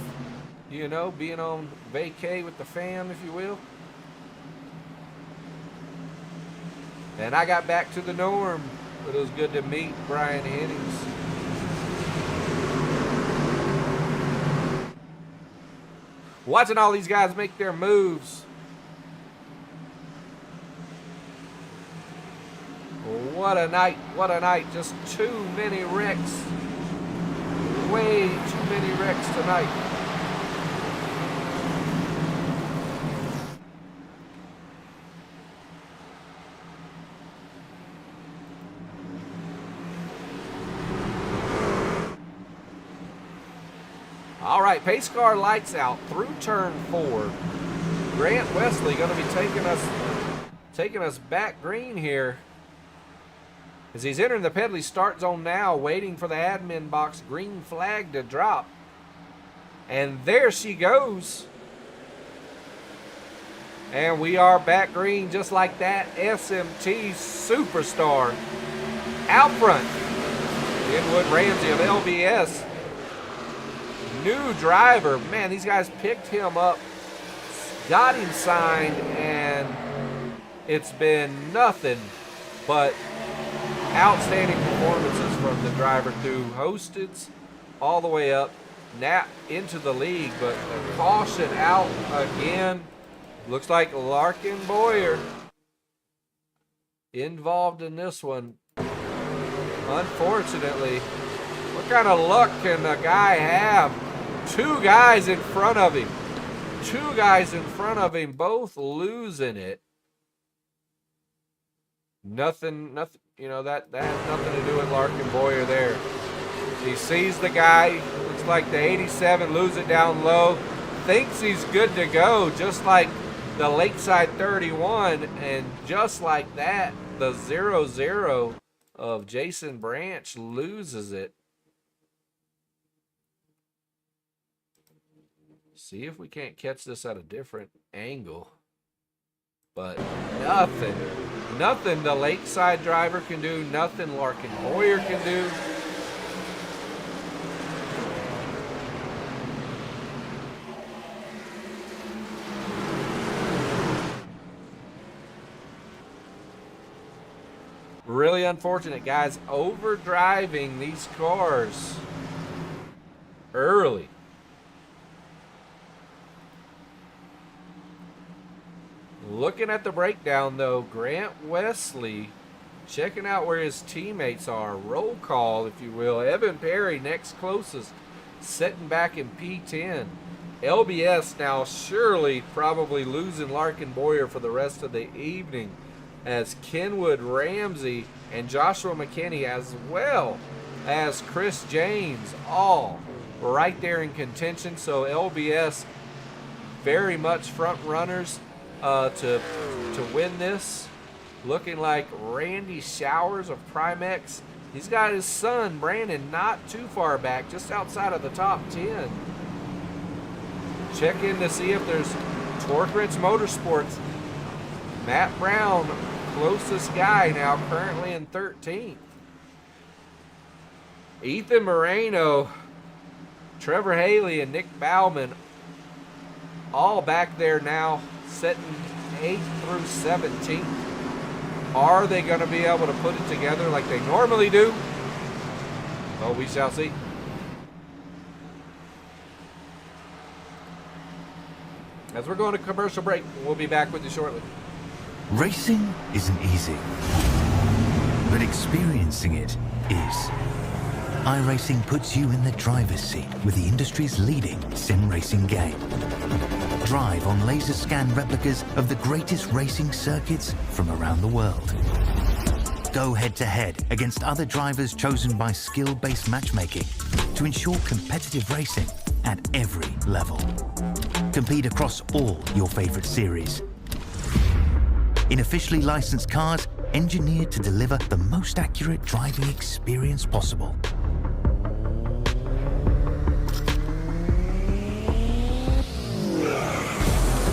you know, being on vacay with the fam, if you will. And I got back to the norm, but it was good to meet Brian Hennings. Watching all these guys make their moves. What a night, what a night. Just too many wrecks. Way too many wrecks tonight. All right, pace car lights out through turn 4. Grant Wesley going to be taking us back green here as he's entering the Pedley start zone now, waiting for the admin box green flag to drop. And there she goes. And we are back green just like that. SMT Superstar out front. Kenwood Ramsey of LBS. New driver. Man, these guys picked him up, got him signed, and it's been nothing but outstanding performances from the driver through Hosteds all the way up now into the league. But a caution out again. Looks like Larkin Boyer involved in this one. Unfortunately, what kind of luck can a guy have? 2 guys in front of him. 2 guys in front of him, both losing it. Nothing, you know, that has nothing to do with Larkin Boyer there. He sees the guy, looks like the 87, lose it down low, thinks he's good to go, just like the Lakeside 31, and just like that, the 0-0 of Jason Branch loses it. See if we can't catch this at a different angle. But nothing the Lakeside driver can do, nothing Larkin Boyer can do. Really unfortunate, guys, overdriving these cars early. Looking at the breakdown, though, Grant Wesley checking out where his teammates are. Roll call, if you will. Evan Perry next closest, sitting back in P10. LBS now surely probably losing Larkin Boyer for the rest of the evening, as Kenwood Ramsey and Joshua McKinney, as well as Chris James, all right there in contention. So LBS very much front runners to win this. Looking like Randy Showers of Primex. He's got his son Brandon not too far back, just outside of the top 10. Check in to see if there's Torque Ridge Motorsports. Matt Brown, closest guy now, currently in 13th. Ethan Moreno, Trevor Haley, and Nick Bauman all back there now, sitting 8th through 17th. Are they going to be able to put it together like they normally do? Well, we shall see. As we're going to commercial break, we'll be back with you shortly. Racing isn't easy, but experiencing it is. iRacing puts you in the driver's seat with the industry's leading sim racing game. Drive on laser scan replicas of the greatest racing circuits from around the world. Go head to head against other drivers chosen by skill-based matchmaking to ensure competitive racing at every level. Compete across all your favorite series. In officially licensed cars, engineered to deliver the most accurate driving experience possible.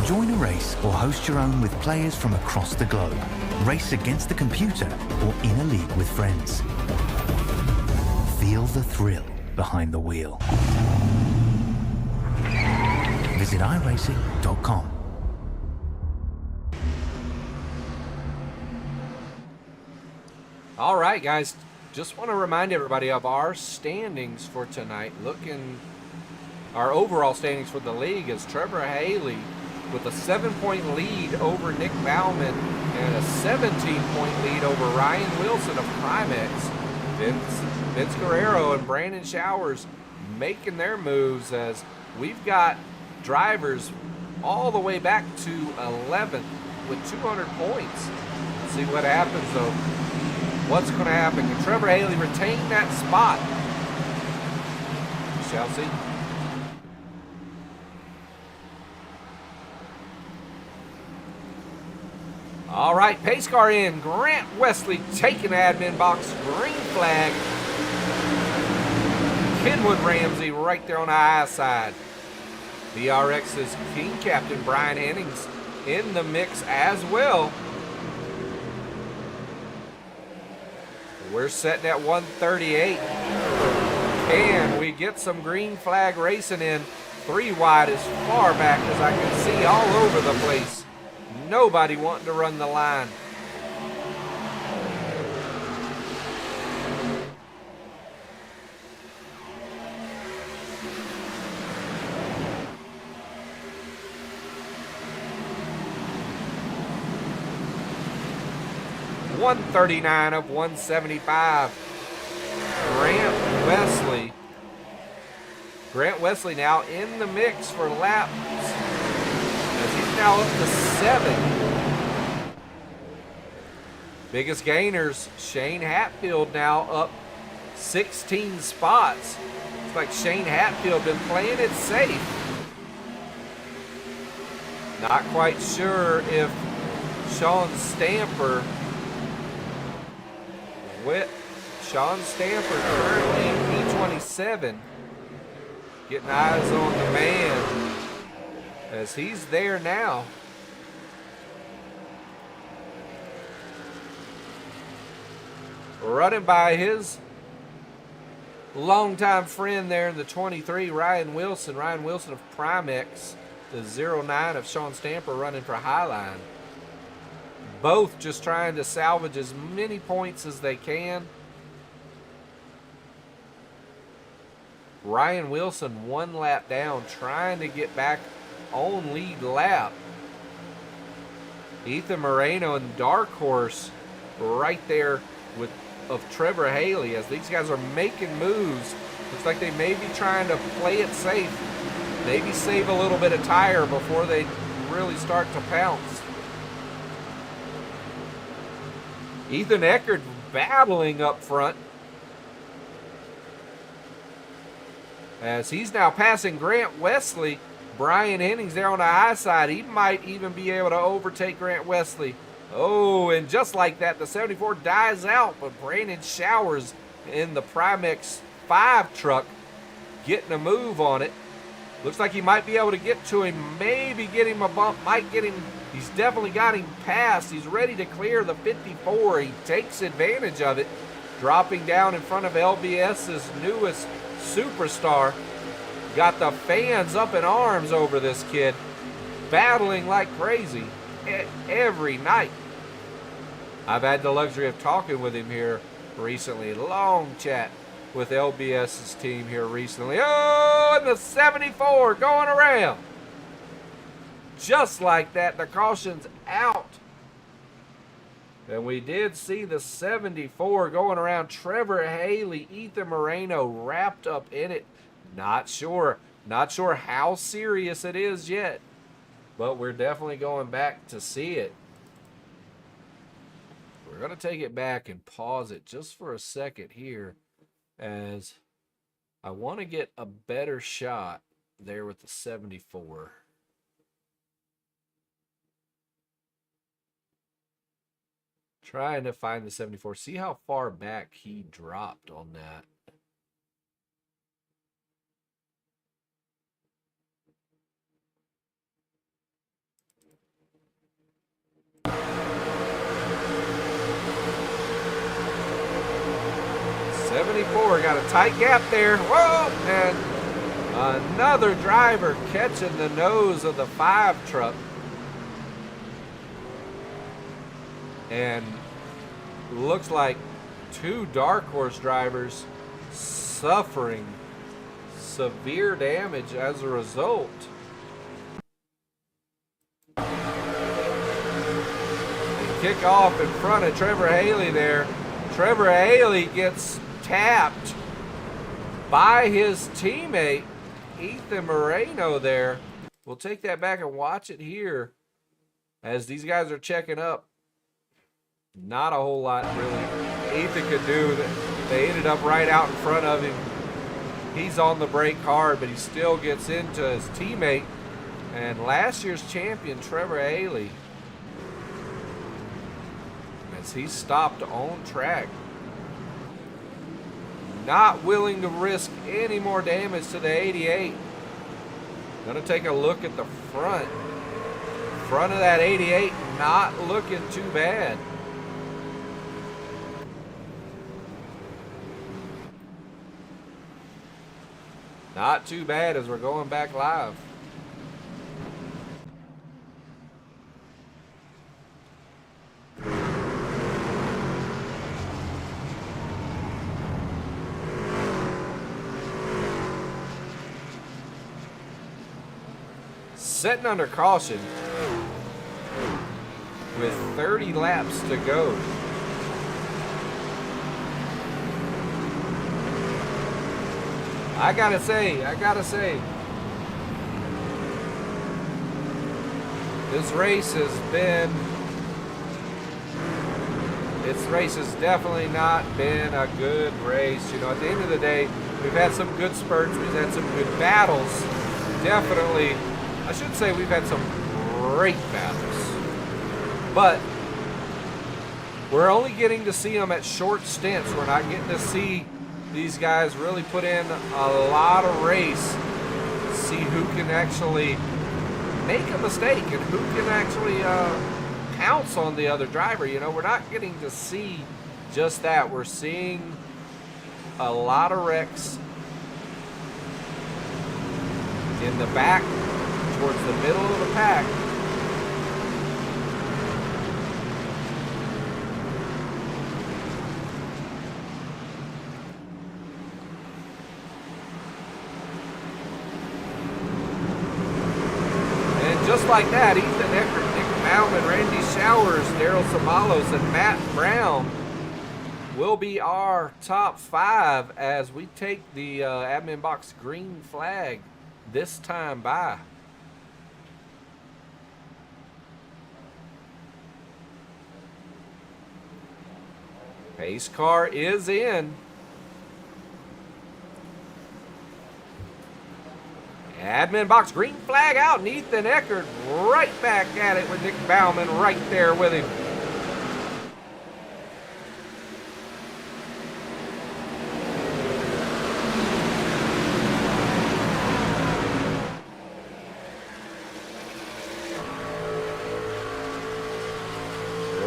Join a race or host your own with players from across the globe. Race against the computer or in a league with friends. Feel the thrill behind the wheel. Visit iRacing.com. All right, guys, just want to remind everybody of our standings for tonight. Our overall standings for the league is Trevor Haley with a 7-point lead over Nick Bauman and a 17-point lead over Ryan Wilson of Primex. Vince Guerrero and Brandon Showers making their moves, as we've got drivers all the way back to 11th with 200 points. Let's see what happens, though. What's going to happen? Can Trevor Haley retain that spot? We shall see. All right, pace car in. Grant Wesley taking admin box. Green flag. Kenwood Ramsey right there on the high side. VRX's team captain Brian Hennings in the mix as well. We're setting at 138. Can we get some green flag racing in? 3 wide as far back as I can see all over the place. Nobody wanting to run the line. .139 of 175. Grant Wesley now in the mix for laps, as he's now up to 7. Biggest gainers, Shane Hatfield now up 16 spots. It's like Shane Hatfield been playing it safe. Not quite sure if Sean Stamper currently in P27. Getting eyes on the man as he's there now. Running by his longtime friend there in the 23, Ryan Wilson. Ryan Wilson of Primex, the 09 of Sean Stamper running for Highline. Both just trying to salvage as many points as they can. Ryan Wilson 1 lap down, trying to get back on lead lap. Ethan Moreno and Dark Horse right there of Trevor Haley as these guys are making moves. Looks like they may be trying to play it safe. Maybe save a little bit of tire before they really start to pounce. Ethan Eckert battling up front as he's now passing Grant Wesley. Brian Hennings there on the high side. He might even be able to overtake Grant Wesley. Oh, and just like that, the 74 dies out, but Brandon Showers in the Primex 5 truck getting a move on it. Looks like he might be able to get to him, maybe get him a bump, might get him. He's definitely got him past. He's ready to clear the 54. He takes advantage of it, dropping down in front of LBS's newest superstar. Got the fans up in arms over this kid, battling like crazy every night. I've had the luxury of talking with him here recently. Long chat with LBS's team here recently. Oh, and the 74 going around. Just like that, the caution's out. And we did see the 74 going around. Trevor Haley, Ethan Moreno wrapped up in it. Not sure how serious it is yet, but we're definitely going back to see it. We're going to take it back and pause it just for a second here, as I want to get a better shot there with the 74. Trying to find the 74. See how far back he dropped on that. Got a tight gap there. Whoa! And another driver catching the nose of the 5 truck. And looks like 2 Dark Horse drivers suffering severe damage as a result. They kick off in front of Trevor Haley there. Trevor Haley gets tapped by his teammate Ethan Moreno there. We'll take that back and watch it here as these guys are checking up. Not a whole lot really Ethan could do. They ended up right out in front of him. He's on the brake hard, but he still gets into his teammate. And last year's champion Trevor Haley, as he stopped on track, not willing to risk any more damage to the 88. Gonna take a look at the front. Front of that 88, not looking too bad. Not too bad as we're going back live. Setting under caution with 30 laps to go. I gotta say, this race has been This race has definitely not been a good race. You know, at the end of the day, we've had some good spurts. We've had some good battles. Definitely, I should say we've had some great battles. But we're only getting to see them at short stints. We're not getting to see these guys really put in a lot of race. See who can actually make a mistake and who can actually pounce on the other driver. You know, we're not getting to see just that. We're seeing a lot of wrecks in the back towards the middle of the pack. Just like that, Ethan Eckert, Nick Bauman, Randy Showers, Daryl Samalos, and Matt Brown will be our top 5 as we take the admin box green flag this time by. Pace car is in. Admin box green flag out, and Ethan Eckert right back at it with Nick Bauman right there with him.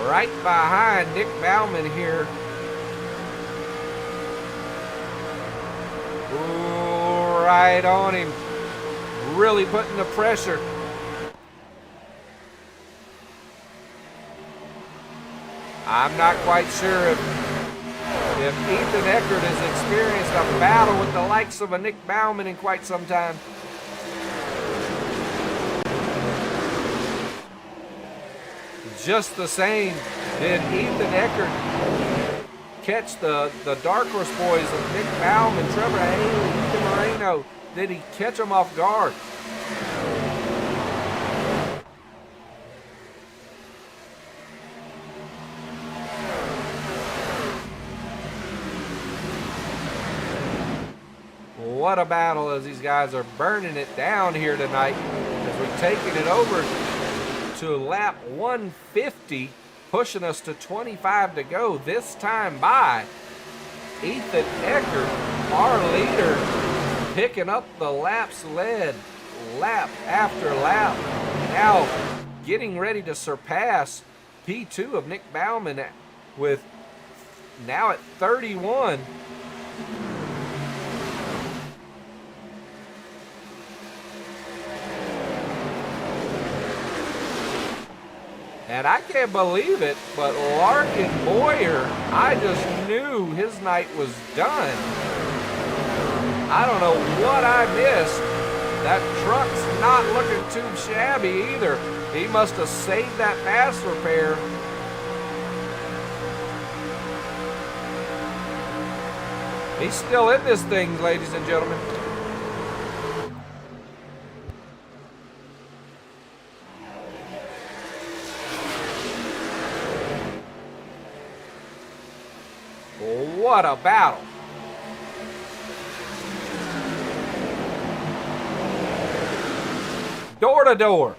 Right behind Nick Bauman here. Ooh, right on him. Really putting the pressure. I'm not quite sure if Ethan Eckert has experienced a battle with the likes of a Nick Bauman in quite some time. Just the same, did Ethan Eckert catch the Dark Horse boys of Nick Bauman, Trevor Haley, Ethan Moreno? Did he catch them off guard? What a battle as these guys are burning it down here tonight as we're taking it over to lap 150, pushing us to 25 to go this time by. Ethan Eckert, our leader, picking up the laps led lap after lap. Now getting ready to surpass P2 of Nick Bauman with now at 31. And I can't believe it, but Larkin Boyer, I just knew his night was done. I don't know what I missed. That truck's not looking too shabby either. He must have saved that pass repair. He's still in this thing, ladies and gentlemen. What a battle. Door to door.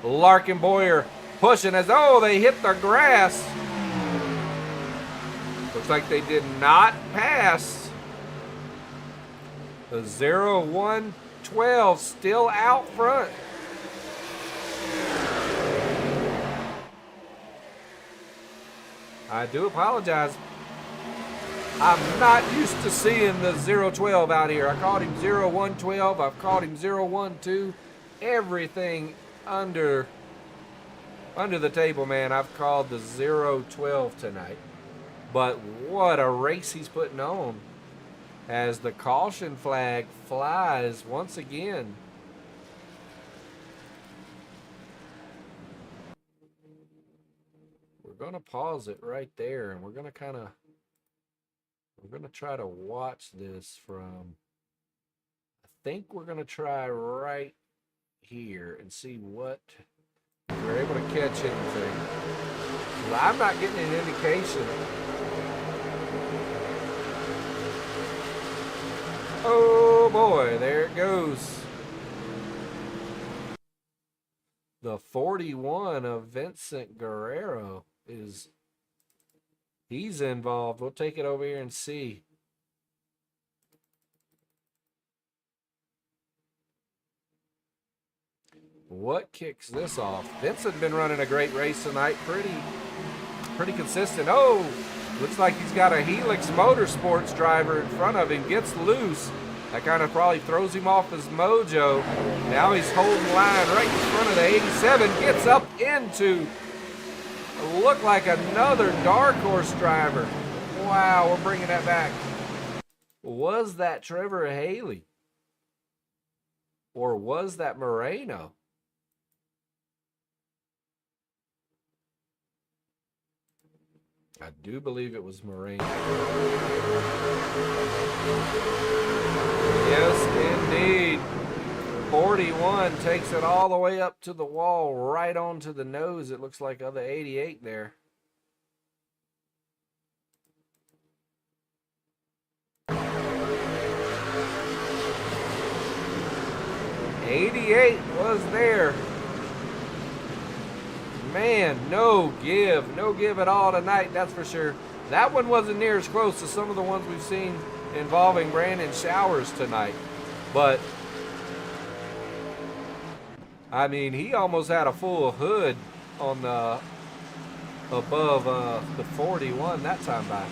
Larkin Boyer pushing as though they hit the grass. Looks like they did not pass. The 0-1-12 still out front. I do apologize. I'm not used to seeing the 0-12 out here. I called him 0-1-12. I've called him 0-1-2. Everything under the table, man. I've called the 0-12 tonight. But what a race he's putting on as the caution flag flies once again. We're going to pause it right there, and we're going to try to watch this from, I think we're going to try right here and see what We're able to catch anything. I'm not getting an indication. Oh boy, there it goes. The 41 of Vincent Guerrero he's involved. We'll take it over here and see. What kicks this off? Vincent been running a great race tonight. Pretty consistent. Oh, looks like he's got a Helix Motorsports driver in front of him. Gets loose. That kind of probably throws him off his mojo. Now he's holding line right in front of the 87. Gets up into, look like another dark horse driver. Wow, we're bringing that back. Was that Trevor Haley? Or was that Moreno? I do believe it was Moreno. Yes, indeed. 41 takes it all the way up to the wall, right onto the nose, it looks like, of the 88 there. '88 was there. Man, no give at all tonight, that's for sure. That one wasn't near as close to some of the ones we've seen involving Brandon Showers tonight. But, I mean, he almost had a full hood on the above the 41 that time by.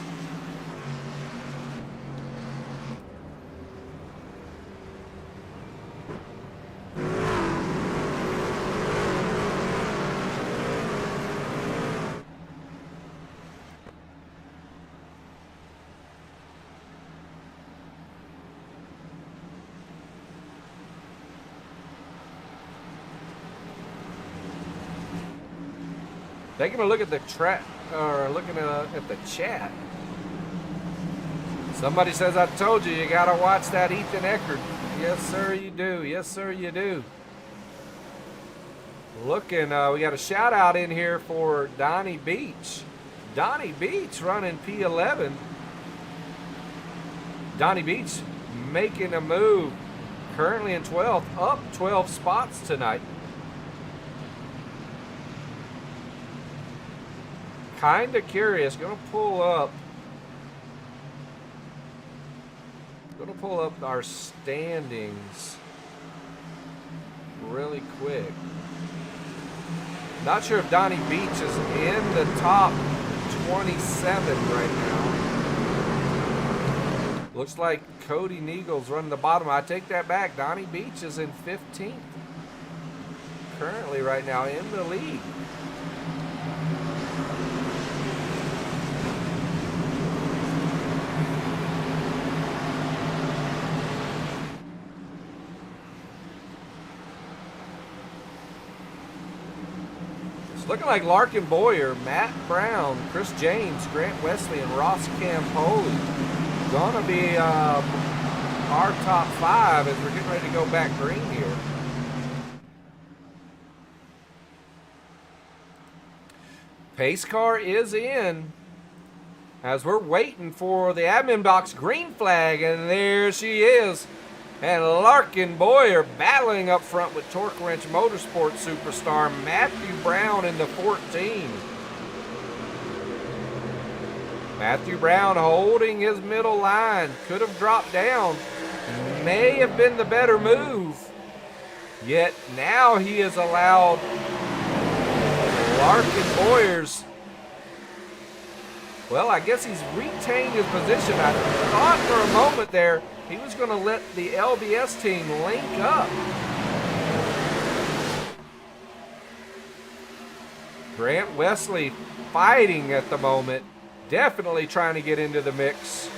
Taking a look at the looking at the chat. Somebody says, I told you, you gotta watch that Ethan Eckert. Yes, sir, you do. Yes, sir, you do. Looking, we got a shout out in here for Donnie Beach. Donnie Beach running P11. Donnie Beach making a move. Currently in 12th, up 12 spots tonight. Kind of curious. Gonna pull up our standings really quick. Not sure if Donnie Beach is in the top 27 right now. Looks like Cody Neagle's running the bottom. I take that back. Donnie Beach is in 15th currently right now in the lead. Looking like Larkin Boyer, Matt Brown, Chris James, Grant Wesley, and Ross Campoli gonna be our top 5 as we're getting ready to go back green here. Pace car is in as we're waiting for the admin box green flag, and there she is. And Larkin Boyer battling up front with Torque Wrench Motorsports superstar Matthew Brown in the 14. Matthew Brown holding his middle line. Could have dropped down. May have been the better move. Yet now he has allowed Larkin Boyer's, well, I guess he's retained his position. I thought for a moment there he was going to let the LBS team link up. Grant Wesley fighting at the moment. Definitely trying to get into the mix.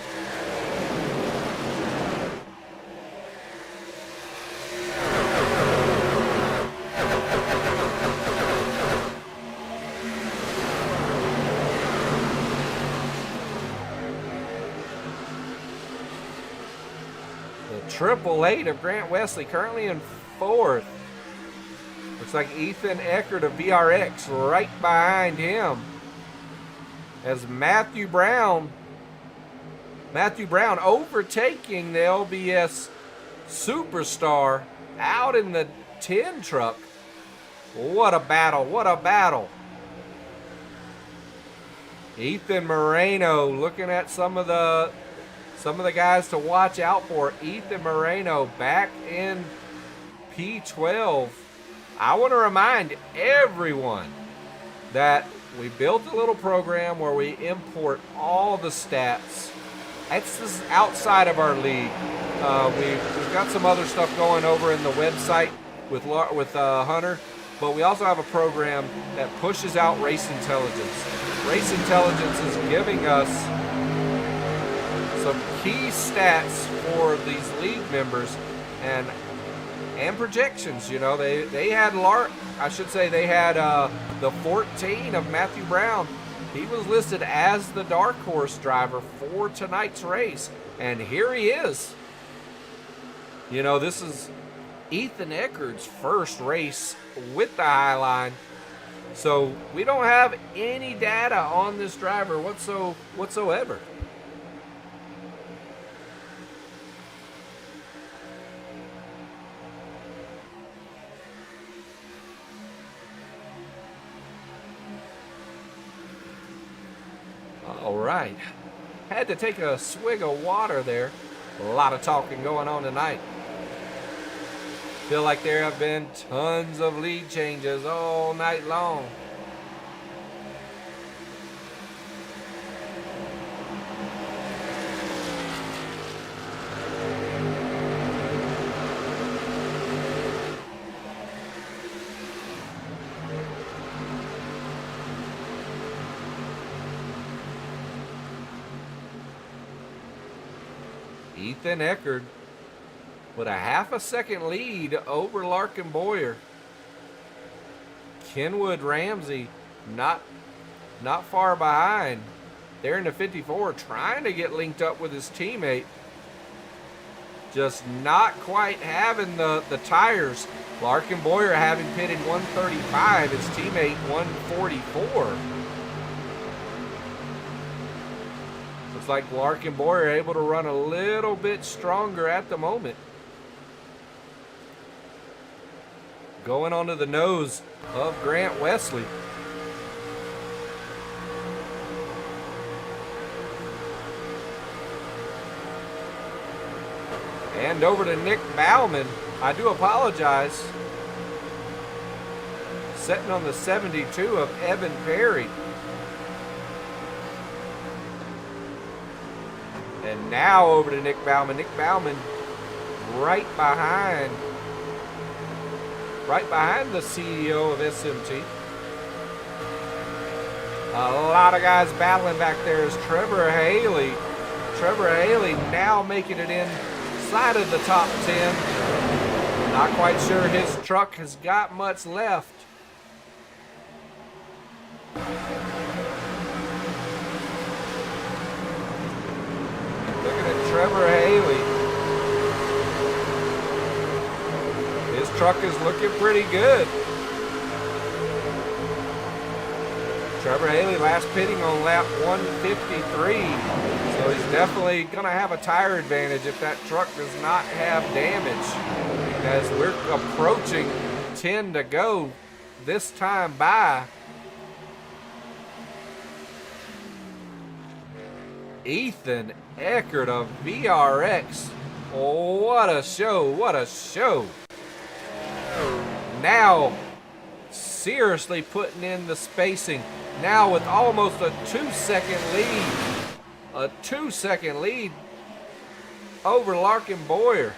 Triple 8 of Grant Wesley currently in 4th. Looks like Ethan Eckert of VRX right behind him. As Matthew Brown overtaking the LBS Superstar out in the 10 truck. What a battle, what a battle. Ethan Moreno looking at some of the guys to watch out for. Ethan Moreno back in P12. I want to remind everyone that we built a little program where we import all the stats. That's just outside of our league. We've got some other stuff going over in the website with Hunter, but we also have a program that pushes out Race Intelligence. Race Intelligence is giving us some key stats for these league members and projections. You know, they had the 14 of Matthew Brown. He was listed as the dark horse driver for tonight's race, and here he is. You know, this is Ethan Eckert's first race with the Highline, so we don't have any data on this driver whatsoever. All right, had to take a swig of water there. A lot of talking going on tonight. Feel like there have been tons of lead changes all night long. Ethan Eckert with a half a second lead over Larkin Boyer. Kenwood Ramsey not far behind. They're in the 54 trying to get linked up with his teammate. Just not quite having the tires. Larkin Boyer having pitted 135, his teammate 144. Looks like Larkin Boyer able to run a little bit stronger at the moment. Going onto the nose of Grant Wesley. And over to Nick Bauman. I do apologize. Sitting on the 72 of Evan Perry. And now over to Nick Bauman. Nick Bauman right behind the CEO of SMT. A lot of guys battling back there is Trevor Haley. Trevor Haley now making it inside of the top 10. Not quite sure his truck has got much left. Looking at Trevor Haley. His truck is looking pretty good. Trevor Haley last pitting on lap 153. So he's definitely going to have a tire advantage if that truck does not have damage. As we're approaching 10 to go this time by. Ethan Eckert of VRX. Oh, what a show, what a show. Now, seriously putting in the spacing. Now with almost a 2-second lead. A 2-second lead over Larkin Boyer.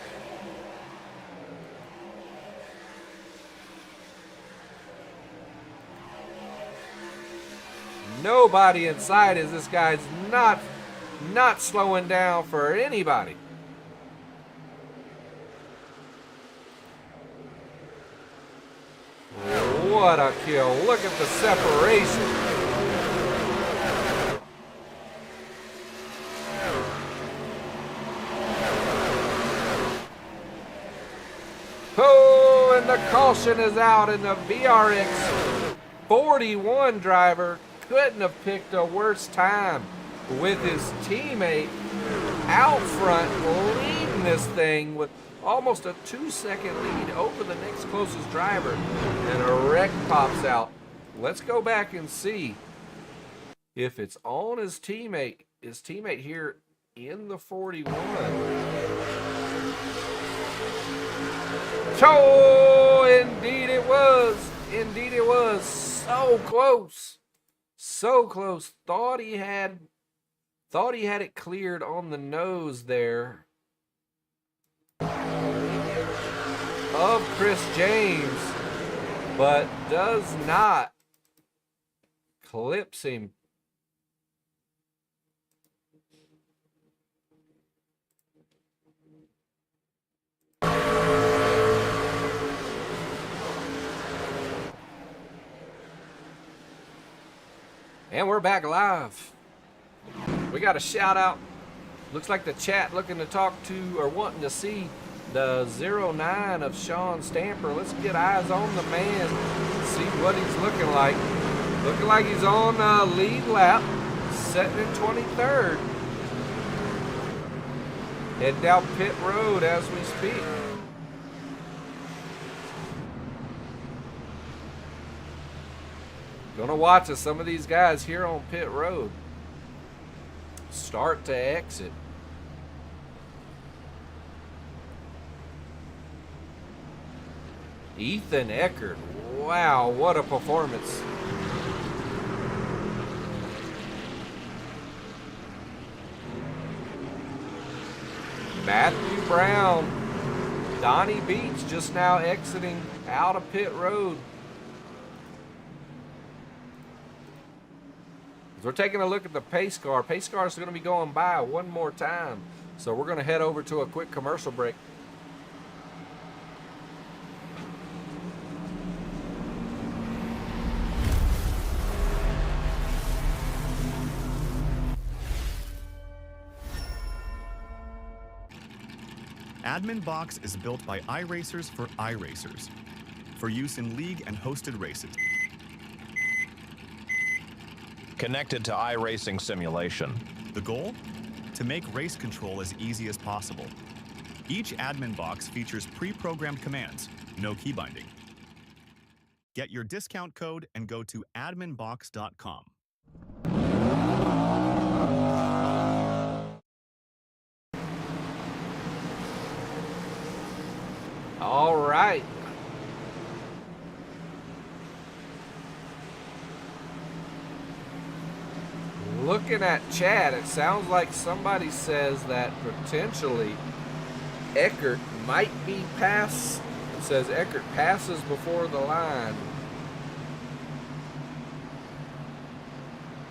Nobody in sight as this guy's not slowing down for anybody. What a kill. Look at the separation. Oh, and the caution is out, and the VRX 41 driver couldn't have picked a worse time with his teammate out front leading this thing with almost a 2-second lead over the next closest driver, and a wreck pops out. Let's go back and see if it's on his teammate here in the 41. Oh, indeed it was. Indeed it was. So close. So close. Thought he had it cleared on the nose there of Chris James, but does not. Clips him. And we're back live. We got a shout out. Looks like the chat looking to talk to or wanting to see the 09 of Sean Stamper. Let's get eyes on the man, see what he's looking like. Looking like he's on lead lap, setting in 23rd. Head down pit road as we speak. Gonna watch as some of these guys here on pit road start to exit. Ethan Checkered, wow, what a performance. Matthew Brown, Donnie Beach just now exiting out of pit road. We're taking a look at the pace car. Pace car is going to be going by one more time. So we're going to head over to a quick commercial break. Admin Box is built by iRacers for iRacers, for use in league and hosted races. Connected to iRacing simulation. The goal? To make race control as easy as possible. Each admin box features pre-programmed commands, no key binding. Get your discount code and go to adminbox.com. All right. Looking at chat, it sounds like somebody says that potentially Checkered might be pass. It says Checkered passes before the line.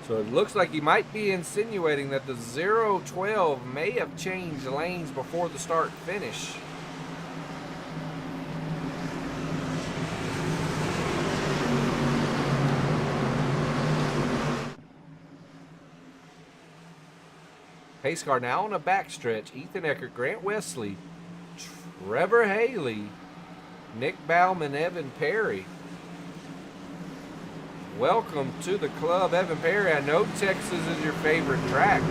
So it looks like he might be insinuating that the 012 may have changed lanes before the start finish. Pace car now on a backstretch. Ethan Checkered, Grant Wesley, Trevor Haley, Nick Bauman, Evan Perry. Welcome to the club, Evan Perry. I know Texas is your favorite track,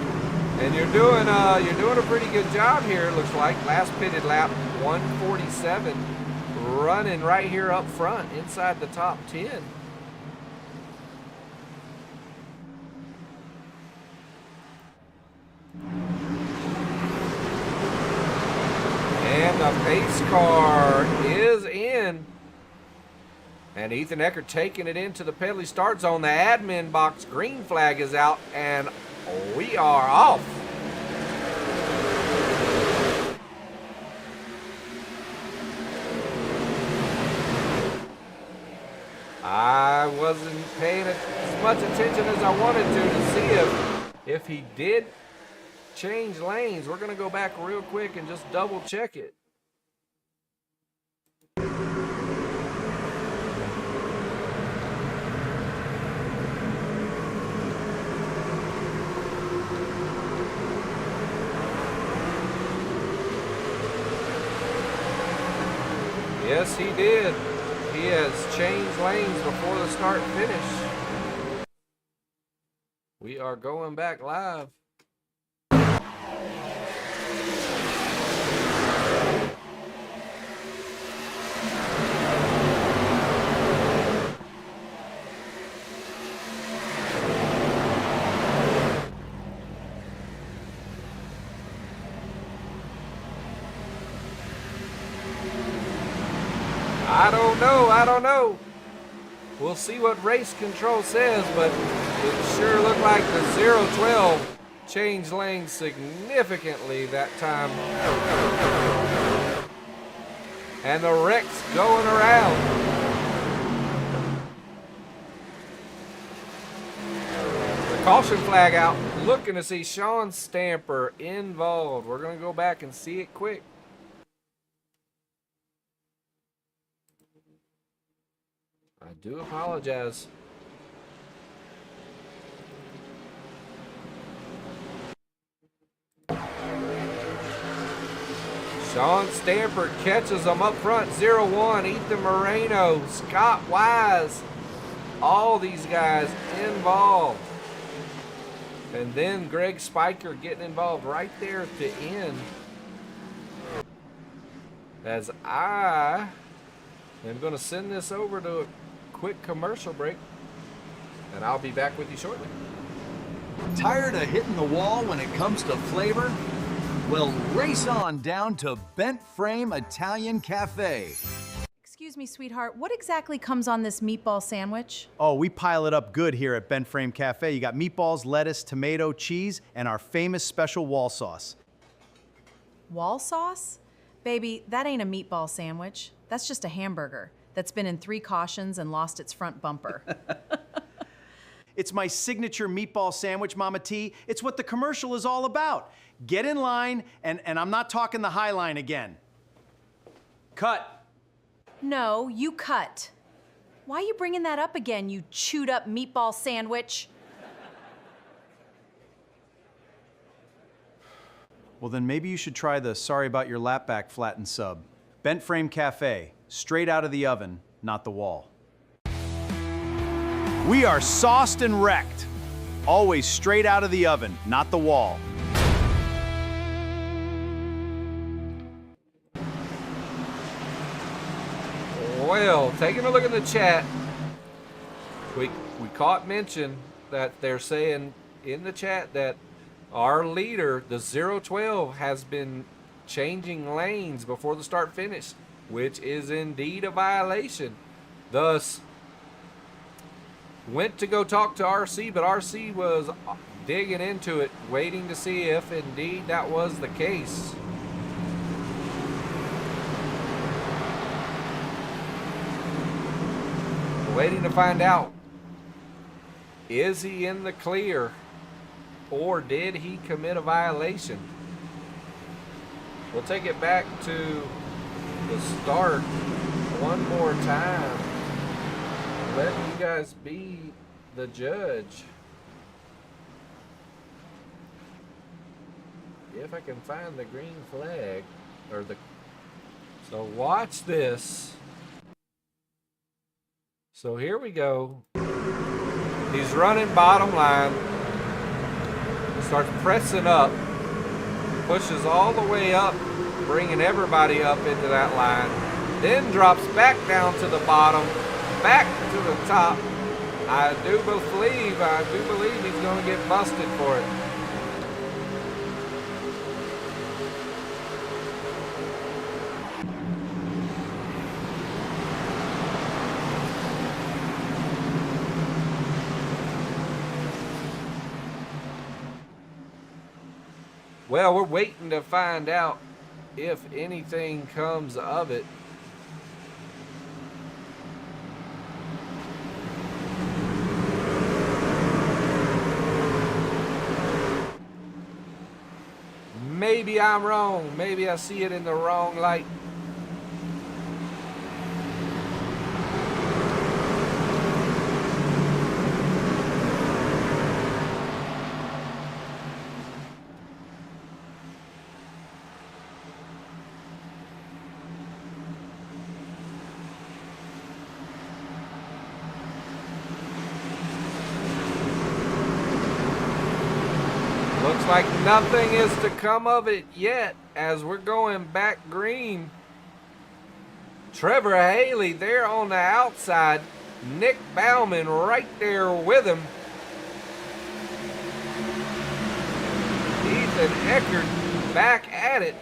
and you're doing a pretty good job here. It looks like last pitted lap 147, running right here up front inside the top 10. And the pace car is in. And Ethan Checkered taking it into the penalty start zone. The admin box green flag is out, and we are off. I wasn't paying as much attention as I wanted to see if he did change lanes. We're going to go back real quick and just double check it. Yes, he did. He has changed lanes before the start finish. We are going back live. I don't know. We'll see what race control says, but it sure looked like the 012 changed lanes significantly that time. And the wreck's going around. The caution flag out, looking to see Sean Stamper involved. We're going to go back and see it quick. I do apologize. Sean Stamper catches them up front. 0-1, Ethan Moreno, Scott Wise. All these guys involved. And then Greg Spiker getting involved right there at the end. As I am going to send this over to a quick commercial break, and I'll be back with you shortly. Tired of hitting the wall when it comes to flavor? Well, race on down to Bent Frame Italian Cafe. Excuse me, sweetheart, what exactly comes on this meatball sandwich? Oh, we pile it up good here at Bent Frame Cafe. You got meatballs, lettuce, tomato, cheese, and our famous special wall sauce. Wall sauce? Baby, that ain't a meatball sandwich. That's just a hamburger that's been in 3 cautions and lost its front bumper. It's my signature meatball sandwich, Mama T. It's what the commercial is all about. Get in line, and I'm not talking the Highline again. Cut. No, you cut. Why are you bringing that up again, you chewed up meatball sandwich? Well, then maybe you should try the sorry about your lap back flattened sub. Bent Frame Cafe, straight out of the oven, not the wall. We are sauced and wrecked. Always straight out of the oven, not the wall. Well, taking a look in the chat, we caught mention that they're saying in the chat that our leader, the 012, has been changing lanes before the start finish, which is indeed a violation. Thus, went to go talk to RC, but RC was digging into it, waiting to see if indeed that was the case. Waiting to find out, is he in the clear or did he commit a violation? We'll take it back to the start one more time. Let you guys be the judge. If I can find the green flag, or the, so watch this. So here we go. He's running bottom line. Starts pressing up. Pushes all the way up, bringing everybody up into that line. Then drops back down to the bottom, back to the top. I do believe he's going to get busted for it. Well, we're waiting to find out if anything comes of it. Maybe I'm wrong. Maybe I see it in the wrong light. Looks like nothing is to come of it yet as we're going back green. Trevor Haley there on the outside. Nick Bauman right there with him. Ethan Eckert back at it.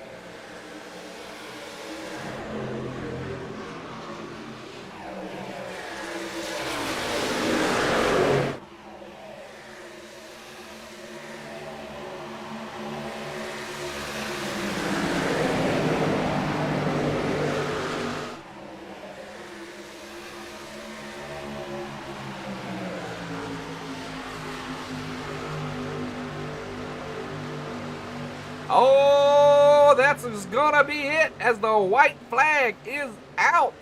Oh, that's gonna be it as the white flag is out.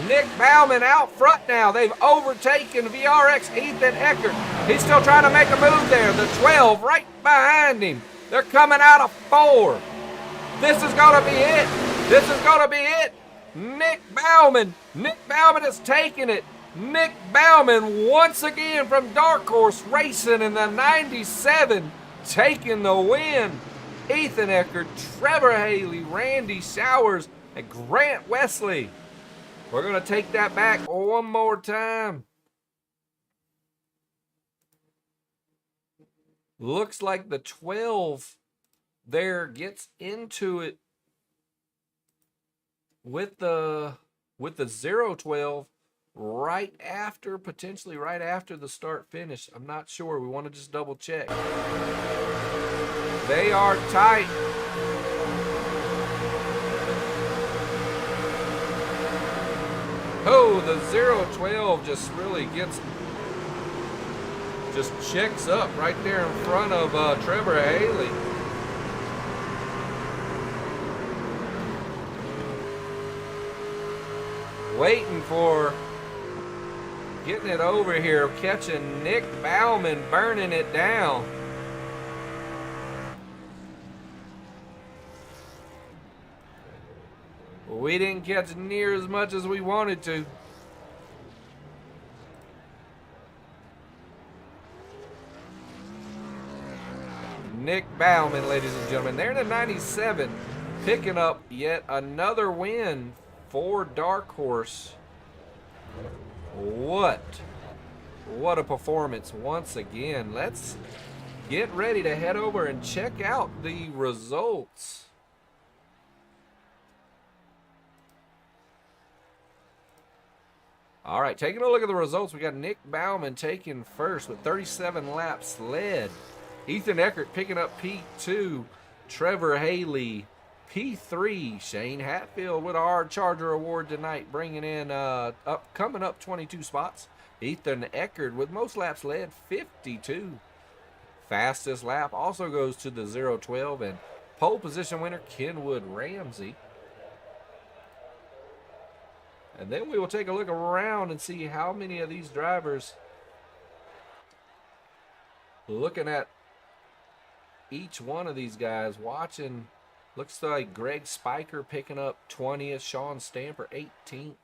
Nick Bauman out front now. They've overtaken VRX Ethan Eckert. He's still trying to make a move there. The 12 right behind him. They're coming out of 4. This is gonna be it. This is gonna be it. Nick Bauman. Nick Bauman is taking it. Nick Bauman once again from Dark Horse Racing in the 97, taking the win. Ethan Eckert, Trevor Haley, Randy Showers, and Grant Wesley. We're going to take that back one more time. Looks like the 12 there gets into it with the 012. Right after, potentially right after the start finish. I'm not sure. We want to just double check. They are tight. Oh, the 012 just really checks up right there in front of Trevor Haley. Waiting for getting it over here, catching Nick Bauman, burning it down. We didn't catch near as much as we wanted to. Nick Bauman, ladies and gentlemen, they're in the 97, picking up yet another win for Dark Horse. What a performance once again. Let's get ready to head over and check out the results. All right, taking a look at the results, we got Nick Bauman taking first with 37 laps led. Ethan Eckert picking up P2. Trevor Haley P3. Shane Hatfield with our Charger Award tonight, bringing in coming up 22 spots. Ethan Eckert with most laps led, 52. Fastest lap also goes to the 012, and pole position winner Kenwood Ramsey. And then we will take a look around and see how many of these drivers, looking at each one of these guys, watching, looks like Greg Spiker picking up 20th, Sean Stamper 18th.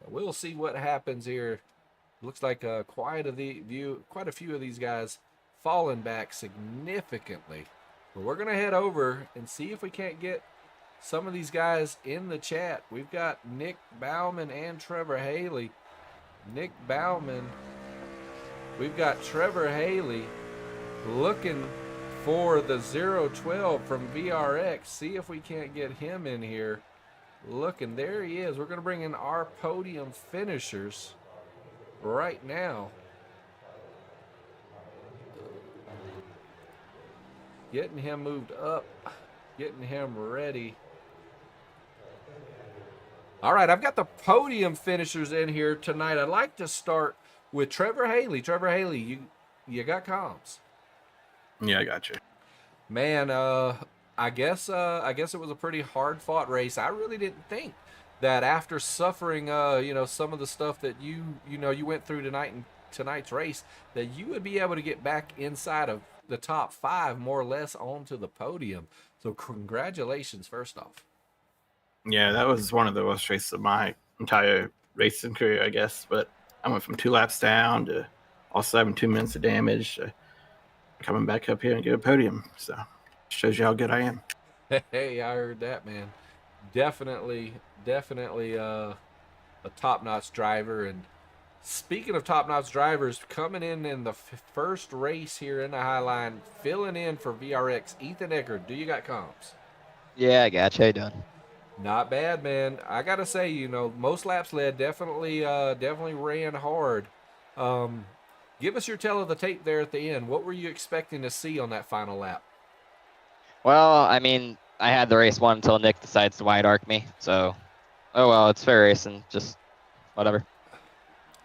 We'll see what happens here. Looks like quite a few of these guys falling back significantly. But we're going to head over and see if we can't get some of these guys in the chat. We've got Nick Bauman and Trevor Haley. Nick Bauman. We've got Trevor Haley looking for the 012 from VRX. See if we can't get him in here. Looking, there he is. We're going to bring in our podium finishers right now. Getting him moved up. Getting him ready. All right, I've got the podium finishers in here tonight. I'd like to start with Trevor Haley. Trevor Haley, you got comms? Yeah, I got you. Man, I guess it was a pretty hard-fought race. I really didn't think that after suffering, some of the stuff that you went through tonight's race, that you would be able to get back inside of the top 5, more or less, onto the podium. So congratulations, first off. Yeah, that was one of the worst races of my entire racing career, I guess. But I went from 2 laps down to also having 2 minutes of damage, coming back up here and get a podium. So shows you how good I am. Hey, I heard that, man. Definitely a top-notch driver. And speaking of top-notch drivers, coming in the first race here in the Highline, filling in for VRX, Ethan Eckert. Do you got comps? Yeah, I got you. How you doing? Not bad, man. I gotta say, most laps led definitely ran hard. Give us your tell of the tape there at the end. What were you expecting to see on that final lap? Well, I mean, I had the race won until Nick decides to wide arc me. So, oh well, it's fair racing. Just whatever.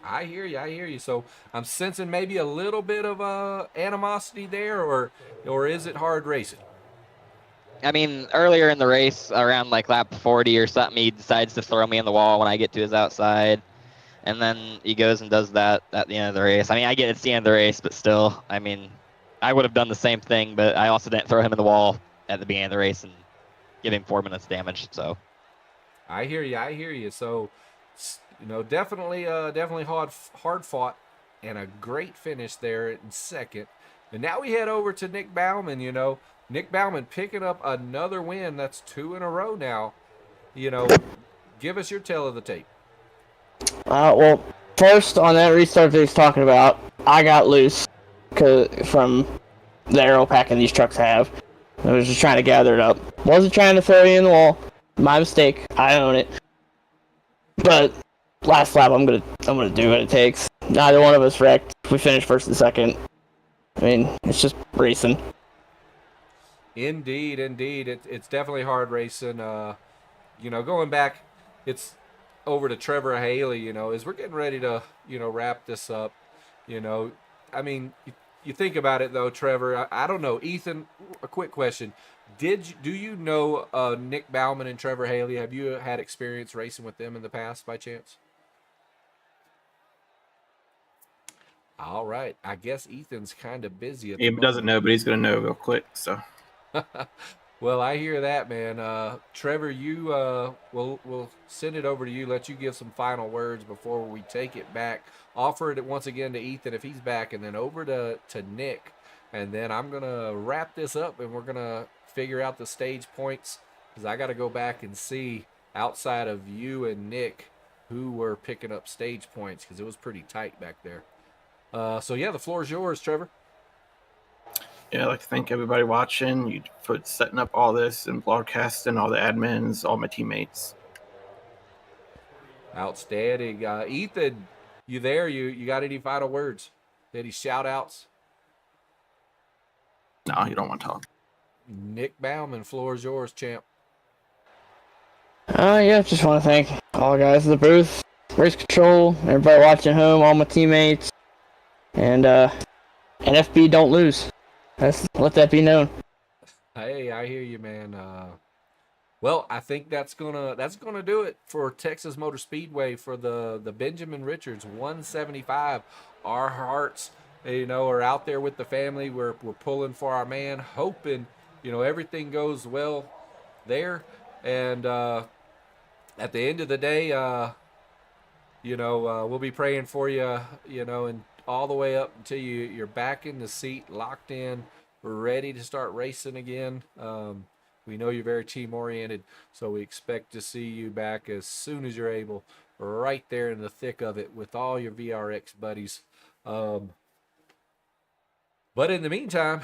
I hear you. So I'm sensing maybe a little bit of animosity there, or is it hard racing? I mean, earlier in the race, around like lap 40 or something, he decides to throw me in the wall when I get to his outside. And then he goes and does that at the end of the race. I mean, I get it's the end of the race, but still, I mean, I would have done the same thing, but I also didn't throw him in the wall at the beginning of the race and give him 4 minutes damage, so. I hear you. So, definitely hard fought and a great finish there in second. And now we head over to Nick Bauman, Nick Bauman picking up another win. That's 2 in a row now. Give us your tell of the tape. Well, first on that restart that he's talking about, I got loose from the aero packing these trucks have. I was just trying to gather it up. Wasn't trying to throw you in the wall. My mistake. I own it. But last lap, I'm gonna do what it takes. Neither one of us wrecked. We finished first and second. I mean, it's just racing. Indeed. It's definitely hard racing. Going back, it's over to Trevor Haley, as we're getting ready to, wrap this up. I mean, you think about it, though, Trevor. I don't know. Ethan, a quick question. Do you know Nick Bauman and Trevor Haley? Have you had experience racing with them in the past by chance? All right. I guess Ethan's kind of busy. He doesn't know, but he's going to know real quick. So. Well, I hear that, man. Trevor, you we'll send it over to you. Let you give some final words before we take it back. Offer it once again to Ethan if he's back, and then over to Nick. And then I'm going to wrap this up, and we're going to figure out the stage points, because I got to go back and see, outside of you and Nick, who were picking up stage points, because it was pretty tight back there. So, yeah, the floor is yours, Trevor. Yeah, I'd like to thank everybody watching. You for setting up all this and broadcasting, all the admins, all my teammates. Outstanding. Ethan, you there? You got any final words? Any shout outs? No, you don't want to talk. Nick Bauman, floor is yours, champ. Yeah, just want to thank all the guys in the booth, race control, everybody watching at home, all my teammates, and NFB don't lose. Let that be known. Hey, I hear you, man. Well, I think that's gonna do it for Texas Motor Speedway for the Benjamin Richards 175. Our hearts, are out there with the family. We're pulling for our man, hoping everything goes well there. And at the end of the day, we'll be praying for you, and all the way up until you're back in the seat, locked in, ready to start racing again. We know you're very team-oriented, so we expect to see you back as soon as you're able, right there in the thick of it with all your VRX buddies. But in the meantime,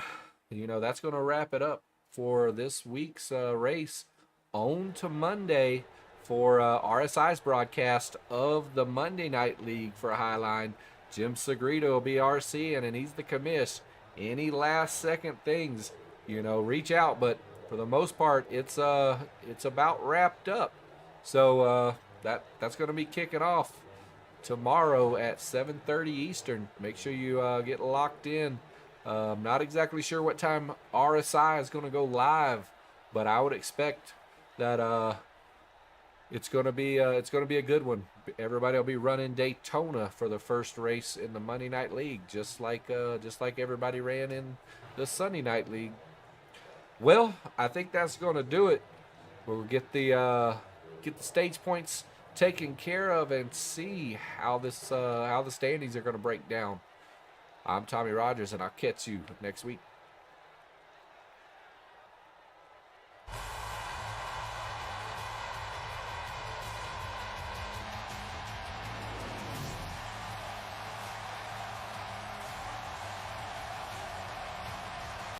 that's going to wrap it up for this week's race. On to Monday for RSI's broadcast of the Monday Night League for Highline. Jim Segrito will be RCing, and he's the commish. Any last-second things, reach out. But for the most part, it's about wrapped up. So that's going to be kicking off tomorrow at 7:30 Eastern. Make sure you get locked in. Not exactly sure what time RSI is going to go live, but I would expect that it's going to be a good one. Everybody will be running Daytona for the first race in the Monday Night League, just like everybody ran in the Sunday Night League. Well, I think that's going to do it. We'll get the stage points taken care of and see how this how the standings are going to break down. I'm Tommy Rogers, and I'll catch you next week.